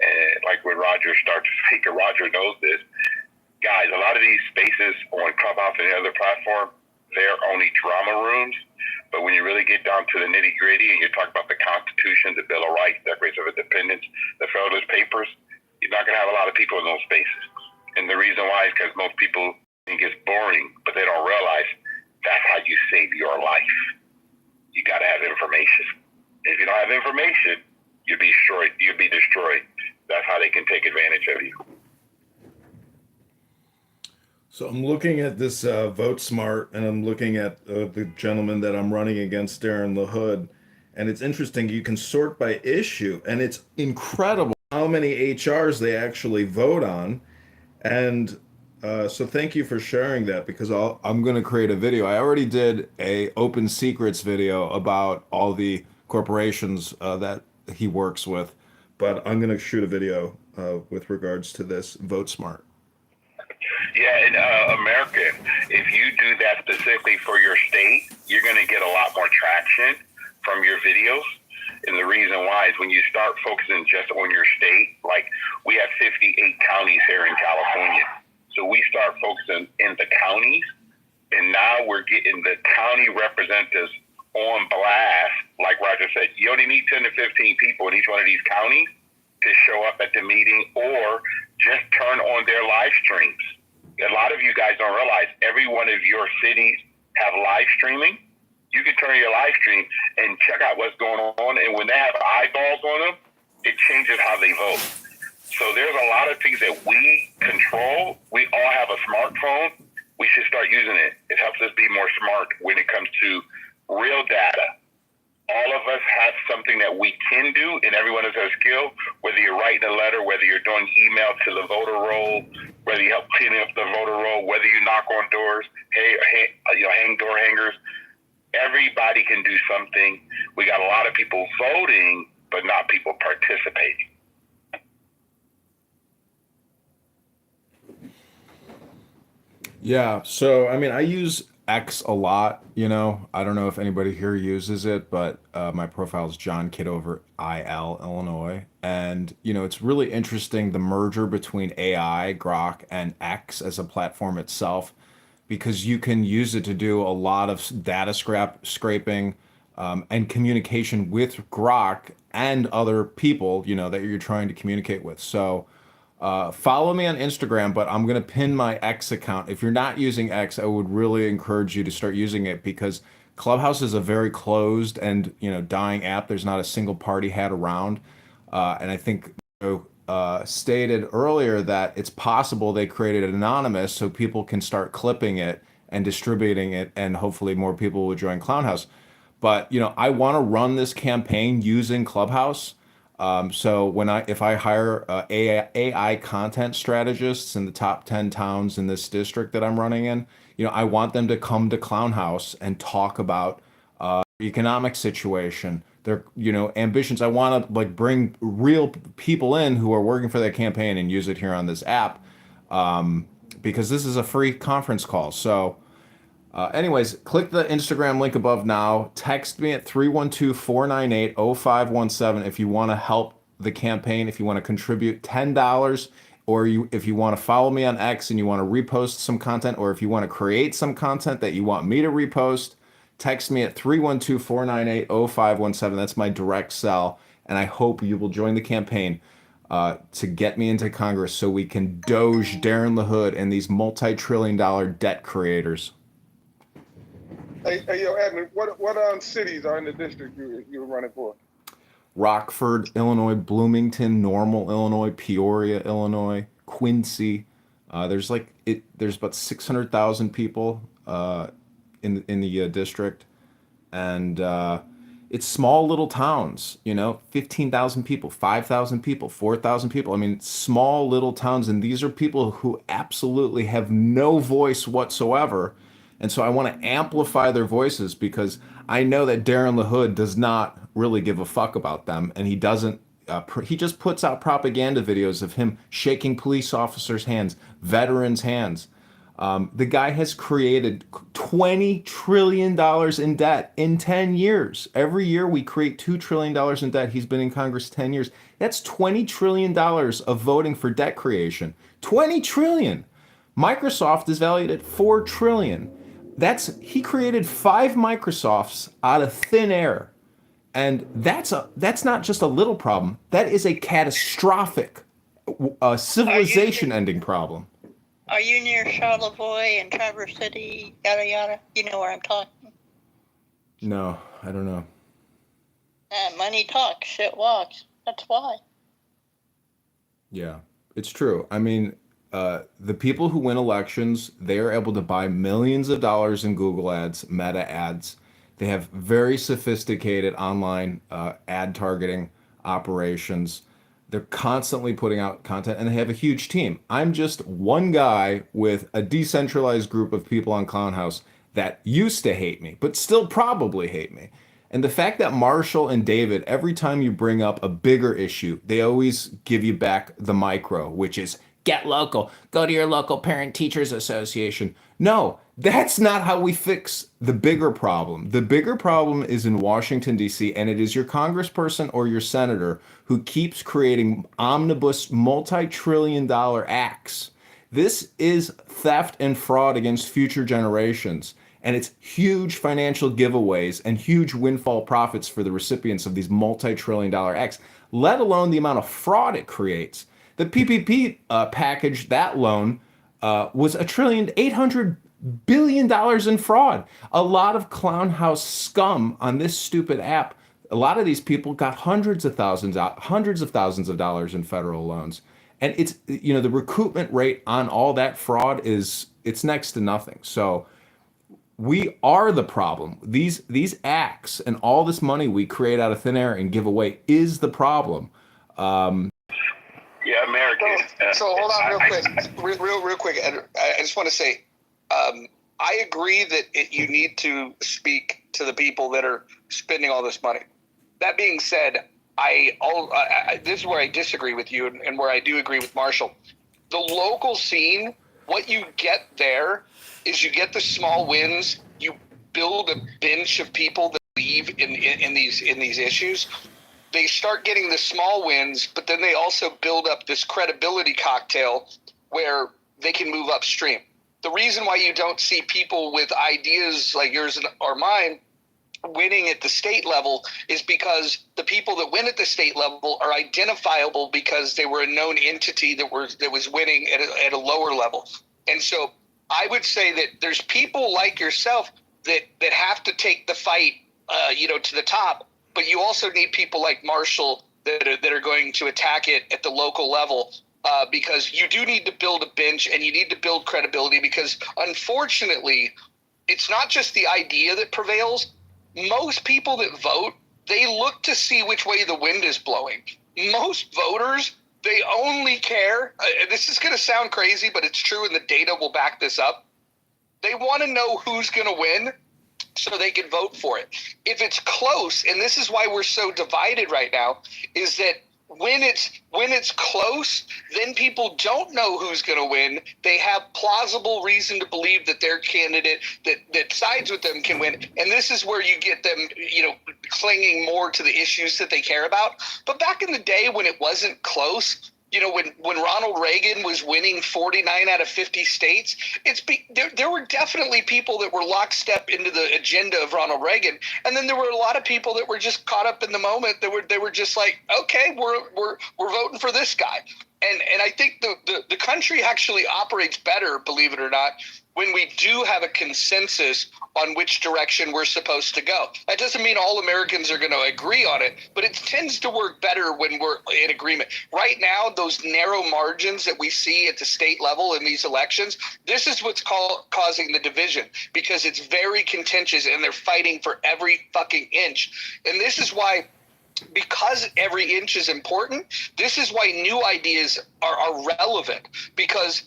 and like when Roger starts speaking, Roger knows this, guys, a lot of these spaces on Clubhouse and the other platform, they're only drama rooms. But when you really get down to the nitty gritty and you talk about the Constitution, the Bill of Rights, the Declaration of Independence, the Federalist Papers, you're not going to have a lot of people in those spaces. And the reason why is because most people think it's boring, but they don't realize that's how you save your life. You got to have information. If you don't have information, you'll be destroyed. You'll be destroyed. That's how they can take advantage of you. So I'm looking at this Vote Smart, and I'm looking at the gentleman that I'm running against, Darren LaHood, and it's interesting. You can sort by issue, and it's incredible how many HRs they actually vote on. And so thank you for sharing that, because I'm going to create a video. I already did a open secrets video about all the corporations that he works with, but I'm going to shoot a video with regards to this Vote Smart. Yeah, in America, if you do that specifically for your state, you're going to get a lot more traction from your videos. And the reason why is when you start focusing just on your state, like we have 58 counties here in California. So we start focusing in the counties, and now we're getting the county representatives on blast. Like Roger said, you only need 10 to 15 people in each one of these counties to show up at the meeting, or just turn on their live streams. A lot of you guys don't realize every one of your cities have live streaming. You can turn your live stream and check out what's going on. And when they have eyeballs on them, it changes how they vote. So there's a lot of things that we control. We all have a smartphone. We should start using it. It helps us be more smart when it comes to real data. All of us have something that we can do, and everyone has a skill, whether you're writing a letter, whether you're doing email to the voter roll, whether you help cleaning up the voter roll, whether you knock on doors, hang door hangers. Everybody can do something. We got a lot of people voting, but not people participating. Yeah, so I mean, I use X a lot, you know. I don't know if anybody here uses it, but my profile is John Kitover, IL, Illinois. And, you know, it's really interesting, the merger between AI, Grok, and X as a platform itself, because you can use it to do a lot of data scraping and communication with Grok and other people, you know, that you're trying to communicate with. So follow me on Instagram, but I'm going to pin my X account. If you're not using X, I would really encourage you to start using it, because Clubhouse is a very closed and, you know, dying app. There's not a single party hat around. And I think stated earlier that it's possible they created it anonymous so people can start clipping it and distributing it, and hopefully more people will join Clownhouse. But, you know, I want to run this campaign using Clubhouse. So if I hire AI content strategists in the top 10 towns in this district that I'm running in, you know, I want them to come to Clownhouse and talk about economic situation, their, you know, ambitions. I want to like bring real people in who are working for their campaign and use it here on this app, because this is a free conference call. So anyways, click the Instagram link above now. Text me at 312-498-0517 if you want to help the campaign, if you want to contribute $10, or if you want to follow me on X and you want to repost some content, or if you want to create some content that you want me to repost, text me at 312-498-0517. That's my direct cell, and I hope you will join the campaign to get me into Congress so we can doge Darren LaHood and these multi-trillion-dollar debt creators. Hey, yo, Admin, what cities are in the district you're running for? Rockford, Illinois, Bloomington, Normal, Illinois, Peoria, Illinois, Quincy. There's about 600,000 people in the district, and it's small little towns. You know, 15,000 people, 5,000 people, 4,000 people. I mean, small little towns, and these are people who absolutely have no voice whatsoever. And so I want to amplify their voices, because I know that Darren LaHood does not really give a fuck about them, and he doesn't. He just puts out propaganda videos of him shaking police officers' hands, veterans' hands. The guy has created $20 trillion in debt in 10 years. Every year we create $2 trillion in debt. He's been in Congress 10 years. That's $20 trillion of voting for debt creation. 20 trillion. Microsoft is valued at 4 trillion. He created 5 Microsofts out of thin air. And that's not just a little problem. That is a catastrophic civilization-ending problem. Are you near Charlevoix and Traverse City, yada yada? You know where I'm talking. No, I don't know. Money talks, shit walks. That's why. Yeah, it's true. I mean, the people who win elections, they are able to buy millions of dollars in Google ads, Meta ads. They have very sophisticated online ad targeting operations. They're constantly putting out content and they have a huge team. I'm just one guy with a decentralized group of people on Clown House that used to hate me, but still probably hate me. And the fact that Marshall and David, every time you bring up a bigger issue, they always give you back the micro, which is get local, go to your local parent teachers association. No, that's not how we fix the bigger problem. The bigger problem is in Washington, D.C., and it is your congressperson or your senator who keeps creating omnibus multi-trillion-dollar acts. This is theft and fraud against future generations. And it's huge financial giveaways and huge windfall profits for the recipients of these multi-trillion-dollar acts, let alone the amount of fraud it creates. The PPP package, that loan, was $1.8 trillion in fraud. A lot of clown house scum on this stupid app. A lot of these people got hundreds of thousands of dollars in federal loans. And it's, the recoupment rate on all that fraud it's next to nothing. So we are the problem. These acts and all this money we create out of thin air and give away is the problem. Yeah, American. So hold on real quick. I just want to say, I agree that you need to speak to the people that are spending all this money. That being said, this is where I disagree with you and where I do agree with Marshall. The local scene, what you get there is you get the small wins. You build a bench of people that believe in these issues. They start getting the small wins, but then they also build up this credibility cocktail where they can move upstream. The reason why you don't see people with ideas like yours or mine winning at the state level is because the people that win at the state level are identifiable because they were a known entity that was winning at a lower level. And so I would say that there's people like yourself that have to take the fight, to the top. But you also need people like Marshall that are going to attack it at the local level, because you do need to build a bench and you need to build credibility. Because unfortunately, it's not just the idea that prevails. Most people that vote, they look to see which way the wind is blowing. Most voters, they only care. This is going to sound crazy, but it's true, and the data will back this up. They want to know who's going to win so they can vote for it. If it's close, and this is why we're so divided right now, is that when it's close, then people don't know who's going to win. They have plausible reason to believe that their candidate that sides with them can win. And this is where you get them, clinging more to the issues that they care about. But back in the day when it wasn't close, when Ronald Reagan was winning 49 out of 50 states, there were definitely people that were lockstep into the agenda of Ronald Reagan, and then there were a lot of people that were just caught up in the moment. They were just like, okay, we're voting for this guy, and I think the country actually operates better, believe it or not, when we do have a consensus on which direction we're supposed to go. That doesn't mean all Americans are going to agree on it, but it tends to work better when we're in agreement. Right now, those narrow margins that we see at the state level in these elections, this is what's causing the division, because it's very contentious and they're fighting for every fucking inch. And this is why, because every inch is important, this is why new ideas are relevant, because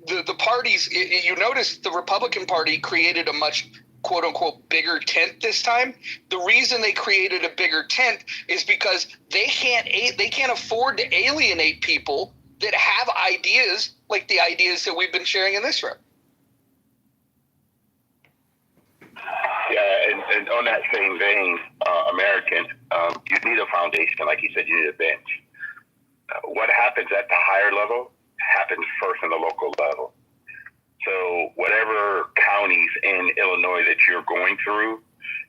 the parties, you notice the Republican Party created a much quote unquote bigger tent this time. The reason they created a bigger tent is because they can't afford to alienate people that have ideas like the ideas that we've been sharing in this room. Yeah, and on that same vein, American, you need a foundation. Like you said, you need a bench. What happens at the higher level happens first in the local level. So whatever counties in Illinois that you're going through,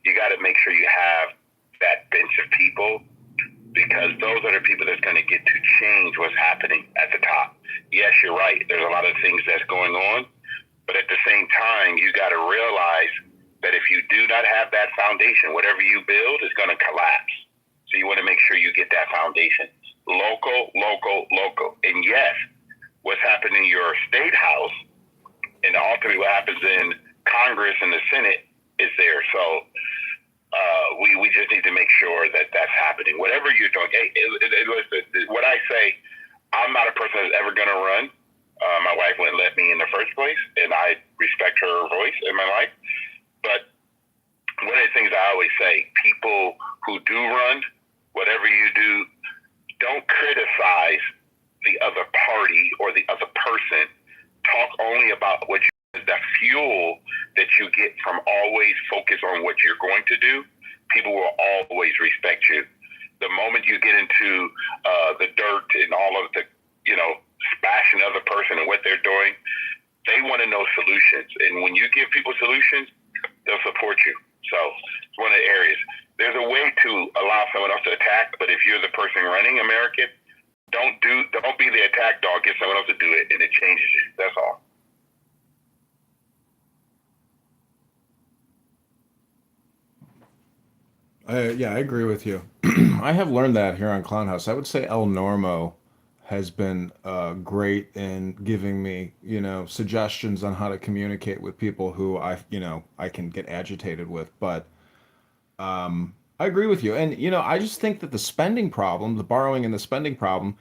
you got to make sure you have that bench of people, because those are the people that's going to get to change what's happening at the top. yes, you're right. There's a lot of things that's going on, but at the same time, you got to realize that if you do not have that foundation, whatever you build is going to collapse. So you want to make sure you get that foundation. Local, local, local. And yes, what's happened in your state house and ultimately what happens in Congress and the Senate is there. So we just need to make sure that that's happening. Whatever you're doing, hey, listen, what I say, I'm not a person that's ever going to run. My wife wouldn't let me in the first place, and I respect her voice in my life. But one of the things I always say, people who do run, whatever you do, don't criticize the other party or the other person. Talk only about what you, the fuel that you get from always focus on what you're going to do. People will always respect you. The moment you get into the dirt and all of the, bashing the other person and what they're doing, they want to know solutions. And when you give people solutions, they'll support you. So it's one of the areas. There's a way to allow someone else to attack, but if you're the person running America, don't be the attack dog. Get someone else to do it, and it changes you. That's all. Yeah, I agree with you. I have learned that here on Clown House. I would say El Normo has been great in giving me, suggestions on how to communicate with people who I can get agitated with. But I agree with you. And, I just think that the spending problem, the borrowing and the spending problem,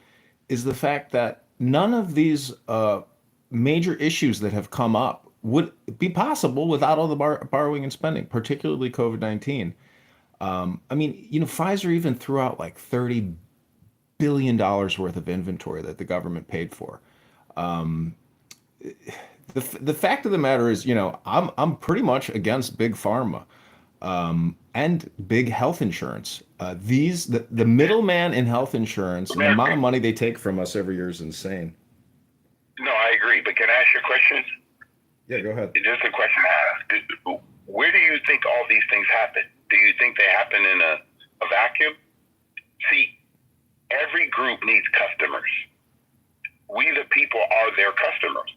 is the fact that none of these major issues that have come up would be possible without all the borrowing and spending, particularly COVID-19. Pfizer even threw out like $30 billion worth of inventory that the government paid for. The fact of the matter is, I'm pretty much against big pharma and big health insurance. The middleman in health insurance and the amount of money they take from us every year is insane. No, I agree. But can I ask you a question? Yeah, go ahead. Just a question I ask. Where do you think all these things happen? Do you think they happen in a vacuum? See, every group needs customers. We, the people, are their customers.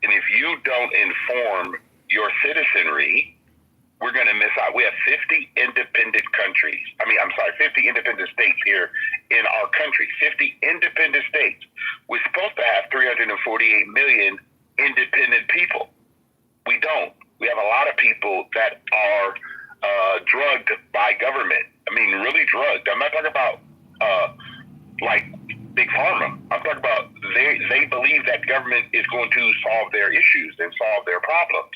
And if you don't inform your citizenry, we're going to miss out. We have 50 independent countries. 50 independent states here in our country. 50 independent states. We're supposed to have 348 million independent people. We don't. We have a lot of people that are drugged by government. Really drugged. I'm not talking about like big pharma. I'm talking about they believe that government is going to solve their issues and solve their problems.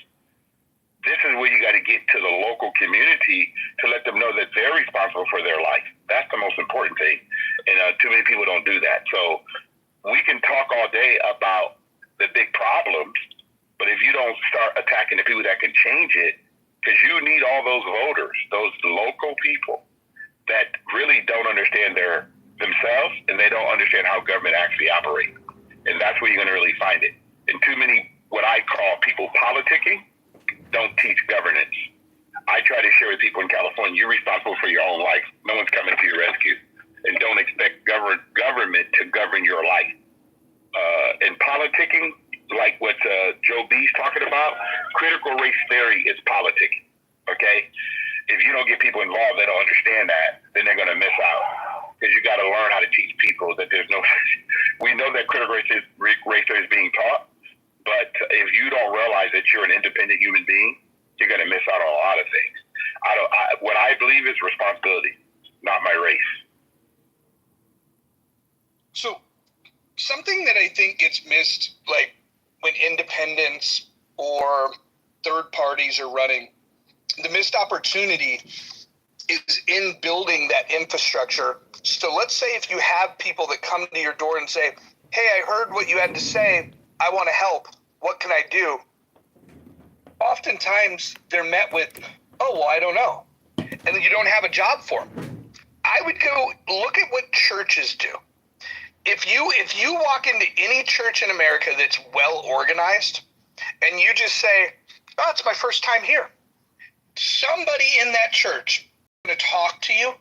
This is where you got to get to the local community to let them know that they're responsible for their life. That's the most important thing. And too many people don't do that. So we can talk all day about the big problems, but if you don't start attacking the people that can change it, because you need all those voters, those local people that really don't understand themselves and they don't understand how government actually operates. And that's where you're going to really find it. And too many, what I call people politicking, don't teach governance. I try to share with people in California, you're responsible for your own life. No one's coming to your rescue. And don't expect government to govern your life. And politicking, like what Joe B's talking about, critical race theory is politicking, okay? If you don't get people involved, they don't understand that, then they're going to miss out. Because you got to learn how to teach people that there's no, we know that critical race theory is being taught, but if you don't realize that you're an independent human being, you're going to miss out on a lot of things. What I believe is responsibility, not my race. So something that I think gets missed, like when independents or third parties are running, the missed opportunity is in building that infrastructure. So let's say if you have people that come to your door and say, hey, I heard what you had to say. I want to help. What can I do? Oftentimes they're met with, oh, well, I don't know. And then you don't have a job for them. I would go look at what churches do. If you walk into any church in America that's well organized and you just say, oh, it's my first time here. Somebody in that church to talk to you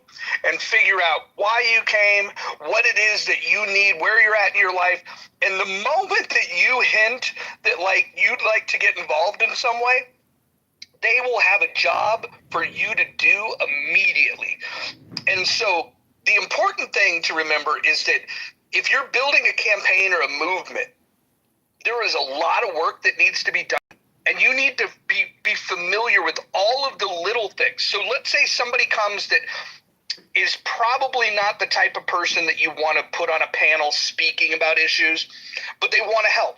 and figure out why you came, what it is that you need, where you're at in your life. And the moment that you hint that like you'd like to get involved in some way, they will have a job for you to do immediately. And so the important thing to remember is that if you're building a campaign or a movement, there is a lot of work that needs to be done. And you need to be familiar with all of the little things. So let's say somebody comes that is probably not the type of person that you want to put on a panel speaking about issues, but they want to help.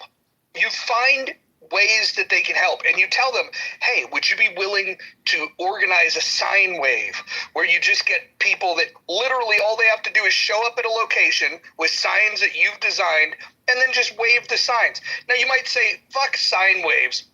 You find ways that they can help, and you tell them, hey, would you be willing to organize a sign wave where you just get people that literally all they have to do is show up at a location with signs that you've designed and then just wave the signs. Now you might say, fuck sign waves.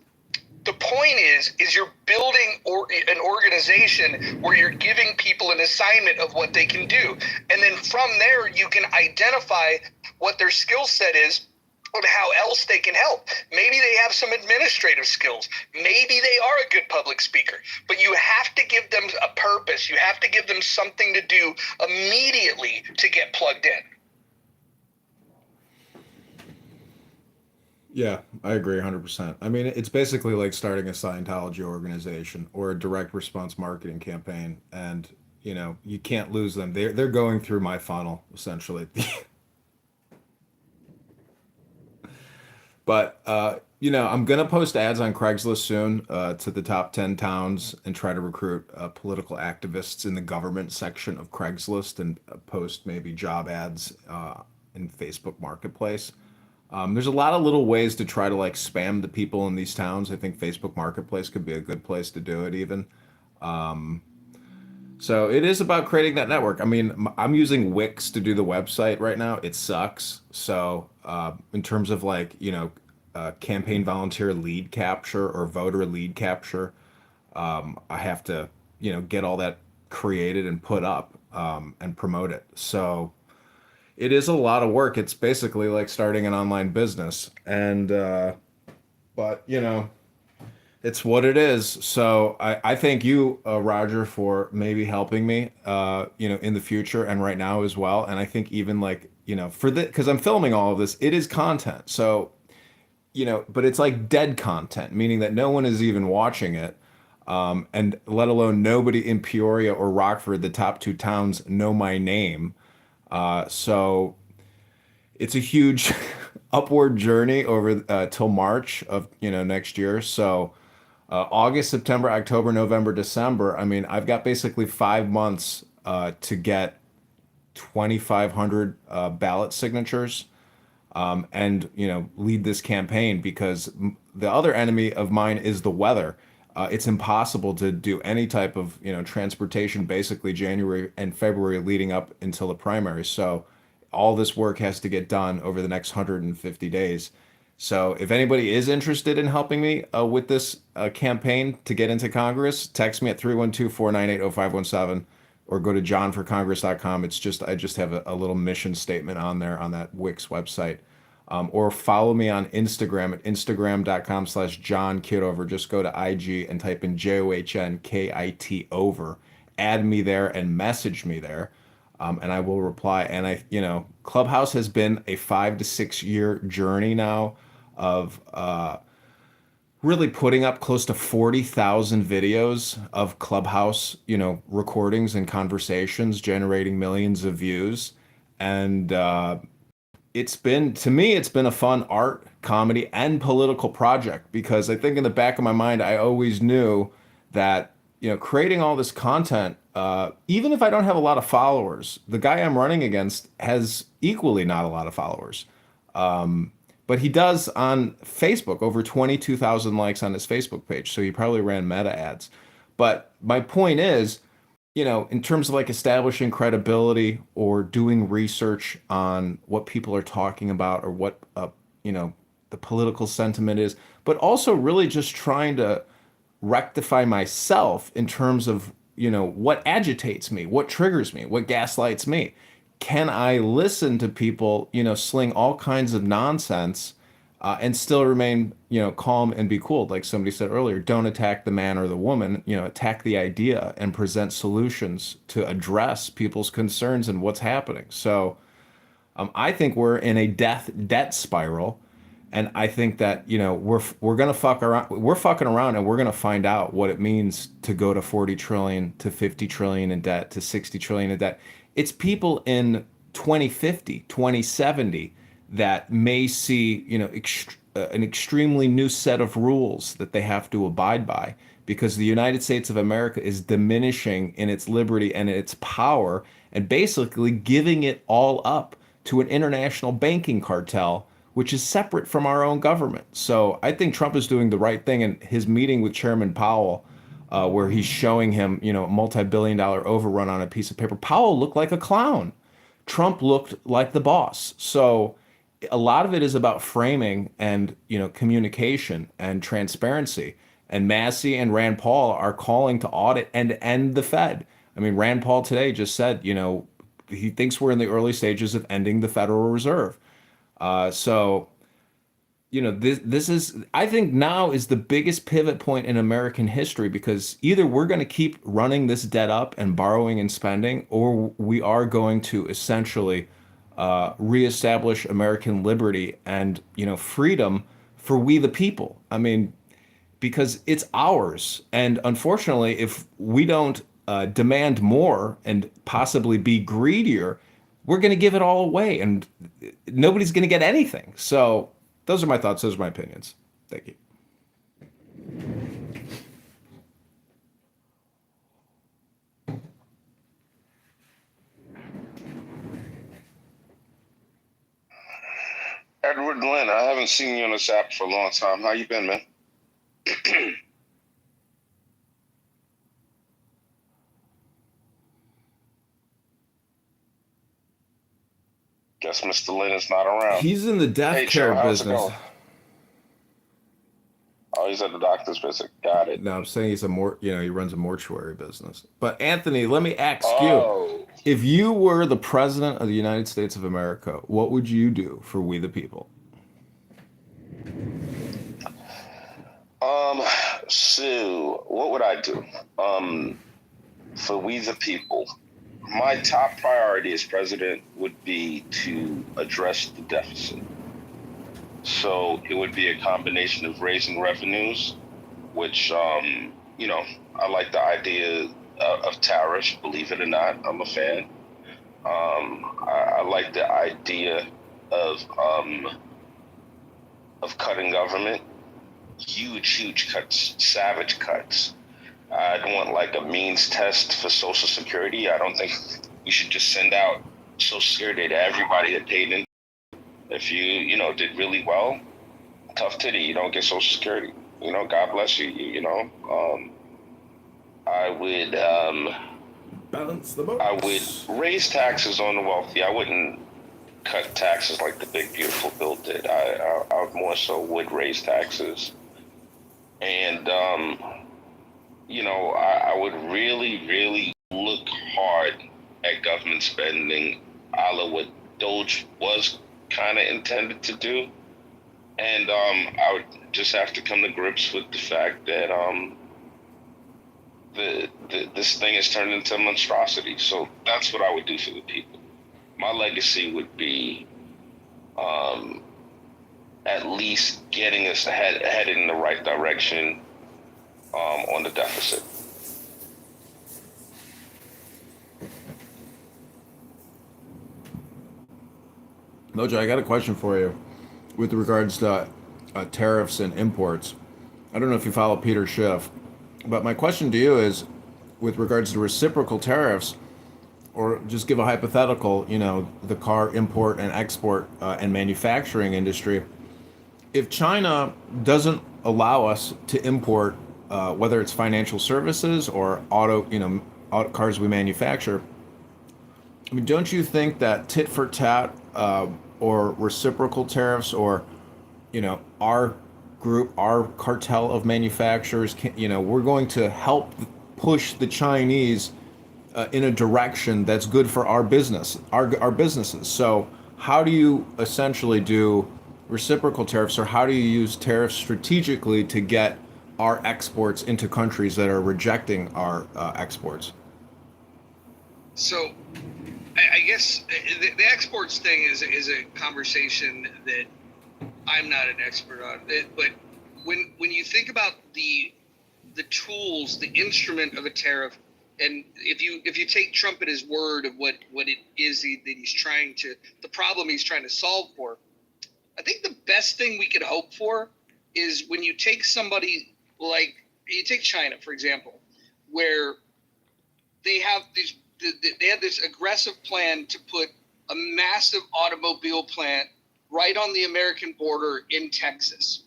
The point is you're building an organization where you're giving people an assignment of what they can do. And then from there, you can identify what their skill set is and how else they can help. Maybe they have some administrative skills. Maybe they are a good public speaker. But you have to give them a purpose. You have to give them something to do immediately to get plugged in. Yeah, I agree 100%. I mean, it's basically like starting a Scientology organization or a direct response marketing campaign, and you can't lose them. They're going through my funnel essentially. But I'm gonna post ads on Craigslist soon to the top 10 towns and try to recruit political activists in the government section of Craigslist and post maybe job ads in Facebook Marketplace. There's a lot of little ways to try to like spam the people in these towns. I think Facebook Marketplace could be a good place to do it even. So it is about creating that network. I mean, I'm using Wix to do the website right now. It sucks. So in terms of like, campaign volunteer lead capture or voter lead capture, I have to, get all that created and put up and promote it. So it is a lot of work. It's basically like starting an online business. And, but, it's what it is. So I thank you, Roger, for maybe helping me, in the future and right now as well. And I think even like, for the, because I'm filming all of this, it is content. So, but it's like dead content, meaning that no one is even watching it. And let alone nobody in Peoria or Rockford, the top two towns, know my name. So it's a huge upward journey over till March of next year. So August, September, October, November, December. I mean, I've got basically 5 months to get 2,500 ballot signatures and lead this campaign, because the other enemy of mine is the weather. It's impossible to do any type of transportation basically January and February leading up until the primary. So all this work has to get done over the next 150 days. So if anybody is interested in helping me with this campaign to get into Congress, text me at 312-498-0517 or go to johnforcongress.com. I just have a little mission statement on there on that Wix website. Or follow me on Instagram at instagram.com/John Kitover. Just go to IG and type in JOHNKIT over. Add me there and message me there. And I will reply. And Clubhouse has been a 5 to 6 year journey now of really putting up close to 40,000 videos of Clubhouse, recordings and conversations, generating millions of views. And it's been a fun art, comedy, and political project, because I think in the back of my mind, I always knew that, creating all this content, even if I don't have a lot of followers, the guy I'm running against has equally not a lot of followers. But he does on Facebook, over 22,000 likes on his Facebook page. So he probably ran meta ads. But my point is, in terms of like establishing credibility or doing research on what people are talking about or what, the political sentiment is, but also really just trying to rectify myself in terms of, what agitates me, what triggers me, what gaslights me. Can I listen to people, sling all kinds of nonsense and still remain, calm and be cool. Like somebody said earlier, don't attack the man or the woman, attack the idea and present solutions to address people's concerns and what's happening. So I think we're in a debt spiral, and I think that we're gonna fuck around. We're fucking around, and we're gonna find out what it means to go to 40 trillion, to 50 trillion in debt, to 60 trillion in debt. It's people in 2050, 2070 that may see an extremely new set of rules that they have to abide by because the United States of America is diminishing in its liberty and its power and basically giving it all up to an international banking cartel, which is separate from our own government. So I think Trump is doing the right thing. And his meeting with Chairman Powell, where he's showing him, a multi-billion-dollar overrun on a piece of paper, Powell looked like a clown. Trump looked like the boss. So a lot of it is about framing and, communication and transparency. And Massey and Rand Paul are calling to audit and end the Fed. I mean, Rand Paul today just said, he thinks we're in the early stages of ending the Federal Reserve. So, this is, I think now is the biggest pivot point in American history because either we're going to keep running this debt up and borrowing and spending, or we are going to essentially reestablish American liberty and, freedom for we the people. I mean, because it's ours. And unfortunately, if we don't demand more and possibly be greedier, we're going to give it all away and nobody's going to get anything. So those are my thoughts. Those are my opinions. Thank you. Edward Lynn, I haven't seen you on this app for a long time. How you been, man? Guess Mr. Lynn is not around. He's in the death care business. Oh, he's at the doctor's visit. Got it. No, I'm saying he's he runs a mortuary business. But Anthony, let me ask you, if you were the president of the United States of America, what would you do for we the people? So what would I do? For we the people, my top priority as president would be to address the deficit. So it would be a combination of raising revenues, which, I like the idea of tariffs, believe it or not, I'm a fan. I like the idea of cutting government, huge cuts, savage cuts. I'd want like a means test for Social Security. I don't think we should just send out Social Security to everybody that paid in. If you did really well, tough titty, you don't get Social Security. God bless you. I would balance the books. I would raise taxes on the wealthy. I wouldn't cut taxes like the big beautiful bill did. I more so would raise taxes, and I would really look hard at government spending, a la what Doge was kind of intended to do. And I would just have to come to grips with the fact that this thing has turned into a monstrosity. So that's what I would do for the people. My legacy would be at least getting us headed in the right direction on the deficit. Mojo, I got a question for you with regards to tariffs and imports. I don't know if you follow Peter Schiff, but my question to you is with regards to reciprocal tariffs, or just give a hypothetical, the car import and export and manufacturing industry. If China doesn't allow us to import, whether it's financial services or auto cars we manufacture, I mean, don't you think that tit for tat or reciprocal tariffs, or our group, our cartel of manufacturers, we're going to help push the Chinese in a direction that's good for our business, our businesses. So how do you essentially do reciprocal tariffs, or how do you use tariffs strategically to get our exports into countries that are rejecting our exports? So I guess the exports thing is a conversation that I'm not an expert on. But when you think about the tools, the instrument of a tariff, and if you take Trump at his word of what it is that he's trying to, the problem he's trying to solve for, I think the best thing we could hope for is when you take somebody like, you take China, for example, where they have this aggressive plan to put a massive automobile plant right on the American border in Texas.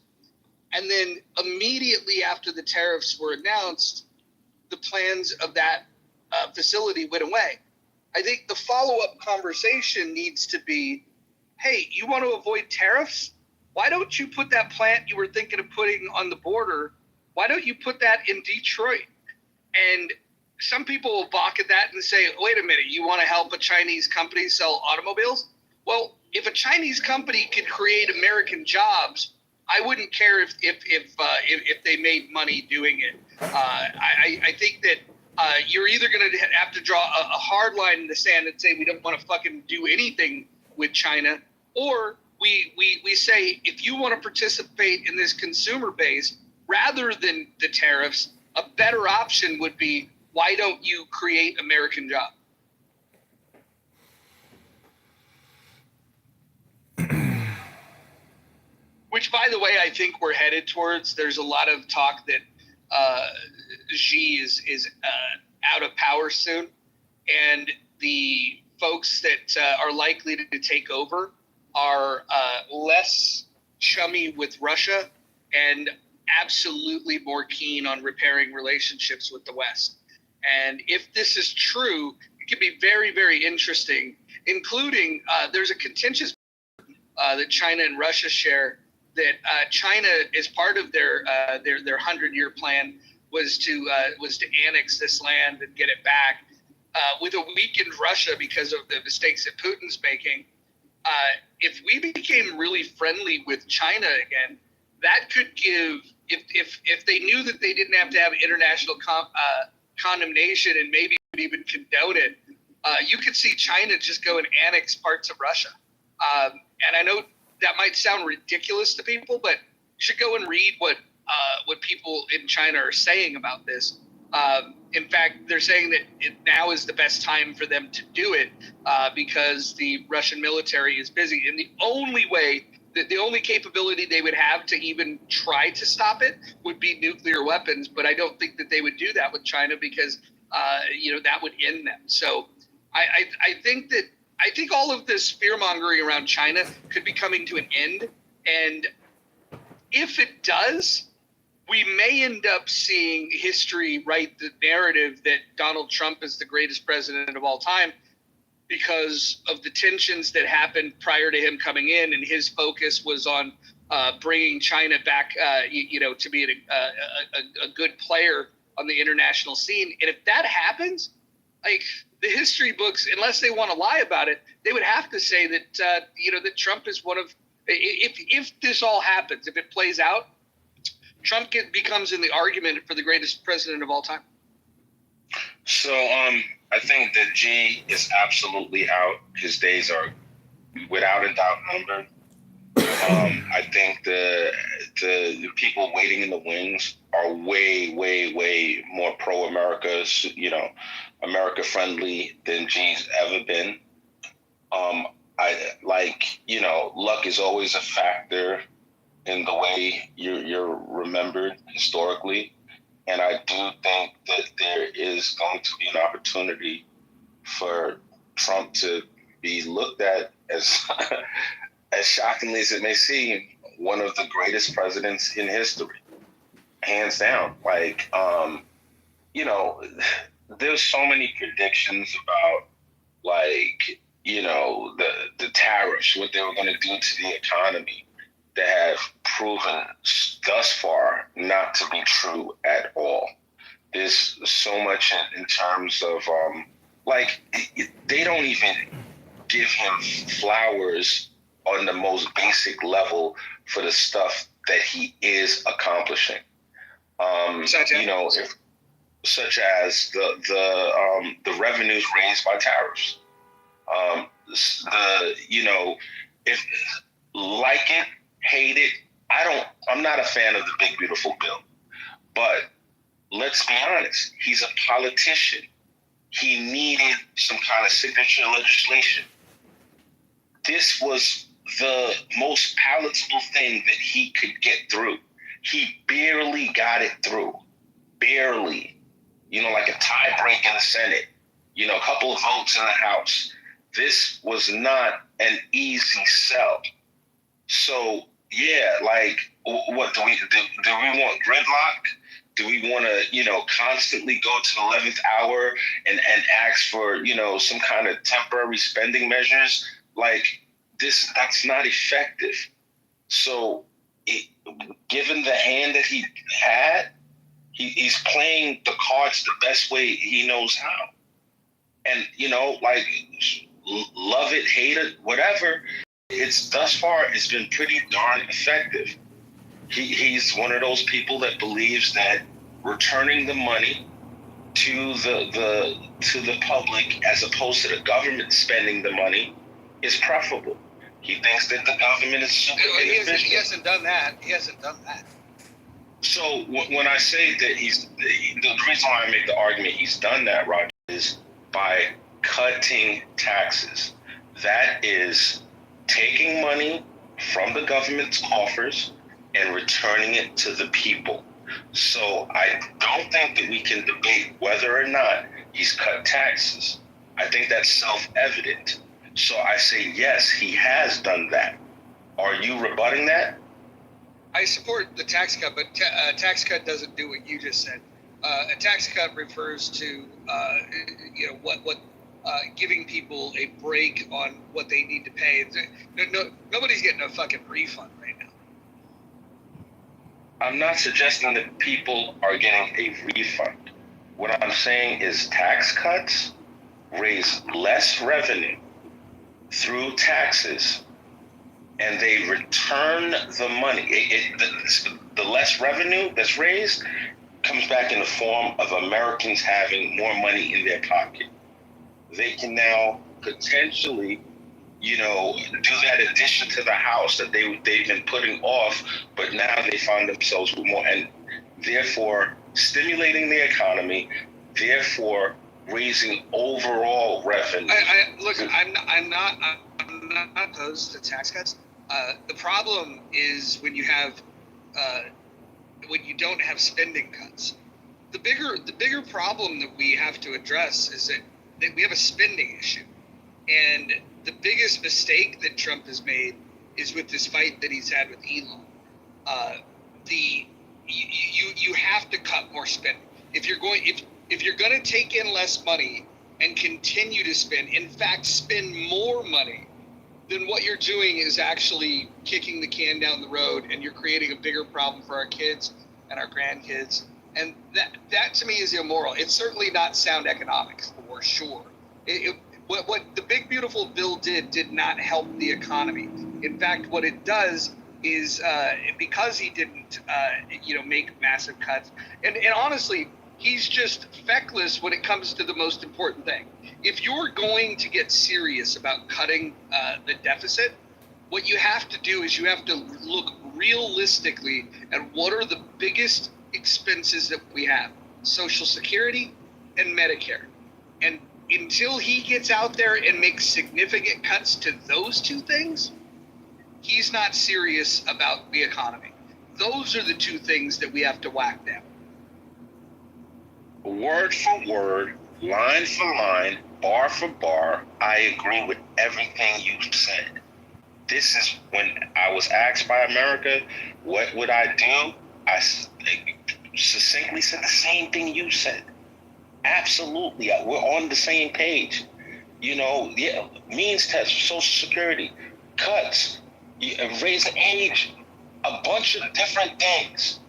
And then immediately after the tariffs were announced, the plans of that facility went away. I think the follow-up conversation needs to be, hey, you want to avoid tariffs? Why don't you put that plant you were thinking of putting on the border, why don't you put that in Detroit? And some people will balk at that and say, wait a minute, you want to help a Chinese company sell automobiles? Well, if a Chinese company could create American jobs, I wouldn't care if they made money doing it. I think that you're either going to have to draw a hard line in the sand and say we don't want to fucking do anything with China, or we say if you want to participate in this consumer base rather than the tariffs, a better option would be, why don't you create American jobs? Which, by the way, I think we're headed towards. There's a lot of talk that Xi is out of power soon, and the folks that are likely to take over are less chummy with Russia and absolutely more keen on repairing relationships with the West. And if this is true, it could be very, very interesting, including there's a contentious that China and Russia share, that China, as part of their 100-year plan, was to annex this land and get it back. With a weakened Russia because of the mistakes that Putin's making, if we became really friendly with China again, that could give, if they knew that they didn't have to have international condemnation and maybe even condone it, you could see China just go and annex parts of Russia. And I know that might sound ridiculous to people, but you should go and read what people in China are saying about this. In fact, they're saying that now is the best time for them to do it because the Russian military is busy. And the only way, the only capability they would have to even try to stop it would be nuclear weapons. But I don't think that they would do that with China because, that would end them. So I think all of this fear mongering around China could be coming to an end. And if it does, we may end up seeing history write the narrative that Donald Trump is the greatest president of all time because of the tensions that happened prior to him coming in, and his focus was on bringing China back, to be a good player on the international scene. And if that happens, like the history books, unless they want to lie about it, they would have to say that that Trump is one of. If this all happens, if it plays out, Trump becomes in the argument for the greatest president of all time. So I think that G is absolutely out. His days are without a doubt numbered. I think the people waiting in the wings are way, way, way more pro-America, America friendly than G's ever been. Luck is always a factor in the way you're remembered historically. And I do think that there is going to be an opportunity for Trump to be looked at as, as shockingly as it may seem, one of the greatest presidents in history, hands down. There's so many predictions about, the tariffs, what they were going to do to the economy, that have proven thus far not to be true at all. There's so much in terms of, they don't even give him flowers on the most basic level for the stuff that he is accomplishing. You know, such as the revenues raised by tariffs. You know, if like it, hate it, I'm not a fan of the big beautiful bill. But let's be honest, he's a politician. He needed some kind of signature legislation. This was the most palatable thing that he could get through. He barely got it through. Barely. You know, like a tie break in the Senate. You know, a couple of votes in the House. This was not an easy sell. So, yeah, like, what do we want gridlock? Do we want to, you know, constantly go to the 11th hour and ask for, you know, some kind of temporary spending measures? Like, that's not effective. So, given the hand that he had, he's playing the cards the best way he knows how. And, you know, like, love it, hate it, whatever, thus far, it's been pretty darn effective. He's one of those people that believes that returning the money to the public as opposed to the government spending the money is preferable. He thinks that the government is super inefficient. He hasn't done that. So when I say that the reason why I make the argument he's done that, Roger, is by cutting taxes. That is taking money from the government's coffers and returning it to the people. So I don't think that we can debate whether or not he's cut taxes. I think that's self-evident. So I say, yes, he has done that. Are you rebutting that? I support the tax cut, but a tax cut doesn't do what you just said. A tax cut refers to, you know, what giving people a break on what they need to pay. Nobody's getting a fucking refund right now. I'm not suggesting that people are getting a refund. What I'm saying is tax cuts raise less revenue through taxes, and they return the money. The less revenue that's raised comes back in the form of Americans having more money in their pocket. They can now potentially, you know, do that addition to the house that they've been putting off, but now they find themselves with more, and therefore stimulating the economy, therefore raising overall revenue. Look, I'm not opposed to tax cuts. The problem is when you don't have spending cuts. The bigger problem that we have to address is that we have a spending issue. And the biggest mistake that Trump has made is with this fight that he's had with Elon. You have to cut more spending. If you're going to take in less money and continue to spend, in fact, spend more money, then what you're doing is actually kicking the can down the road, and you're creating a bigger problem for our kids and our grandkids. And that to me is immoral. It's certainly not sound economics, for sure. What the big beautiful bill did not help the economy. In fact, what it does is because he didn't make massive cuts, and honestly, he's just feckless when it comes to the most important thing. If you're going to get serious about cutting the deficit, what you have to do is you have to look realistically at what are the biggest expenses that we have: Social Security and Medicare. And until he gets out there and makes significant cuts to those two things, he's not serious about the economy. Those are the two things that we have to whack down. Word for word, line for line, bar for bar, I agree with everything you said. This is when I was asked by America, what would I do? I succinctly said the same thing you said. Absolutely, we're on the same page. You know, yeah, means test, Social Security, cuts, raise the age, a bunch of different things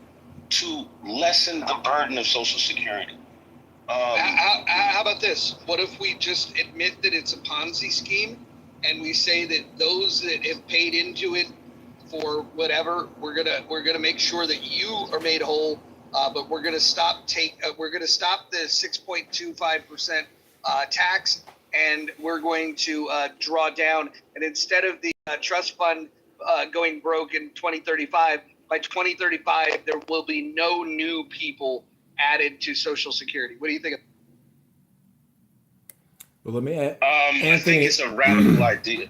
to lessen the burden of Social Security. How about this? What if we just admit that it's a Ponzi scheme and we say that those that have paid into it for whatever, we're gonna make sure that you are made whole. But we're gonna stop the 6.25% tax, and we're going to draw down. And instead of the trust fund going broke in 2035, by 2035 there will be no new people added to Social Security. What do you think of? Well, let me. Anthony, I think it's a radical idea.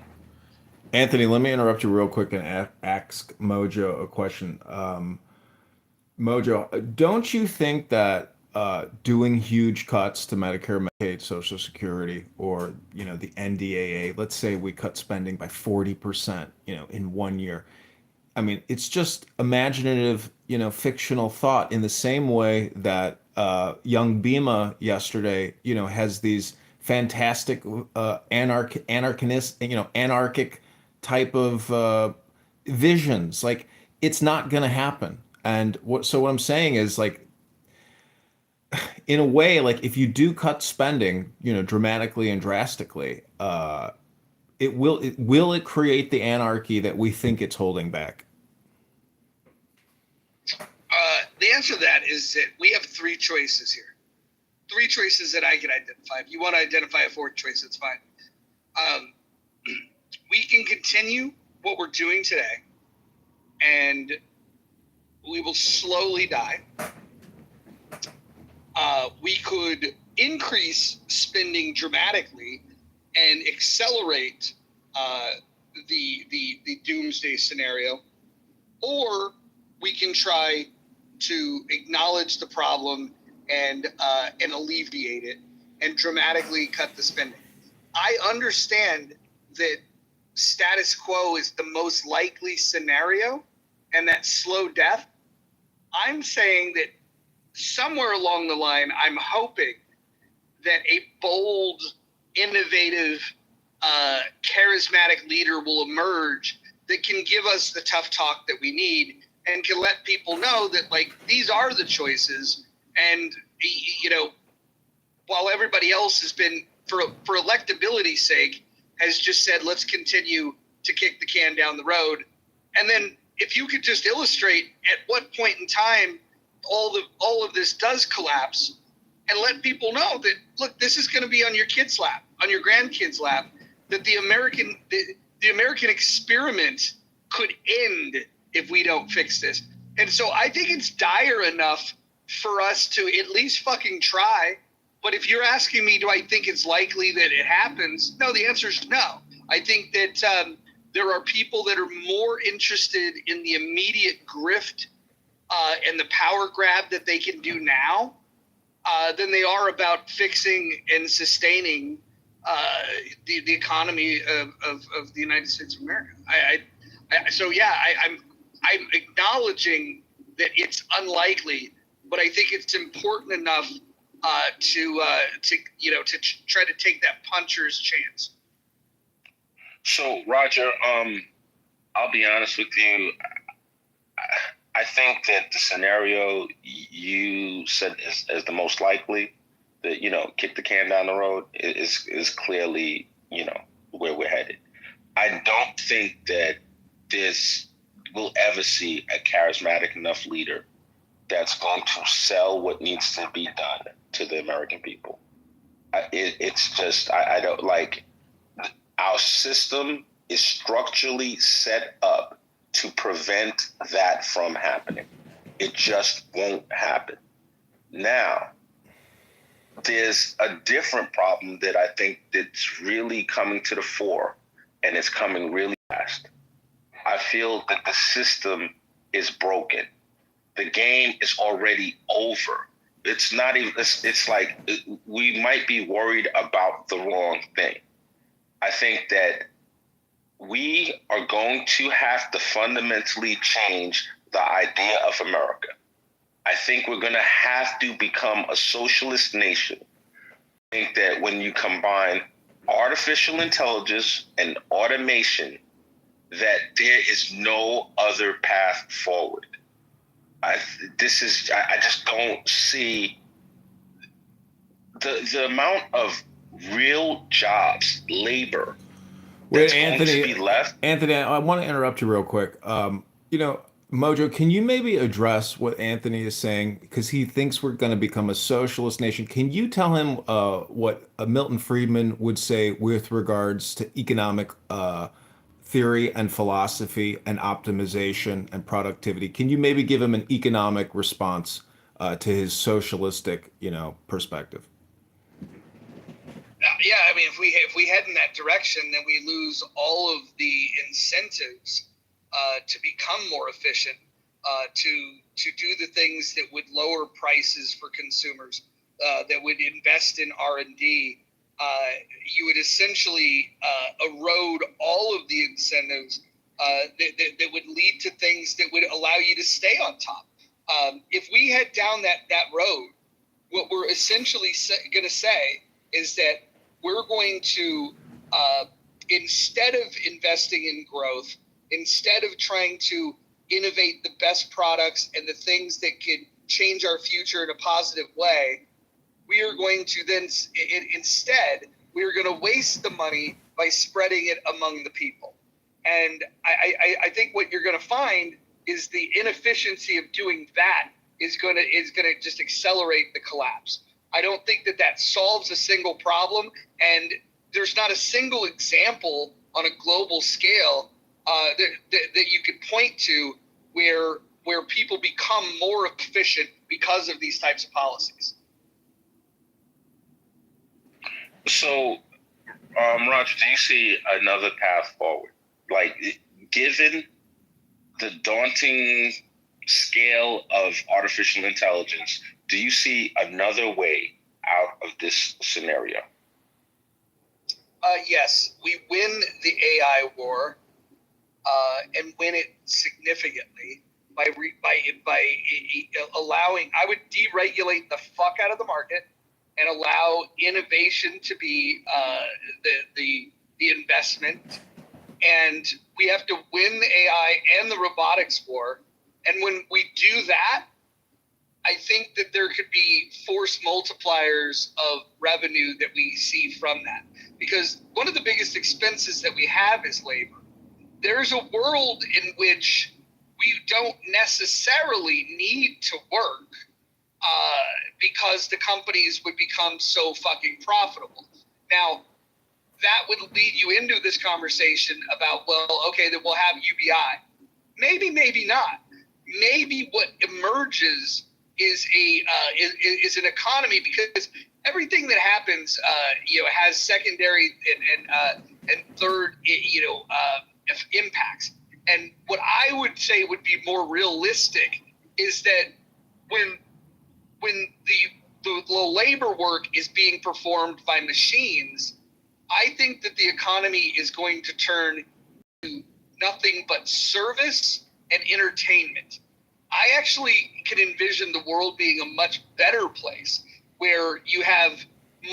Anthony, let me interrupt you real quick and ask Mojo a question. Mojo, don't you think that doing huge cuts to Medicare, Medicaid, Social Security, or the NDAA, let's say we cut spending by 40%, in 1 year. I mean, it's just imaginative, fictional thought, in the same way that young Bima yesterday, has these fantastic anarchic type of visions. Like, it's not going to happen. And what I'm saying is, like, in a way, like, if you do cut spending, dramatically and drastically, will it create the anarchy that we think it's holding back? The answer to that is that we have three choices here. Three choices that I can identify. If you want to identify a fourth choice, that's fine. We can continue what we're doing today, and we will slowly die. We could increase spending dramatically and accelerate the doomsday scenario, or we can try to acknowledge the problem and alleviate it and dramatically cut the spending. I understand that status quo is the most likely scenario and that slow death. I'm saying that somewhere along the line, I'm hoping that a bold, innovative, charismatic leader will emerge that can give us the tough talk that we need and can let people know that, like, these are the choices. And, while everybody else has been, for electability's sake, has just said, let's continue to kick the can down the road. And then if you could just illustrate at what point in time all of this does collapse, and let people know that, look, this is going to be on your kid's lap, on your grandkid's lap, that the American experiment could end if we don't fix this. And so I think it's dire enough for us to at least fucking try. But if you're asking me, do I think it's likely that it happens? No, the answer is no. I think that there are people that are more interested in the immediate grift and the power grab that they can do now than they are about fixing and sustaining the economy of the United States of America. I'm acknowledging that it's unlikely, but I think it's important enough to try to take that puncher's chance. So, Roger, I'll be honest with you. I think that the scenario you said is the most likely, that, kick the can down the road, is clearly, where we're headed. I don't think that we'll ever see a charismatic enough leader that's going to sell what needs to be done to the American people. It's just, I don't like, our system is structurally set up to prevent that from happening. It just won't happen. Now, there's a different problem that I think that's really coming to the fore, and it's coming really fast. I feel that the system is broken. The game is already over. It's not even, it's like we might be worried about the wrong thing. I think that we are going to have to fundamentally change the idea of America. I think we're going to have to become a socialist nation. I think that when you combine artificial intelligence and automation, that there is no other path forward. I just don't see the amount of real jobs, labor Wait, that's going Anthony. to be left. Anthony, I want to interrupt you real quick. Mojo, can you maybe address what Anthony is saying? Because he thinks we're going to become a socialist nation. Can you tell him what Milton Friedman would say with regards to economic theory and philosophy and optimization and productivity? Can you maybe give him an economic response to his socialistic, perspective? Yeah, I mean, if we head in that direction, then we lose all of the incentives to become more efficient, to do the things that would lower prices for consumers, that would invest in R&D. You would essentially erode all of the incentives that would lead to things that would allow you to stay on top. If we head down that road, what we're essentially going to say is that we're going to, instead of investing in growth, instead of trying to innovate the best products and the things that could change our future in a positive way, we are going to then instead we're going to waste the money by spreading it among the people. And I think what you're going to find is the inefficiency of doing that is going to just accelerate the collapse. I don't think that solves a single problem, and there's not a single example on a global scale that you could point to where people become more efficient because of these types of policies. So, Roger, do you see another path forward? Like, given the daunting scale of artificial intelligence, do you see another way out of this scenario? Yes, we win the AI war and win it significantly by allowing. I would deregulate the fuck out of the market and allow innovation to be the investment. And we have to win the AI and the robotics war. And when we do that, I think that there could be force multipliers of revenue that we see from that. Because one of the biggest expenses that we have is labor. There's a world in which we don't necessarily need to work because the companies would become so fucking profitable. Now, that would lead you into this conversation about, well, okay, then we'll have UBI. Maybe, maybe not. Maybe what emerges is an economy, because everything that happens, has secondary and third, impacts. And what I would say would be more realistic is that when the labor work is being performed by machines, I think that the economy is going to turn to nothing but service and entertainment. I actually can envision the world being a much better place where you have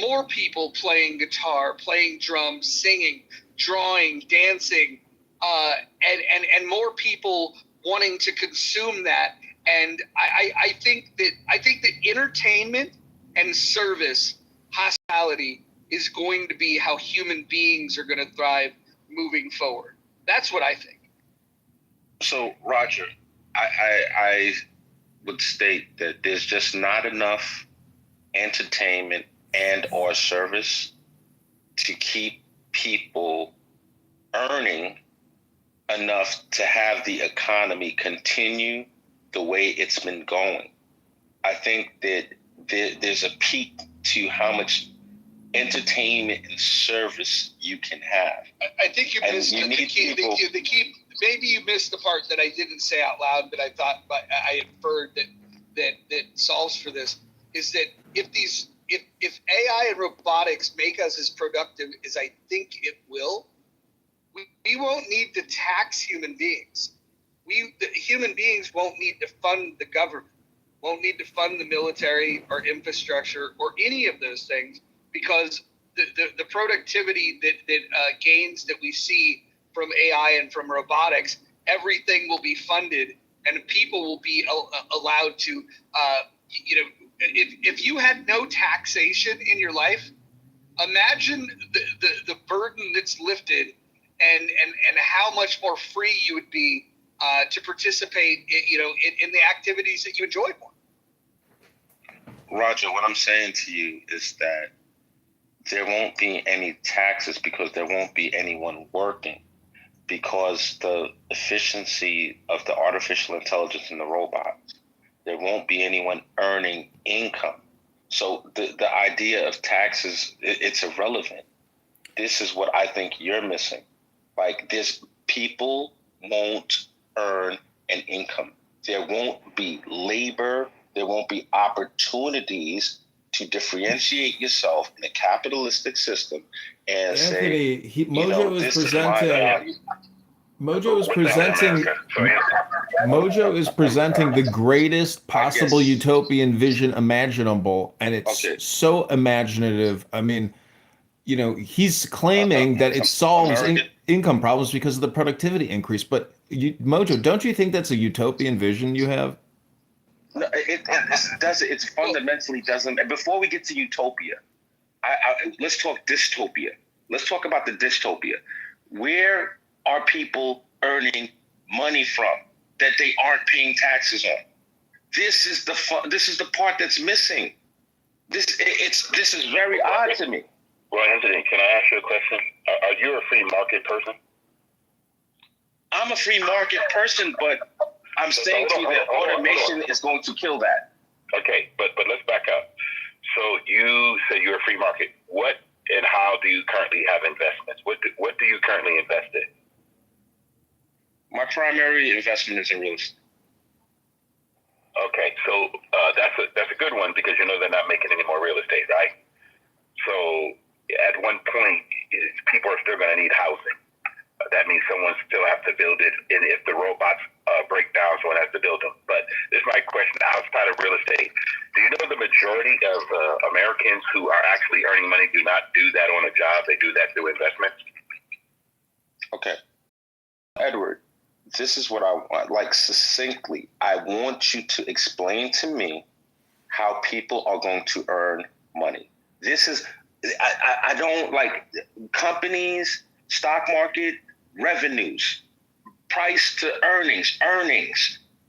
more people playing guitar, playing drums, singing, drawing, dancing, and more people wanting to consume that. And I think that entertainment and service, hospitality, is going to be how human beings are going to thrive moving forward. That's what I think. So, Roger, I would state that there's just not enough entertainment and or service to keep people earning enough to have the economy continue the way it's been going. I think that there's a peak to how much entertainment and service you can have. I think you missed the key. Maybe you missed the part that I didn't say out loud, but I thought, but I inferred that solves for this, is that if AI and robotics make us as productive as I think it will, we won't need to tax human beings. The human beings won't need to fund the government, won't need to fund the military or infrastructure or any of those things, because the productivity that gains that we see from AI and from robotics, everything will be funded, and people will be allowed to, if you had no taxation in your life, imagine the burden that's lifted and how much more free you would be to participate, in the activities that you enjoy more. Roger, what I'm saying to you is that there won't be any taxes because there won't be anyone working, because the efficiency of the artificial intelligence and the robots, there won't be anyone earning income. So the idea of taxes, it's irrelevant. This is what I think you're missing. Like, people won't earn an income. There won't be labor. There won't be opportunities to differentiate yourself in a capitalistic system and Anthony, say, Mojo is presenting. Mojo is presenting the greatest possible utopian vision imaginable, and it's so imaginative. I mean, he's claiming that it solves income problems because of the productivity increase. But Mojo, don't you think that's a utopian vision you have? No, it fundamentally doesn't. Before we get to utopia, let's talk dystopia. Let's talk about the dystopia. Where are people earning money from that they aren't paying taxes on? This is the part that's missing. This is very odd to me. Well, Anthony, can I ask you a question? Are you a free market person? I'm a free market person, but I'm saying to you that automation is going to kill that. Okay, but let's back up. So you say you're a free market. What and how do you currently have investments? What do you currently invest in? My primary investment is in real estate. Okay, so that's a good one because they're not making any more real estate, right? So at one point, people are still going to need housing. That means someone still has to build it, and if the robots break down, someone has to build them. But this is my question outside of real estate. Do you know the majority of Americans who are actually earning money do not do that on a job? They do that through investments? Okay. Edward, this is what I want, like succinctly. I want you to explain to me how people are going to earn money. This is, I don't like companies, stock market, revenues, price to earnings.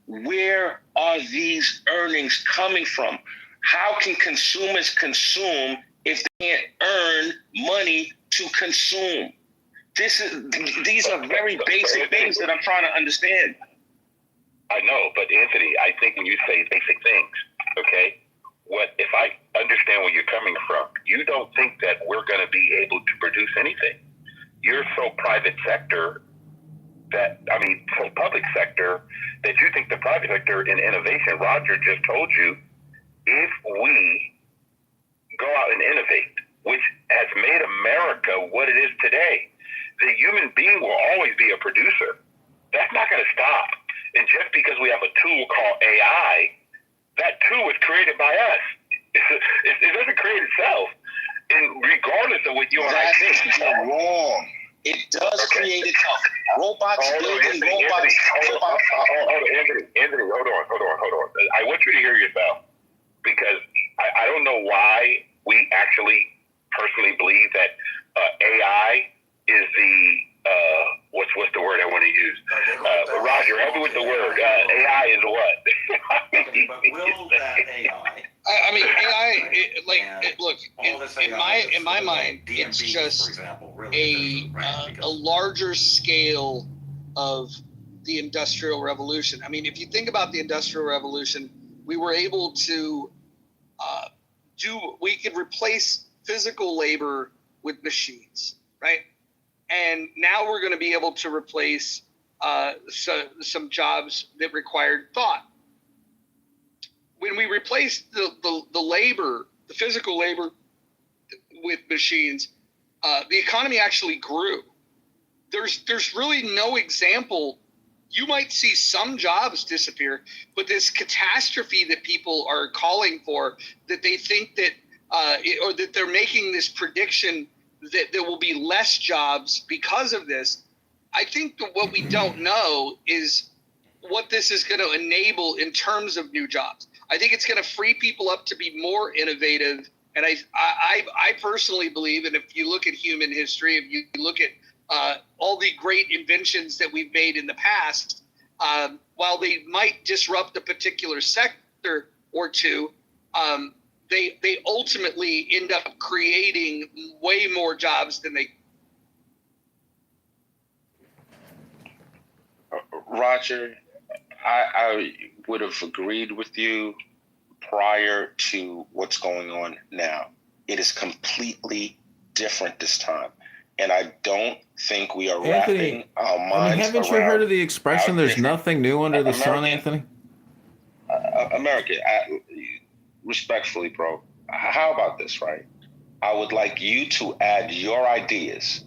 Where are these earnings coming from? How can consumers consume if they can't earn money to consume? These are very basic things that I'm trying to understand. I know, but Anthony, I think when you say basic things, okay, if I understand where you're coming from, you don't think that we're going to be able to produce anything. You're so private sector so public sector that you think the private sector in innovation, Roger just told you, if we go out and innovate, which has made America what it is today, the human being will always be a producer. That's not going to stop. And just because we have a tool called AI, that tool was created by us. It doesn't create itself. And regardless of what you and I think. You're wrong. It does create itself. Robots building robots. Anthony, hold on. I want you to hear yourself, because I don't know why we actually personally believe that AI is the what's the word I want to use? Roger, help me with the word. AI is what? But will that AI? I mean, AI, look, in my mind, it's just a larger scale of the Industrial Revolution. I mean, if you think about the Industrial Revolution, we were able to we could replace physical labor with machines, right? And now we're going to be able to replace some jobs that required thought. When we replaced the labor, the physical labor with machines, the economy actually grew. There's really no example. You might see some jobs disappear, but this catastrophe that people are calling for, that they think that, or that they're making this prediction that there will be less jobs because of this. I think that what we don't know is what this is going to enable in terms of new jobs. I think it's going to free people up to be more innovative. And I personally believe, and if you look at human history, if you look at all the great inventions that we've made in the past, while they might disrupt a particular sector or two, they ultimately end up creating way more jobs than they. Roger, I would have agreed with you prior to what's going on now. It is completely different this time. And I don't think we are wrapping our minds haven't you heard of the expression, there's nothing new under the sun, Anthony? America, respectfully, bro, how about this, right? I would like you to add your ideas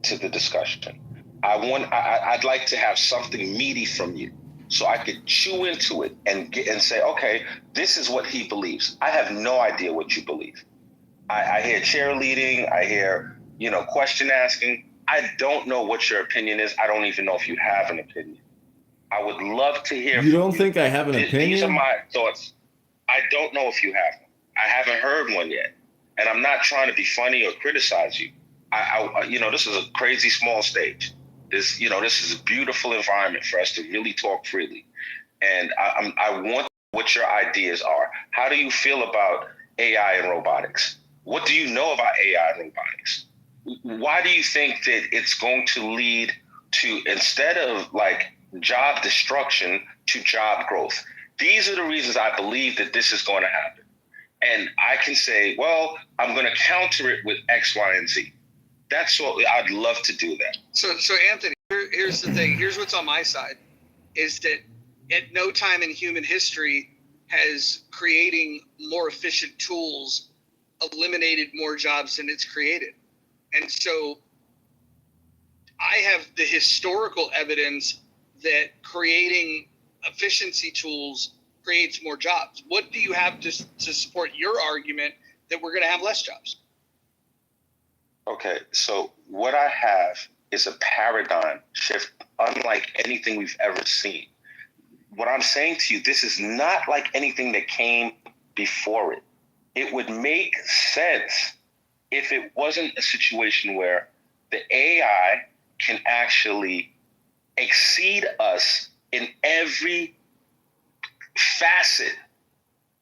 to the discussion. I'd like to have something meaty from you so I could chew into it and say, okay, this is what he believes. I have no idea what you believe. I hear cheerleading. I hear, question asking. I don't know what your opinion is. I don't even know if you have an opinion. I would love to hear from you. You don't think I have an opinion? These are my thoughts. I don't know if you have one. I haven't heard one yet. And I'm not trying to be funny or criticize you. This is a crazy small stage. This is a beautiful environment for us to really talk freely. And I want what your ideas are. How do you feel about AI and robotics? What do you know about AI and robotics? Why do you think that it's going to lead to, instead of like job destruction, to job growth? These are the reasons I believe that this is going to happen. And I can say, well, I'm going to counter it with X, Y, and Z. That's what I'd love to do that. So Anthony, here's the thing. Here's what's on my side, is that at no time in human history has creating more efficient tools eliminated more jobs than it's created. And so I have the historical evidence that creating efficiency tools creates more jobs. What do you have to support your argument that we're going to have less jobs? Okay, so what I have is a paradigm shift unlike anything we've ever seen. What I'm saying to you, this is not like anything that came before it. It would make sense if it wasn't a situation where the AI can actually exceed us in every facet.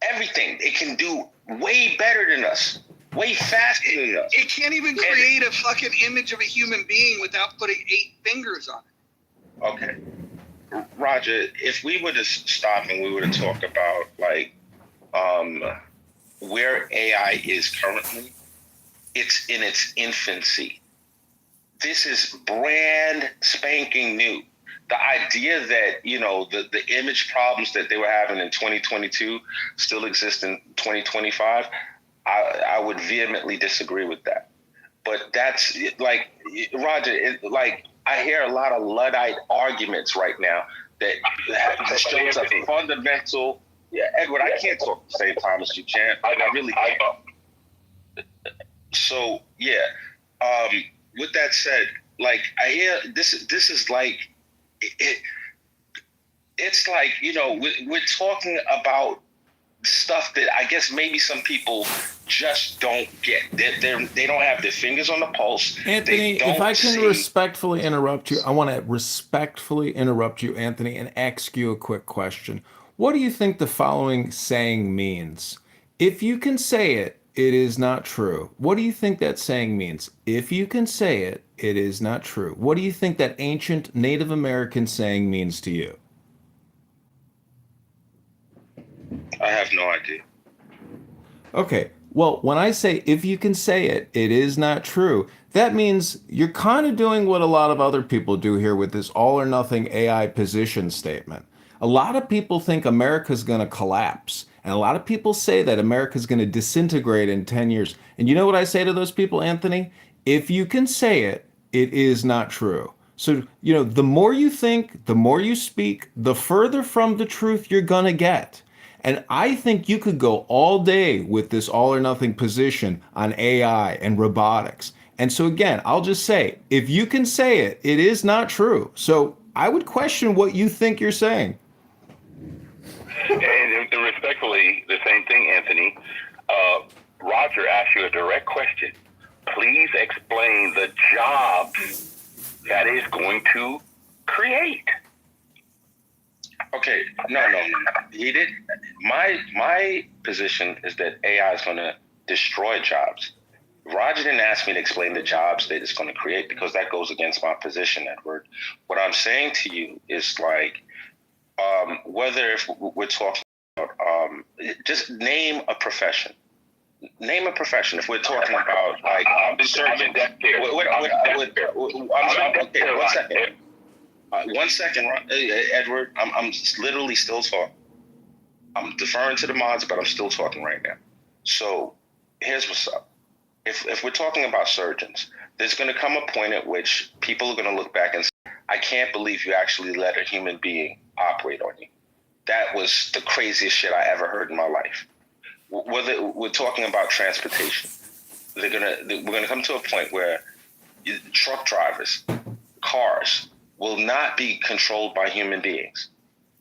Everything. It can do way better than us. Way faster than us. It can't even create a fucking image of a human being without putting 8 fingers on it. Okay. Roger, if we were to stop and we were to talk about where AI is currently, it's in its infancy. This is brand spanking new. The idea that, the image problems that they were having in 2022 still exist in 2025, I would vehemently disagree with that. But that's like, Roger, I hear a lot of Luddite arguments right now that shows a fundamental. Yeah, Edward, I can't talk at the same time as you, champ. I really can't. So yeah, with that said, I hear this is like it's like we're talking about stuff that I guess maybe some people just don't get. They don't have their fingers on the pulse. Anthony, if I can respectfully interrupt you, I want to respectfully interrupt you, Anthony, and ask you a quick question. What do you think the following saying means? If you can say it, it is not true. What do you think that saying means? If you can say it, it is not true. What do you think that ancient Native American saying means to you? I have no idea. Okay. Well, when I say if you can say it, it is not true, that means you're kind of doing what a lot of other people do here with this all or nothing AI position statement. A lot of people think America's going to collapse. And a lot of people say that America's going to disintegrate in 10 years. And you know what I say to those people, Anthony? If you can say it, it is not true. So, the more you think, the more you speak, the further from the truth you're going to get. And I think you could go all day with this all or nothing position on AI and robotics. And so again, I'll just say, if you can say it, it is not true. So I would question what you think you're saying. And respectfully, the same thing, Anthony. Roger asked you a direct question. Please explain the jobs that is going to create. Okay, no. He did. My position is that AI is going to destroy jobs. Roger didn't ask me to explain the jobs that it's going to create because that goes against my position, Edward. What I'm saying to you is like, whether if we're talking about, just name a profession. Name a profession. If we're talking about like, surgeon. Okay, 1 second, Edward. I'm literally still talking. I'm deferring to the mods, but I'm still talking right now. So here's what's up. If we're talking about surgeons, there's going to come a point at which people are going to look back and say, I can't believe you actually let a human being operate on you. That was the craziest shit I ever heard in my life. Whether we're talking about transportation, we're gonna come to a point where truck drivers, cars will not be controlled by human beings.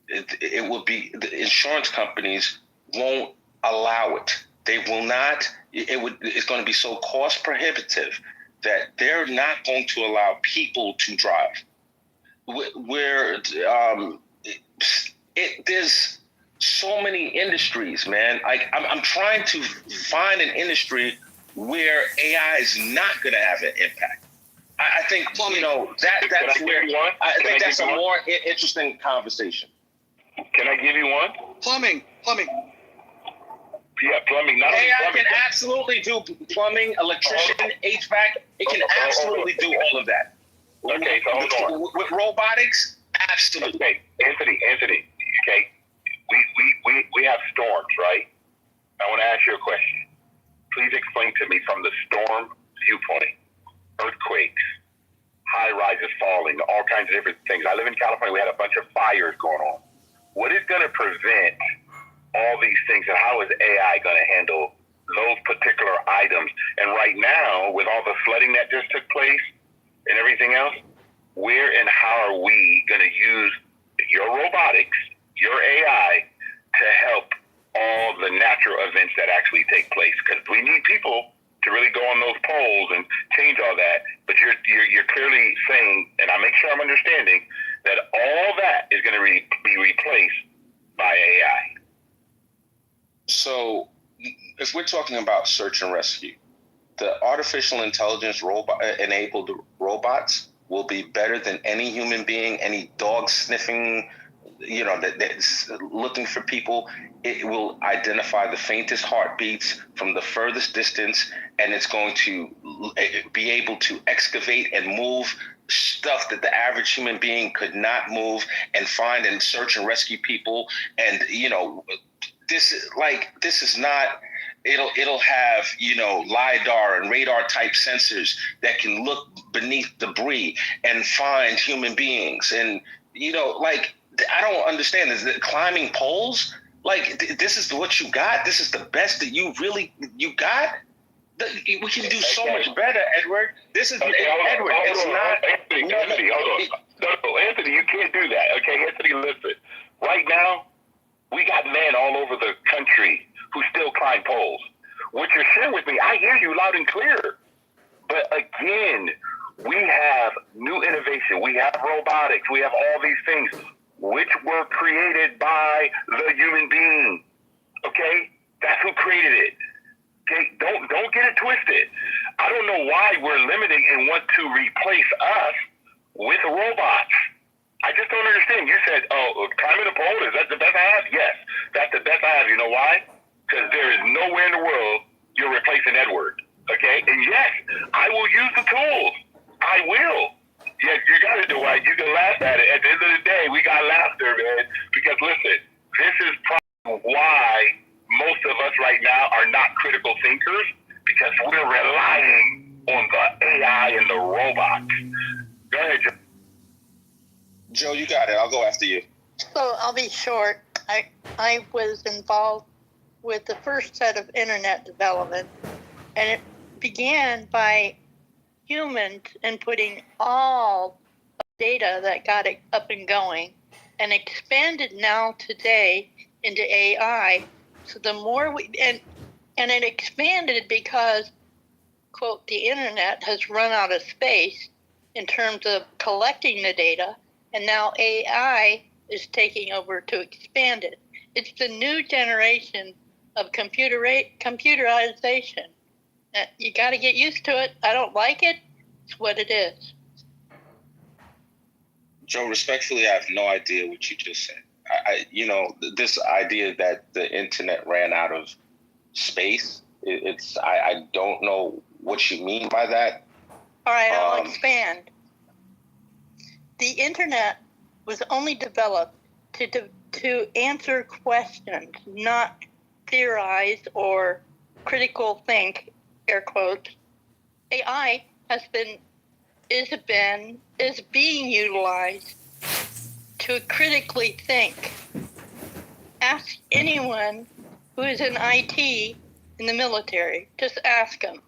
It will be, the insurance companies won't allow it. They will not. It's going to be so cost prohibitive that they're not going to allow people to drive. There's so many industries, man. I'm trying to find an industry where AI is not going to have an impact. I think, that's where I think that's a more interesting conversation. Can I give you one? Plumbing. Yeah, plumbing. Not only AI plumbing. can absolutely do plumbing, electrician, HVAC. It can absolutely do all of that. Okay, so hold on. With robotics, absolutely. Okay, Anthony. Okay, we have storms, right? I want to ask you a question. Please explain to me from the storm viewpoint. Earthquakes, high rises falling, all kinds of different things. I live in California. We had a bunch of fires going on. What is going to prevent all these things, and how is AI going to handle those particular items? And right now, with all the flooding that just took place and everything else, where and how are we going to use your robotics, your AI, to help all the natural events that actually take place? Because we need people to really go on those polls and change all that. But you're clearly saying, and I make sure I'm understanding, that all that is going to be replaced by AI. So if we're talking about search and rescue, the artificial intelligence enabled robots will be better than any human being, any dog sniffing, that's looking for people. It will identify the faintest heartbeats from the furthest distance, and it's going to be able to excavate and move stuff that the average human being could not move, and find and search and rescue people. And this is not. It'll have LiDAR and radar type sensors that can look beneath debris and find human beings. And I don't understand. Is it climbing poles? This is what you got? This is the best that you got? We can do so much better, Edward. This is Edward. It's not Anthony, hold on. No, Anthony, you can't do that. Okay, Anthony, listen. Right now, we got men all over the country who still climb poles. What you're sharing with me, I hear you loud and clear. But again, we have new innovation. We have robotics. We have all these things which were created by the human being. Okay? That's who created it. Okay? Don't get it twisted. I don't know why we're limiting and want to replace us with robots. I just don't understand. You said, climbing a pole, is that the best I have? Yes, that's the best I have. You know why? Because there is nowhere in the world you're replacing Edward. Okay? And yes, I will use the tools. I will. Yes, you got to do it. You can laugh at it. At the end of the day, we got laughter, man. Because listen, this is probably why most of us right now are not critical thinkers, because we're relying on the AI and the robots. Go ahead, Joe. Joe, you got it. I'll go after you. So I'll be short. I was involved with the first set of internet development, and it began by humans inputting all data that got it up and going, and expanded now today into AI. So the more and it expanded because, quote, the internet has run out of space, in terms of collecting the data, and now AI is taking over to expand it. It's the new generation of computerization. You got to get used to it. I don't like it. It's what it is. Joe, respectfully, I have no idea what you just said. This idea that the internet ran out of space, I don't know what you mean by that. All right, I'll expand. The internet was only developed to answer questions, not theorize or critical think, air quotes. AI is being utilized to critically think. Ask anyone who is in IT in the military. Just ask them.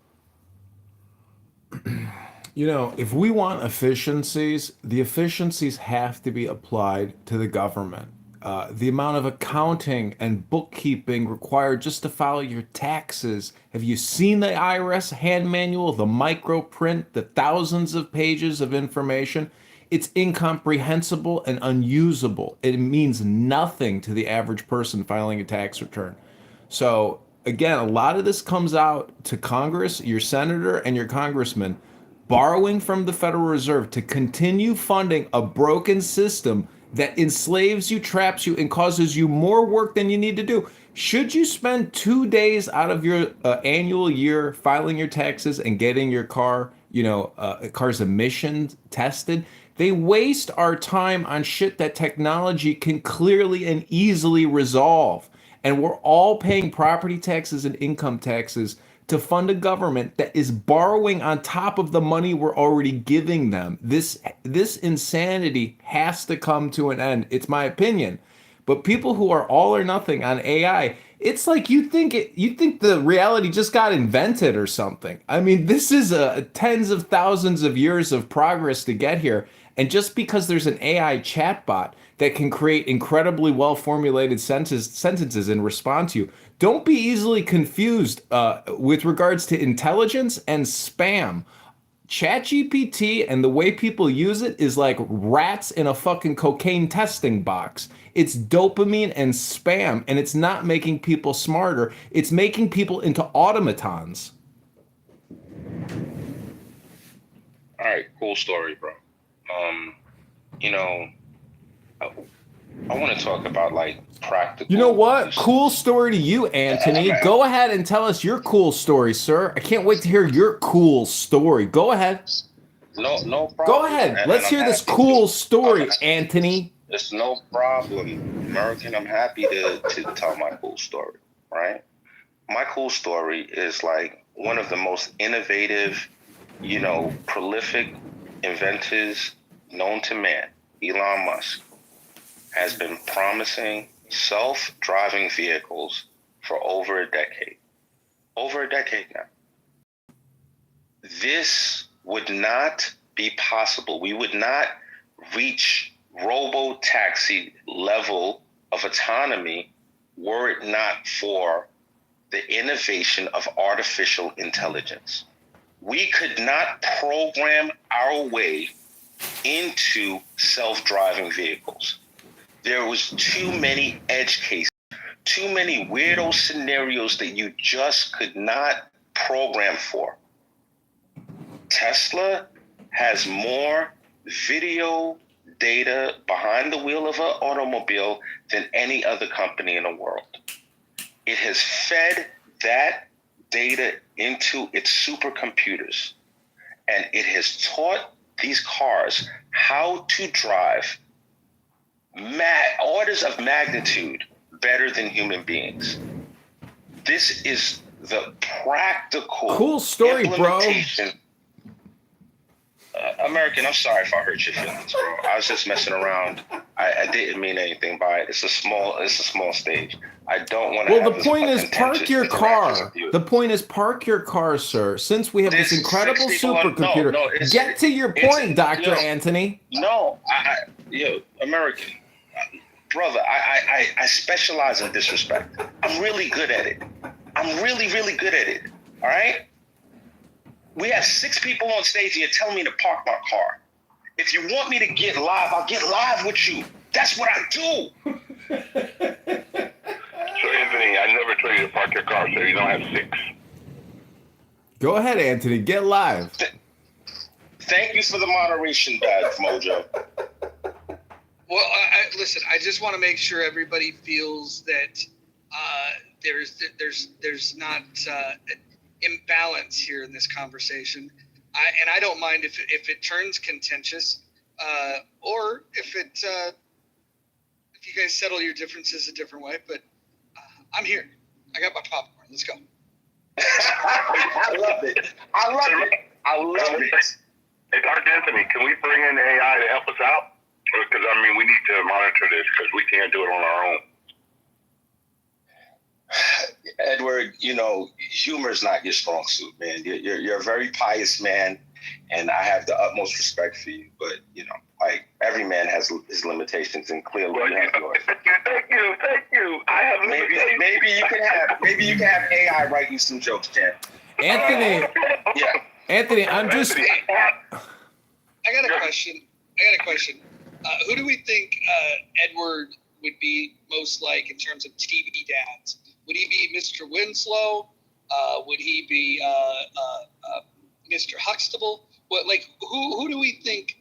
You know, if we want efficiencies, the efficiencies have to be applied to the government. The amount of accounting and bookkeeping required just to file your taxes. Have you seen the IRS hand manual, the micro print, the thousands of pages of information? It's incomprehensible and unusable. It means nothing to the average person filing a tax return. So again, a lot of this comes out to Congress, your senator and your congressman, borrowing from the Federal Reserve to continue funding a broken system that enslaves you, traps you, and causes you more work than you need to do. Should you spend 2 days out of your annual year filing your taxes and getting your car's emissions tested? They waste our time on shit that technology can clearly and easily resolve. And we're all paying property taxes and income taxes to fund a government that is borrowing on top of the money we're already giving them. This insanity has to come to an end. It's my opinion. But people who are all or nothing on AI, it's like you think the reality just got invented or something. I mean, this is tens of thousands of years of progress to get here. And just because there's an AI chatbot that can create incredibly well-formulated sentences in response to you, don't be easily confused with regards to intelligence and spam. ChatGPT and the way people use it is like rats in a fucking cocaine testing box. It's dopamine and spam, and it's not making people smarter. It's making people into automatons. All right, cool story, bro. I want to talk about like practical. You know what? Cool story to you, Anthony. Go ahead and tell us your cool story, sir. I can't wait to hear your cool story. Go ahead. No problem. Go ahead. Let's hear this cool story, Anthony. It's no problem, American. I'm happy to tell my cool story, right? My cool story is like one of the most innovative, prolific inventors known to man, Elon Musk, has been promising self-driving vehicles for over a decade. Over a decade now. This would not be possible. We would not reach robo-taxi level of autonomy were it not for the innovation of artificial intelligence. We could not program our way into self-driving vehicles. There was too many edge cases, too many weirdo scenarios that you just could not program for. Tesla has more video data behind the wheel of an automobile than any other company in the world. It has fed that data into its supercomputers, and it has taught these cars how to drive orders of magnitude better than human beings. This is the practical cool story, implementation. American, I'm sorry if I hurt your feelings, bro. I was just messing around. I didn't mean anything by it. It's a small stage. I don't want to. Well, the point is park your car. The point is park your car, sir. Since we have this incredible supercomputer, get to your point, Dr. Anthony. No, American, brother. I specialize in disrespect. I'm really good at it. I'm really, really good at it. All right. We have 6 people on stage and you're telling me to park my car. If you want me to get live, I'll get live with you. That's what I do. So Anthony, I never told you to park your car, so you don't have 6. Go ahead, Anthony. Get live. Thank you for the moderation badge, Mojo. Well, listen. I just want to make sure everybody feels that there's not imbalance here in this conversation. I don't mind if it turns contentious, or if you guys settle your differences a different way. But I'm here. I got my popcorn. Let's go. I love it. Hey, Dr. Anthony, can we bring in AI to help us out? Because, I mean, we need to monitor this because we can't do it on our own. Edward, humor is not your strong suit, man. You're a very pious man, and I have the utmost respect for you. But, like every man has his limitations, and clearly you have yours. Thank you. I have limitations. Maybe you can have AI write you some jokes, Jan. Anthony. Yeah. Anthony, I'm just. I got a question. Who do we think Edward would be most like in terms of TV dads? Would he be Mr. Winslow? Would he be Mr. Huxtable? Who do we think?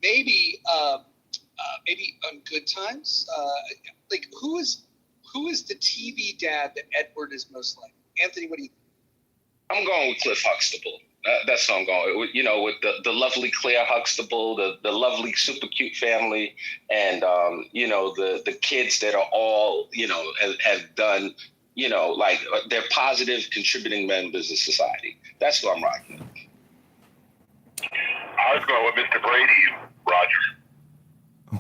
Maybe on Good Times. Who is the TV dad that Edward is most like? Anthony, what do you think? I'm going with Cliff Huxtable. That's what I'm going with. With the lovely Claire Huxtable, the lovely super cute family, and the kids that are all have done they're positive contributing members of society. That's what I'm rocking with. I was going with Mr. Brady, Roger.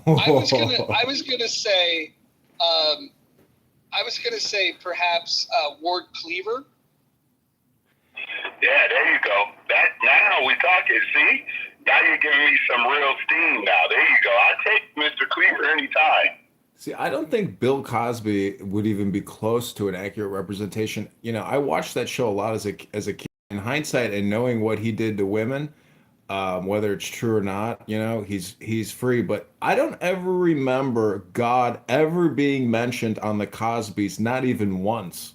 I was gonna say perhaps Ward Cleaver. Yeah, there you go. Now we talking. See, now you're giving me some real steam. Now there you go. I take Mr. Cleaver anytime. See, I don't think Bill Cosby would even be close to an accurate representation. I watched that show a lot as a kid. In hindsight, and knowing what he did to women, whether it's true or not, he's free. But I don't ever remember God ever being mentioned on the Cosbys, not even once.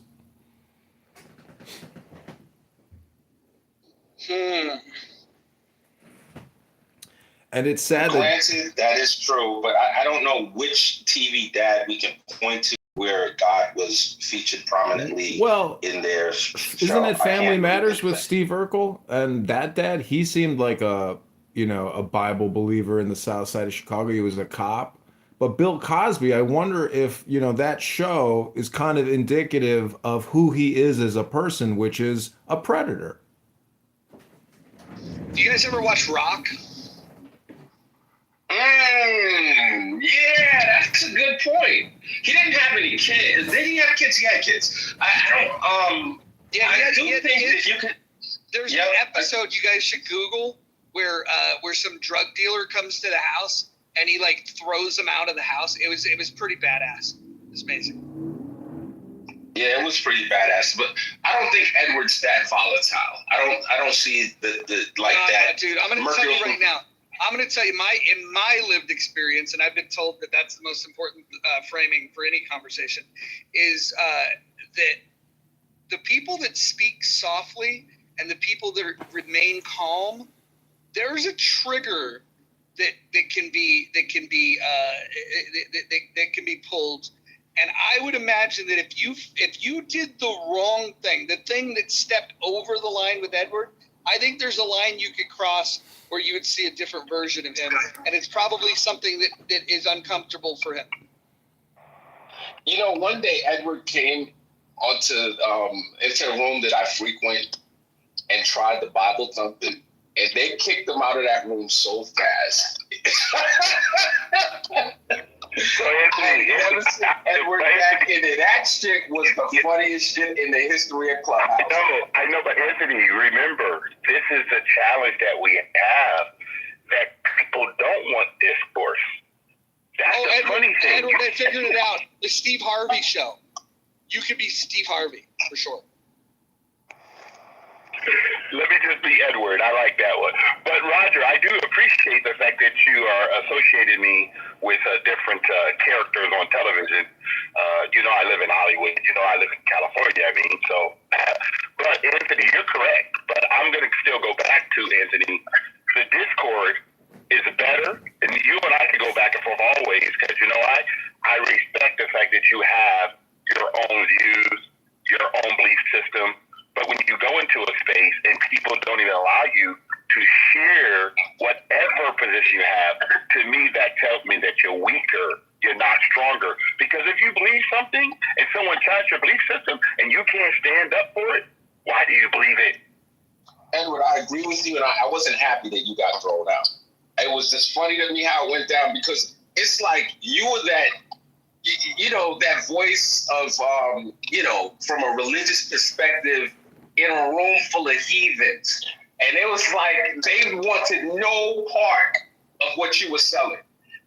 And it's sad Granted, that is true, but I don't know which TV dad we can point to where God was featured prominently in their show. Isn't it Family Matters with Steve Urkel? And that dad, he seemed like a Bible believer in the South Side of Chicago. He was a cop. But Bill Cosby, I wonder if, that show is kind of indicative of who he is as a person, which is a predator. Do you guys ever watch Rock? Yeah, that's a good point. He didn't have any kids. Did he have kids? He had kids. There's an episode you guys should Google where some drug dealer comes to the house and he throws them out of the house. It was pretty badass. It's amazing. Yeah, it was pretty badass, but I don't think Edward's that volatile. I don't see that. Dude, I'm gonna tell you right now. I'm going to tell you in my lived experience, and I've been told that that's the most important framing for any conversation, is that the people that speak softly and the people that remain calm, there's a trigger that can be pulled. And I would imagine that if you did the wrong thing, the thing that stepped over the line with Edward, I think there's a line you could cross where you would see a different version of him, and it's probably something that is uncomfortable for him. One day Edward came into the room that I frequent and tried the Bible thumping, and they kicked him out of that room so fast. So Anthony, Edward back in it. That shit was the funniest shit in the history of Clubhouse. I know, but Anthony, remember, this is the challenge that we have, that people don't want discourse. That's the funny thing. Edward, I figured it out. The Steve Harvey show. You could be Steve Harvey, for sure. Let me just be Edward. I like that one. But Roger, I do appreciate the fact that you are associating me with different characters on television. You know, I live in Hollywood. You know, I live in California. I mean, so. But Anthony, you're correct. But I'm going to still go back to Anthony. The Discord is better, and you and I could go back and forth always because you know I respect the fact that you have your own views, your own belief system. But when you go into a space and people don't even allow you to share whatever position you have, to me that tells me that you're weaker, you're not stronger. Because if you believe something and someone challenges your belief system and you can't stand up for it, why do you believe it? Edward, I agree with you, and I wasn't happy that you got thrown out. It was just funny to me how it went down because it's like you were that, you know, that voice of, you know, from a religious perspective in a room full of heathens. And it was like they wanted no part of what you were selling.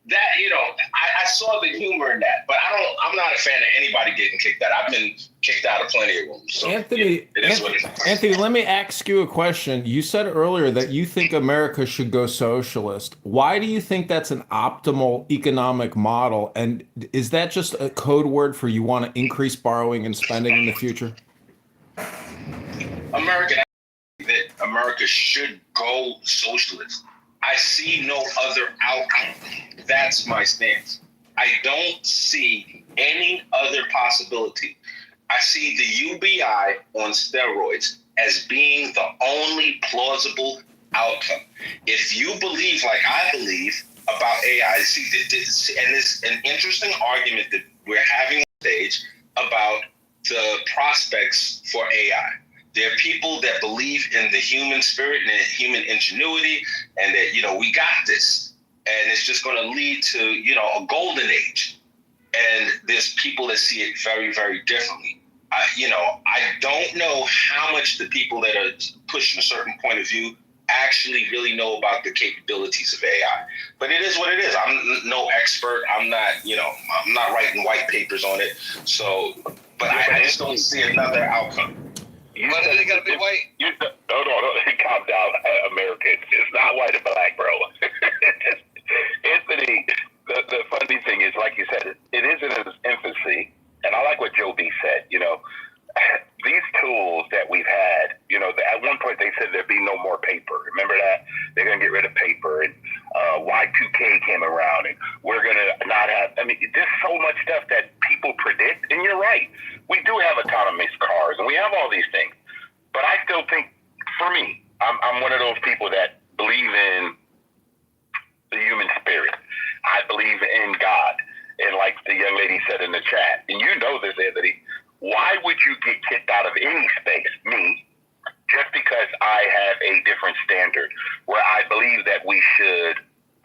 That, you know, I saw the humor in that, but I'm not a fan of anybody getting kicked out. I've been kicked out of plenty of rooms. So Anthony, it is what it is. Anthony, let me ask you a question. You said earlier that you think America should go socialist. Why do you think that's an optimal economic model? And is that just a code word for you want to increase borrowing and spending in the future? America should go socialist. I see no other outcome. That's my stance. I don't see any other possibility. I see the UBI on steroids as being the only plausible outcome. If you believe like I believe about AI, see, and it's an interesting argument that we're having on stage about the prospects for AI. There are people that believe in the human spirit and the human ingenuity and that, you know, we got this. And it's just going to lead to, you know, a golden age. And there's people that see it very, very differently. You know, I don't know how much the people that are pushing a certain point of view actually really know about the capabilities of AI. But it is what it is. I'm no expert. I'm not, you know, I'm not writing white papers on it. So, but I just don't see another outcome. But they got to be white. No, calm down, Americans. It's not white and black, bro. Anthony, the funny thing is, like you said, it is in its infancy, and I like what Joe B said. You know, these tools that we've had, you know, at one point they said there'd be no more paper. Remember that? They're going to get rid of paper, and Y2K came around, and we're going to not have, I mean, there's so much stuff that people predict, and you're right. We do have autonomous cars, and we have all these things. But I still think, for me, I'm one of those people that believe in the human spirit. I believe in God. And like the young lady said in the chat, and you know this, Anthony, why would you get kicked out of any space, me, just because I have a different standard where I believe that we should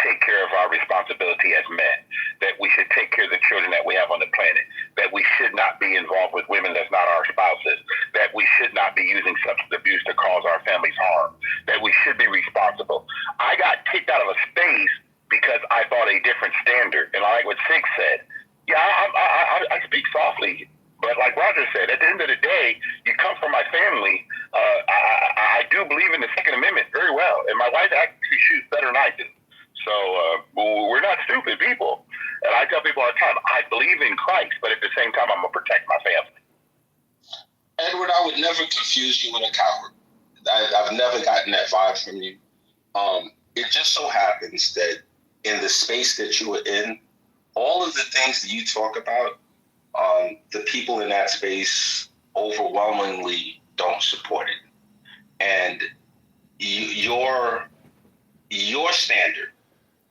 take care of our responsibility as men, that we should take care of the children that we have on the planet, that we should not be involved with women that's not our spouses, that we should not be using substance abuse to cause our families harm, that we should be responsible. I got kicked out of a space because I thought a different standard. And I like what Sig said. Yeah, I speak softly, but like Roger said, at the end of the day, you come from my family. I do believe in the Second Amendment very well, and my wife actually shoots better than I do. So we're not stupid people. And I tell people all the time, I believe in Christ, but at the same time, I'm going to protect my family. Edward, I would never confuse you with a coward. I've never gotten that vibe from you. It just so happens that in the space that you were in, all of the things that you talk about, the people in that space overwhelmingly don't support it. And your standard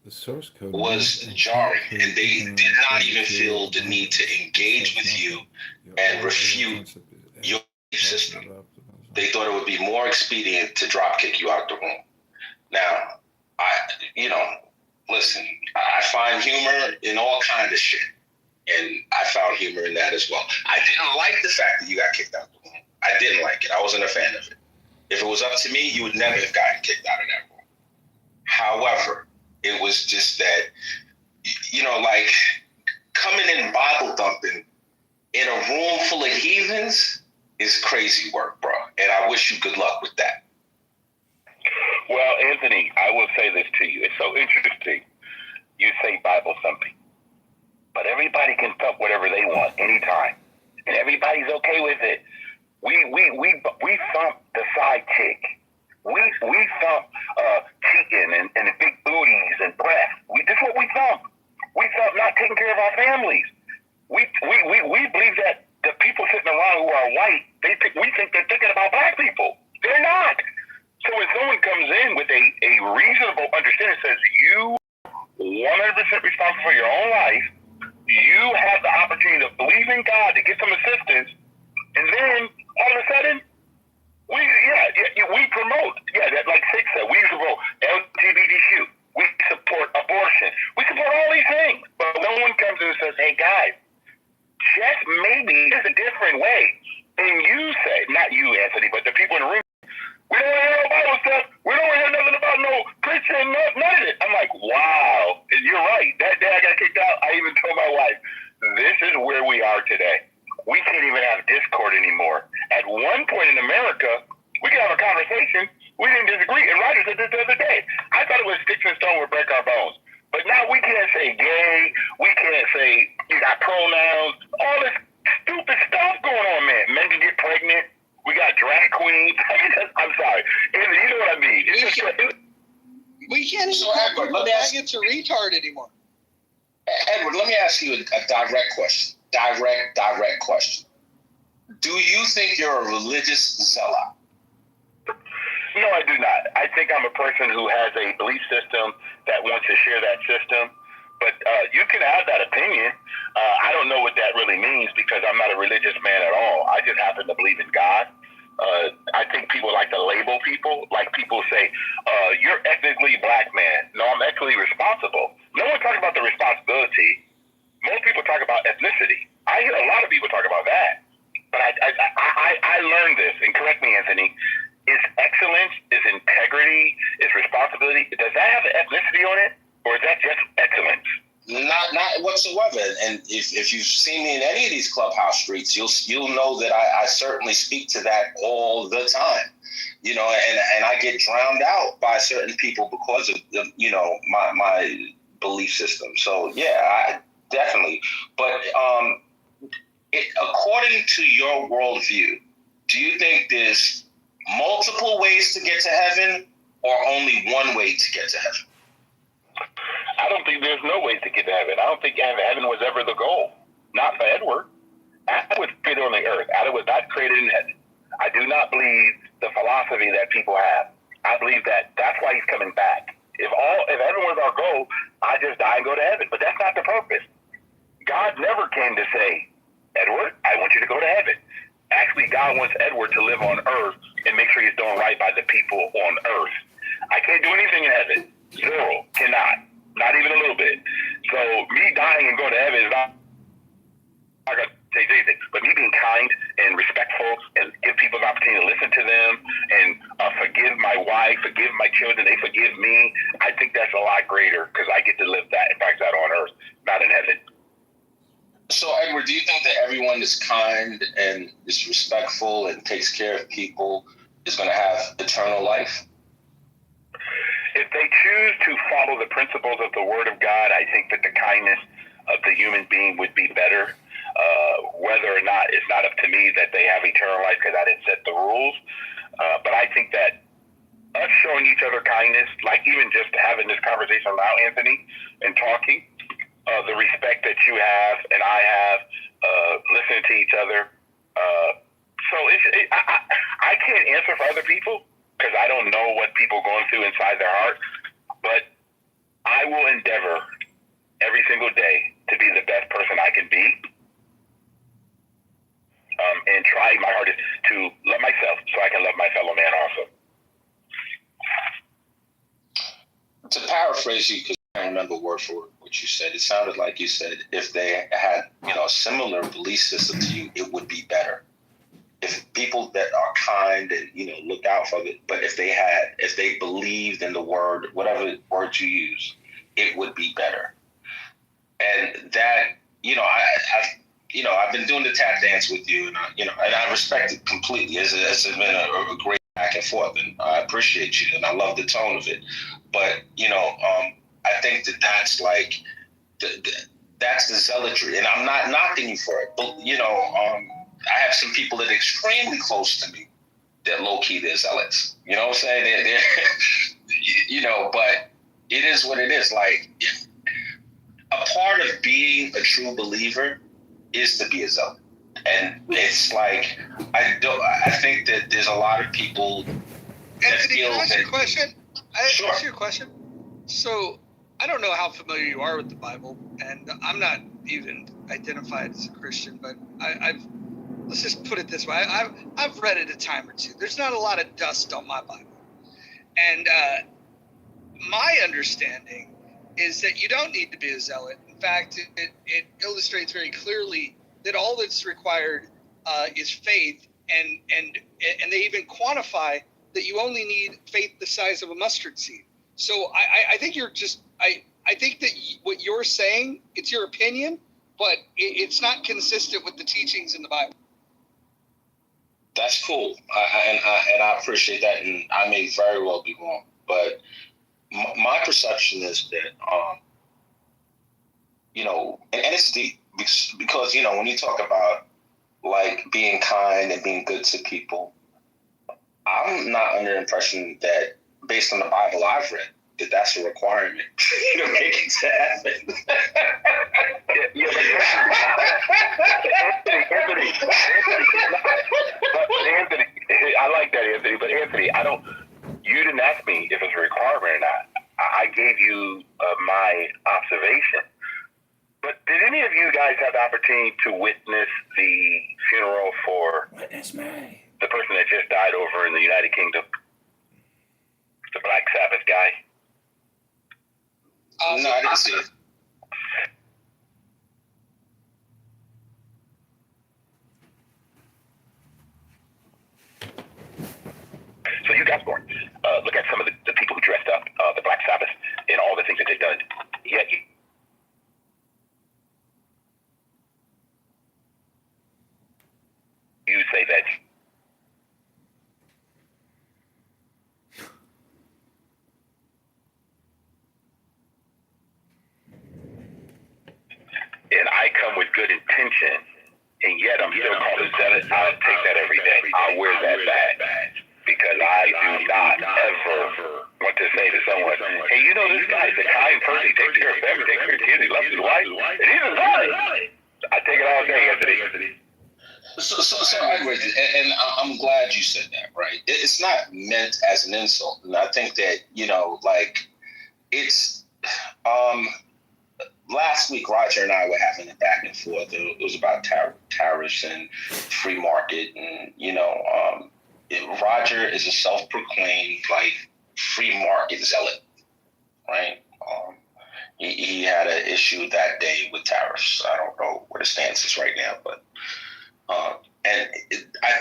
the source code was jarring, and they did not even feel the need to engage with you and refute your system. They thought it would be more expedient to drop kick you out the room. Now, listen, I find humor in all kinds of shit, and I found humor in that as well. I didn't like the fact that you got kicked out the room. I didn't like it. I wasn't a fan of it. If it was up to me, you would never have gotten kicked out of that room. However, it was just that, like coming in Bible thumping in a room full of heathens is crazy work, bro. And I wish you good luck with that. Well, Anthony, I will say this to you. It's so interesting. You say Bible thumping, but everybody can thump whatever they want anytime, and everybody's okay with it. We thump the side chick. We thump cheating and the big booties and breasts. This is what we thump. We thump not taking care of our families. We believe that the people sitting around who are white, we think they're thinking about black people. They're not. So when someone comes in with a reasonable understanding, says you 100% responsible for your own life, you have the opportunity to believe in God to get some assistance, and then all of a sudden, we promote, like Six said, we promote LGBTQ, we support abortion, we support all these things, but no one comes in and says, hey guys, just maybe there's a different way. And you say, not you, Anthony, but the people in the room, we don't want to hear no Bible stuff. We don't want to hear nothing about no preaching, none of it. I'm like, wow. And you're right. That day I got kicked out, I even told my wife, this is where we are today. We can't even have discord anymore. At one point in America, we could have a conversation. We didn't disagree. And Roger said this the other day. I thought it was sticks and stone would break our bones. But now we can't say gay. We can't say you got pronouns. All this stupid stuff going on, man. Men can get pregnant. We got drag queens. I'm sorry. Anthony, you know what I mean. We can't even Edward, let me ask it's a retard anymore. Edward, let me ask you a direct question. Direct question. Do you think you're a religious sellout? No, I do not. I think I'm a person who has a belief system that wants to share that system. But you can have that opinion. I don't know what that really means because I'm not a religious man at all. I just happen to believe in God. I think people like to label people. Like people say, you're ethnically black man. No, I'm ethnically responsible. No one talks about the responsibility. Most people talk about ethnicity. I hear a lot of people talk about that. But I learned this, and correct me, Anthony, is excellence, is integrity, is responsibility. Does that have an ethnicity on it? Or is that just excellence? Not whatsoever. And if you've seen me in any of these clubhouse streets, you'll know that I certainly speak to that all the time. You know, and I get drowned out by certain people because of my belief system. So yeah, definitely. But according to your worldview, do you think there's multiple ways to get to heaven or only one way to get to heaven? I don't think there's no way to get to heaven. I don't think heaven was ever the goal. Not for Edward. Adam was created on the earth. Adam was not created in heaven. I do not believe the philosophy that people have. I believe that that's why he's coming back. If heaven was our goal, I just die and go to heaven. But that's not the purpose. God never came to say, Edward, I want you to go to heaven. Actually, God wants Edward to live on earth and make sure he's doing right by the people on earth. I can't do anything in heaven. Zero. Cannot. Not even a little bit. So me dying and going to heaven is not going to change anything. But me being kind and respectful and give people an opportunity to listen to them and forgive my wife, forgive my children, they forgive me, I think that's a lot greater because I get to live that, in fact, that on earth, not in heaven. So, Edward, do you think that everyone that's kind and is respectful and takes care of people is going to have eternal life? If they choose to follow the principles of the Word of God, I think that the kindness of the human being would be better. Whether or not, it's not up to me that they have eternal life because I didn't set the rules. But I think that us showing each other kindness, like even just having this conversation now, Anthony, and talking, the respect that you have and I have, listening to each other. So I can't answer for other people because I don't know what people are going through inside their heart. But I will endeavor every single day to be the best person I can be. And try my hardest to love myself so I can love my fellow man also. To paraphrase you, because I don't remember word for word what you said, it sounded like you said if they had, a similar belief system to you, it would be better. If people that are kind and, look out for it, but if they believed in the word, whatever word you use, it would be better. And that, I've been doing the tap dance with you, and I respect it completely. It's been a great back and forth, and I appreciate you, and I love the tone of it. But I think that's like that's the zealotry, and I'm not knocking you for it. But I have some people that are extremely close to me that low key they're zealots. You know what I'm saying? They're but it is what it is. Like, a part of being a true believer is to be a zealot. And it's like, I think that there's a lot of people that Anthony, feel can I ask you a question? Sure. Ask you a question. So I don't know how familiar you are with the Bible, and I'm not even identified as a Christian, but let's just put it this way. I've read it a time or two. There's not a lot of dust on my Bible. And my understanding is that you don't need to be a zealot. In fact, it illustrates very clearly that all that's required is faith, and they even quantify that you only need faith the size of a mustard seed. So I think you're just I think that what you're saying, it's your opinion, but it's not consistent with the teachings in the Bible. That's cool, and I appreciate that, and I may very well be wrong, but my perception is that and it's deep because when you talk about like being kind and being good to people, I'm not under the impression that based on the Bible I've read that that's a requirement to make it to heaven. Anthony, I like that, Anthony. But Anthony, you didn't ask me if it's a requirement or not. I gave you my observation. But did any of you guys have the opportunity to witness the funeral for the person that just died over in the United Kingdom? The Black Sabbath guy? No, I didn't see it. So you guys born. Look at some of the people who dressed up, the Black Sabbath, and all the things that they've done. Yet you say that and I come with good intention, and yet I'm still called a zealot. I'll take that every day. I'll wear that badge because I do not ever want to say to someone, hey, this guy's a kind person. He takes care of family, takes care of kids, he loves his wife, and he's a zealot. I take it all day, Anthony. So I agree, and I'm glad you said that. Right? It's not meant as an insult, and I think that it's last week Roger and I were having a back and forth. It was about tariffs and free market, and Roger is a self-proclaimed free market zealot, right? He had an issue that day with tariffs. I don't know what his stance is right now, but I